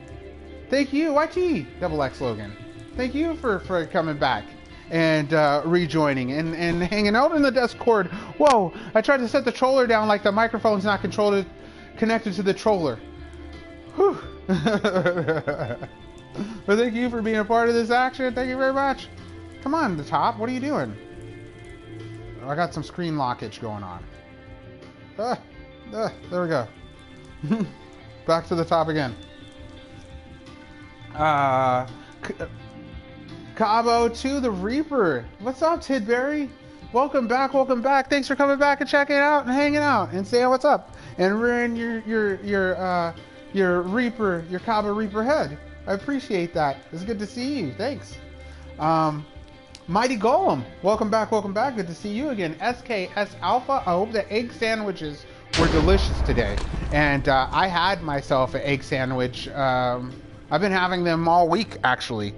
thank you. YT XX Logan, thank you for coming back and rejoining and hanging out in the Discord. Whoa! I tried to set the troller down like the microphone's not connected to the troller. Whew. But thank you for being a part of this action. Thank you very much. Come on, the top. What are you doing? I got some screen lockage going on. There we go. Back to the top again. Cabo to the Reaper. What's up, Tidberry? Welcome back. Thanks for coming back and checking it out and hanging out and saying what's up and rearing your Reaper, your Cabo Reaper head. I appreciate that. It's good to see you. Thanks. Mighty Golem, welcome back. Good to see you again. SKS Alpha, I hope the egg sandwiches were delicious today. And I had myself an egg sandwich. I've been having them all week, actually.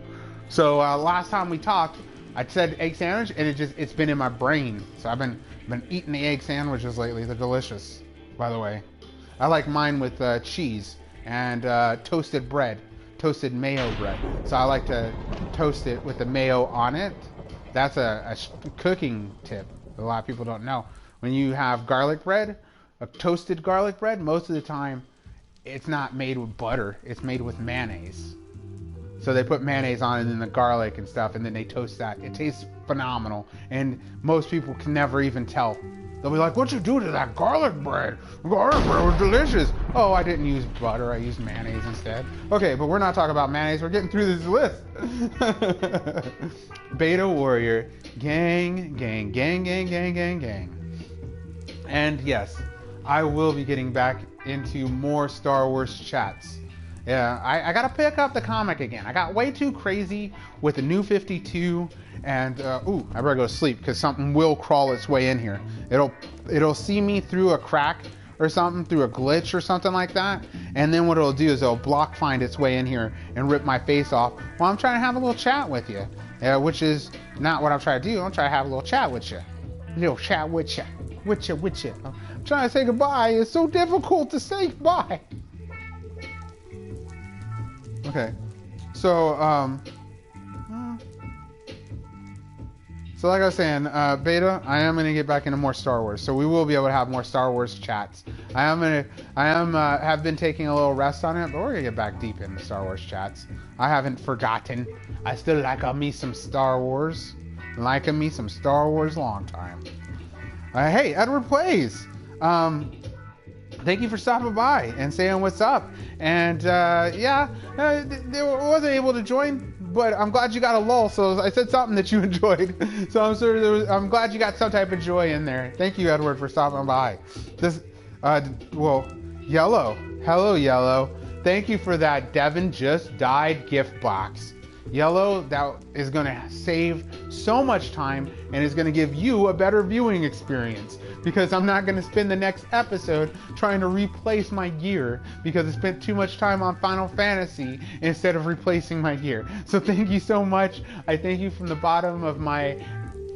So last time we talked, I said egg sandwich, and it's been in my brain. So I've been eating the egg sandwiches lately. They're delicious, by the way. I like mine with cheese and toasted mayo bread. So I like to toast it with the mayo on it. That's a cooking tip that a lot of people don't know. When you have garlic bread, a toasted garlic bread, most of the time it's not made with butter, it's made with mayonnaise. So they put mayonnaise on it and then the garlic and stuff, and then they toast that. It tastes phenomenal, and most people can never even tell. They'll be like, "What'd you do to that garlic bread? Garlic bread was delicious." Oh, I didn't use butter, I used mayonnaise instead. Okay, but we're not talking about mayonnaise, we're getting through this list. Beta Warrior, gang. And yes, I will be getting back into more Star Wars chats. Yeah, I gotta pick up the comic again. I got way too crazy with the New 52, and I better go to sleep because something will crawl its way in here. It'll see me through a crack or something, through a glitch or something like that, and then what it'll do is it'll block find its way in here and rip my face off while I'm trying to have a little chat with you, which is not what I'm trying to do. I'm trying to have a little chat with you. I'm trying to say goodbye. It's so difficult to say goodbye. Okay, so like I was saying, Beta, I am gonna get back into more Star Wars, so we will be able to have more Star Wars chats. I have been taking a little rest on it, but we're gonna get back deep into Star Wars chats. I haven't forgotten. I still like me some Star Wars, long time. Hey, Edward Plays. Thank you for stopping by and saying what's up. And they wasn't able to join, but I'm glad you got a lull. So I said something that you enjoyed. So I'm glad you got some type of joy in there. Thank you, Edward, for stopping by. Yellow. Hello, Yellow. Thank you for that Devin Just Died gift box. Yellow, that is going to save so much time and is going to give you a better viewing experience, because I'm not going to spend the next episode trying to replace my gear because I spent too much time on Final Fantasy instead of replacing my gear. So thank you so much. I thank you from the bottom of my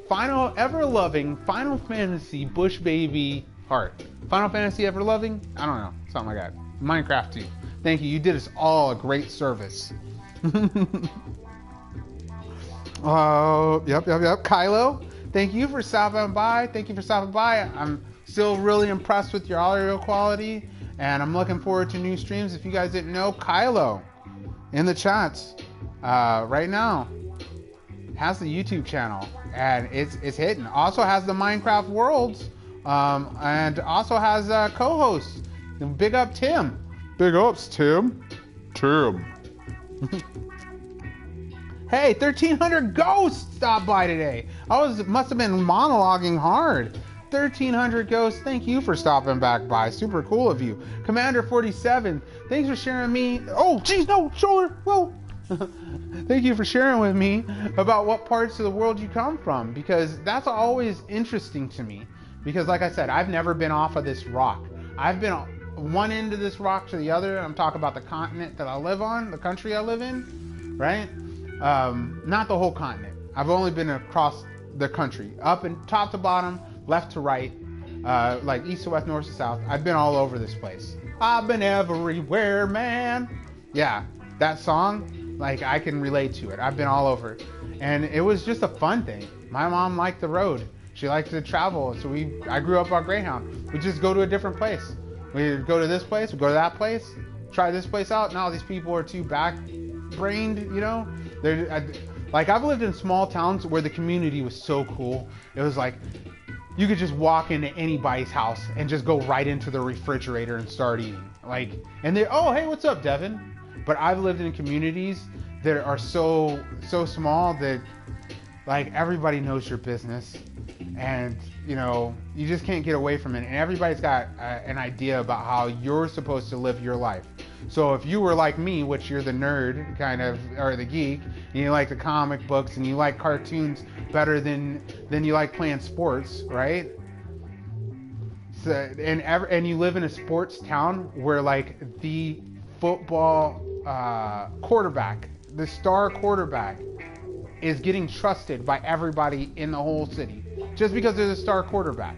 ever-loving Final Fantasy Bush Baby heart. Final Fantasy ever-loving? I don't know. Something like that. Minecraft too. Thank you. You did us all a great service. Yep. Kylo, thank you for stopping by. I'm still really impressed with your audio quality, and I'm looking forward to new streams. If you guys didn't know, Kylo in the chats right now has the YouTube channel, and it's hitting. Also has the Minecraft Worlds, and also has co-hosts. Big up Tim. Big ups Tim. Hey, 1,300 ghosts stopped by today. Must have been monologuing hard. 1,300 ghosts, thank you for stopping back by. Super cool of you. Commander 47, thanks for sharing me. Oh, geez, no, shoulder, whoa. Thank you for sharing with me about what parts of the world you come from, because that's always interesting to me. Because like I said, I've never been off of this rock. I've been one end of this rock to the other. I'm talking about the continent that I live on, the country I live in, right? Not the whole continent. I've only been across the country, up and top to bottom, left to right, like east to west, north to south. I've been all over this place. I've been everywhere, man. Yeah, that song, like I can relate to it. I've been all over, and it was just a fun thing. My mom liked the road. She liked to travel, so I grew up on Greyhound. We just go to a different place. We go to this place, we go to that place, try this place out. Now these people are too back-brained, you know. Like I've lived in small towns where the community was so cool. It was like you could just walk into anybody's house and just go right into the refrigerator and start eating. Like, and they, oh hey, what's up, Devin? But I've lived in communities that are so small that like everybody knows your business, and you know you just can't get away from it. And everybody's got an idea about how you're supposed to live your life. So if you were like me, which you're the nerd kind of, or the geek, and you like the comic books and you like cartoons better than you like playing sports, right? So, and you live in a sports town where like the football quarterback, the star quarterback, is getting trusted by everybody in the whole city just because they're the star quarterback.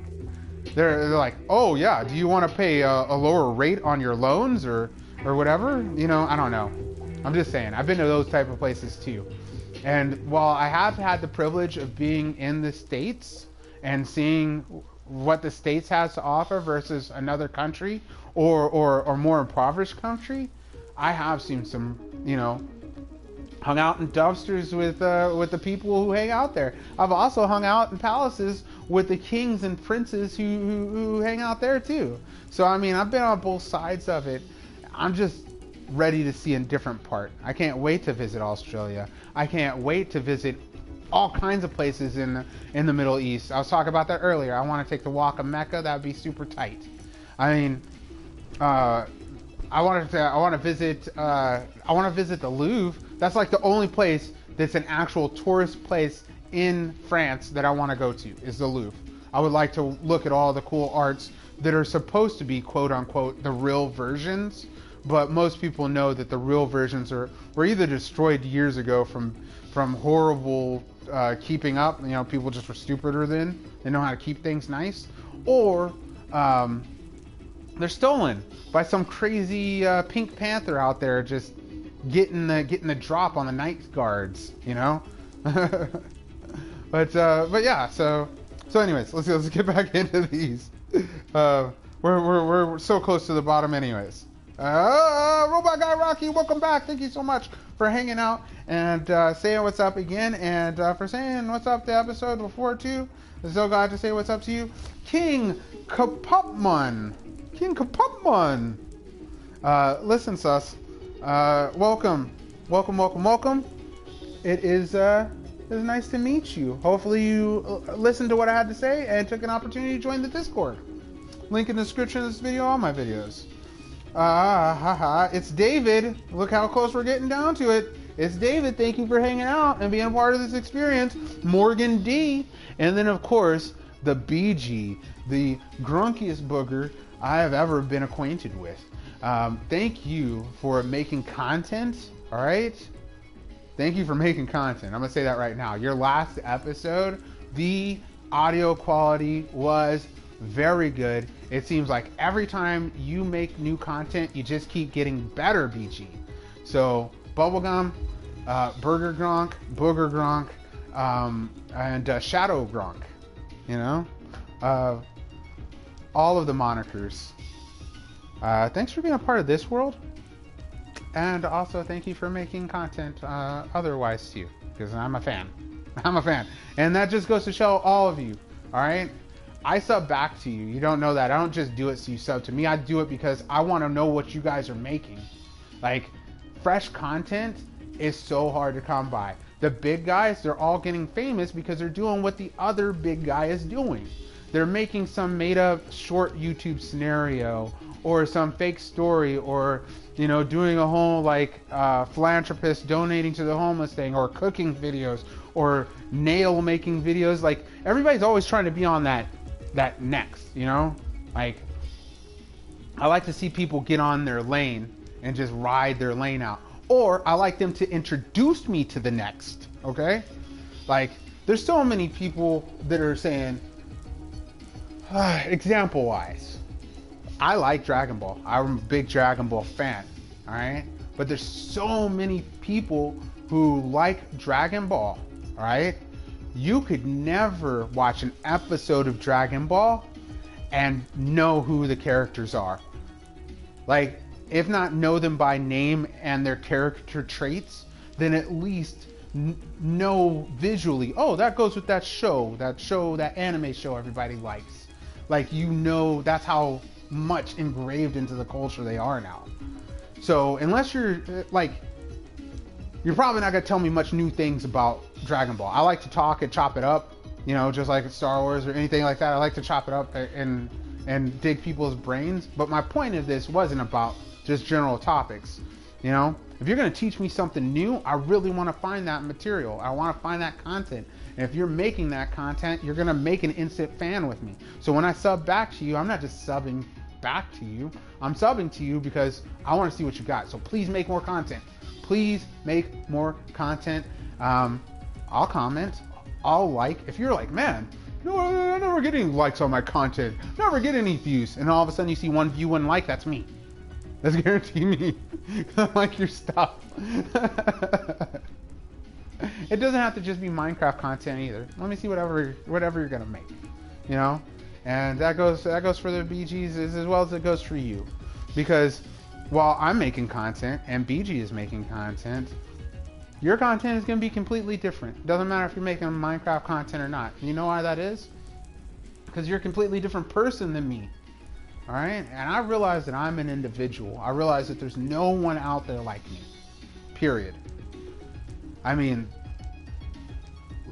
They're like, oh yeah, do you want to pay a lower rate on your loans or whatever? You know, I don't know. I'm just saying, I've been to those type of places too. And while I have had the privilege of being in the States and seeing what the States has to offer versus another country or more impoverished country, I have seen some, you know, hung out in dumpsters with the people who hang out there. I've also hung out in palaces with the kings and princes who hang out there too. So I mean, I've been on both sides of it. I'm just ready to see a different part. I can't wait to visit Australia. I can't wait to visit all kinds of places in the Middle East. I was talking about that earlier. I want to take the walk of Mecca. That would be super tight. I mean, I want to visit the Louvre. That's like the only place that's an actual tourist place in France that I want to go to is the Louvre. I would like to look at all the cool arts that are supposed to be quote unquote the real versions, but most people know that the real versions were either destroyed years ago from horrible keeping up. You know, people just were stupider then. They know how to keep things nice, or they're stolen by some crazy Pink Panther out there just getting the drop on the night guards, you know. but yeah. So anyways, let's get back into these. We're so close to the bottom, anyways. Robot Guy Rocky, welcome back. Thank you so much for hanging out and saying what's up again, and for saying what's up the episode before too. So glad to say what's up to you, King Kapupman. Listen, sus. Welcome. It is nice to meet you. Hopefully you listened to what I had to say and took an opportunity to join the Discord. Link in the description of this video, all my videos. It's David. Look how close we're getting down to it. It's David. Thank you for hanging out and being a part of this experience. Morgan D. And then, of course, the BG, the grunkiest booger I have ever been acquainted with. Thank you for making content. All right. Thank you for making content. I'm going to say that right now. Your last episode, the audio quality was very good. It seems like every time you make new content, you just keep getting better, BG. So, Bubblegum, Booger Gronk, and Shadow Gronk, you know, all of the monikers. Thanks for being a part of this world, and also thank you for making content otherwise too, because I'm a fan. I'm a fan, and that just goes to show all of you. All right, I sub back to you. You don't know that. I don't just do it so you sub to me. I do it because I want to know what you guys are making. Like, fresh content is so hard to come by. The big guys, they're all getting famous because they're doing what the other big guy is doing. They're making some made up short YouTube scenario or some fake story, or, you know, doing a whole like philanthropist donating to the homeless thing, or cooking videos, or nail making videos. Like, everybody's always trying to be on that next, you know? Like, I like to see people get on their lane and just ride their lane out. Or I like them to introduce me to the next, okay? Like, there's so many people that are saying, example wise, I like Dragon Ball. I'm a big Dragon Ball fan, all right? But there's so many people who like Dragon Ball, all right? You could never watch an episode of Dragon Ball and know who the characters are. Like, if not know them by name and their character traits, then at least know visually, oh, that goes with that anime show everybody likes. Like, you know, that's how much engraved into the culture they are now. So unless you're like, you're probably not gonna tell me much new things about Dragon Ball. I like to talk and chop it up, you know, just like Star Wars or anything like that. I like to chop it up and dig people's brains. But my point of this wasn't about just general topics, you know? If you're gonna teach me something new, I really wanna find that material. I wanna find that content. And if you're making that content, you're gonna make an instant fan with me. So when I sub back to you, I'm not just subbing back to you. I'm subbing to you because I wanna see what you got. So please make more content. Please make more content. I'll comment, I'll like. If you're like, man, no, I never get any likes on my content, never get any views, and all of a sudden you see 1 view, 1 like, that's me. That's guarantee me. I like your stuff. It doesn't have to just be Minecraft content either. Let me see whatever you're gonna make, you know. And that goes for the BGs as well as it goes for you, because while I'm making content and BG is making content, your content is gonna be completely different. Doesn't matter if you're making Minecraft content or not. You know why that is? Because you're a completely different person than me. All right, and I realize that I'm an individual. I realize that there's no one out there like me, period. I mean,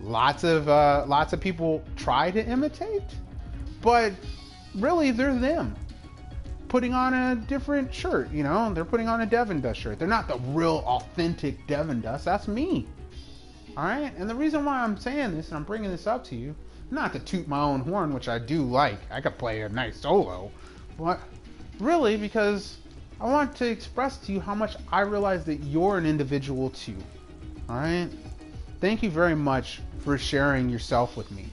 lots of people try to imitate, but really they're them putting on a different shirt, you know? They're putting on a Devindust shirt. They're not the real authentic Devindust. That's me. All right, and the reason why I'm saying this and I'm bringing this up to you, not to toot my own horn, which I do like. I could play a nice solo. But really, because I want to express to you how much I realize that you're an individual too. All right? Thank you very much for sharing yourself with me.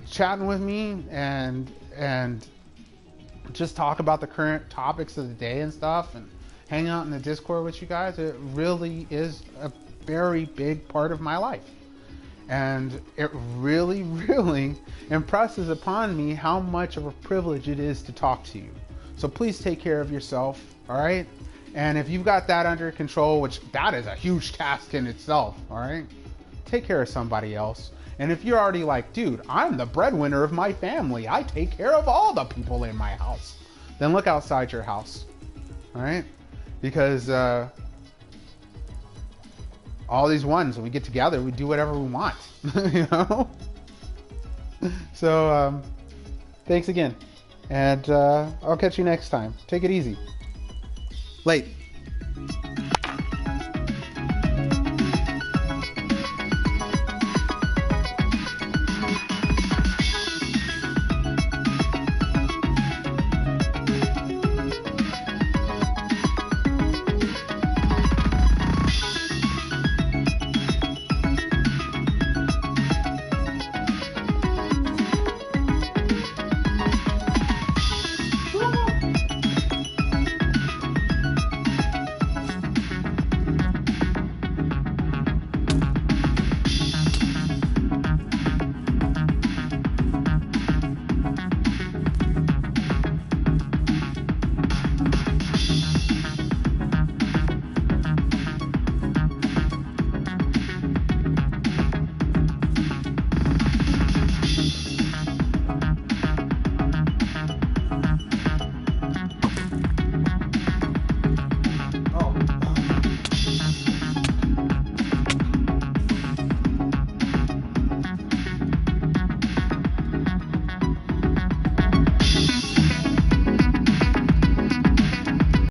Chatting with me and just talk about the current topics of the day and stuff, and hang out in the Discord with you guys. It really is a very big part of my life. And it really, really impresses upon me how much of a privilege it is to talk to you. So please take care of yourself, all right? And if you've got that under control, which that is a huge task in itself, all right? Take care of somebody else. And if you're already like, dude, I'm the breadwinner of my family, I take care of all the people in my house, then look outside your house, all right? Because all these ones, when we get together, we do whatever we want, you know? So, thanks again. And I'll catch you next time. Take it easy. Late.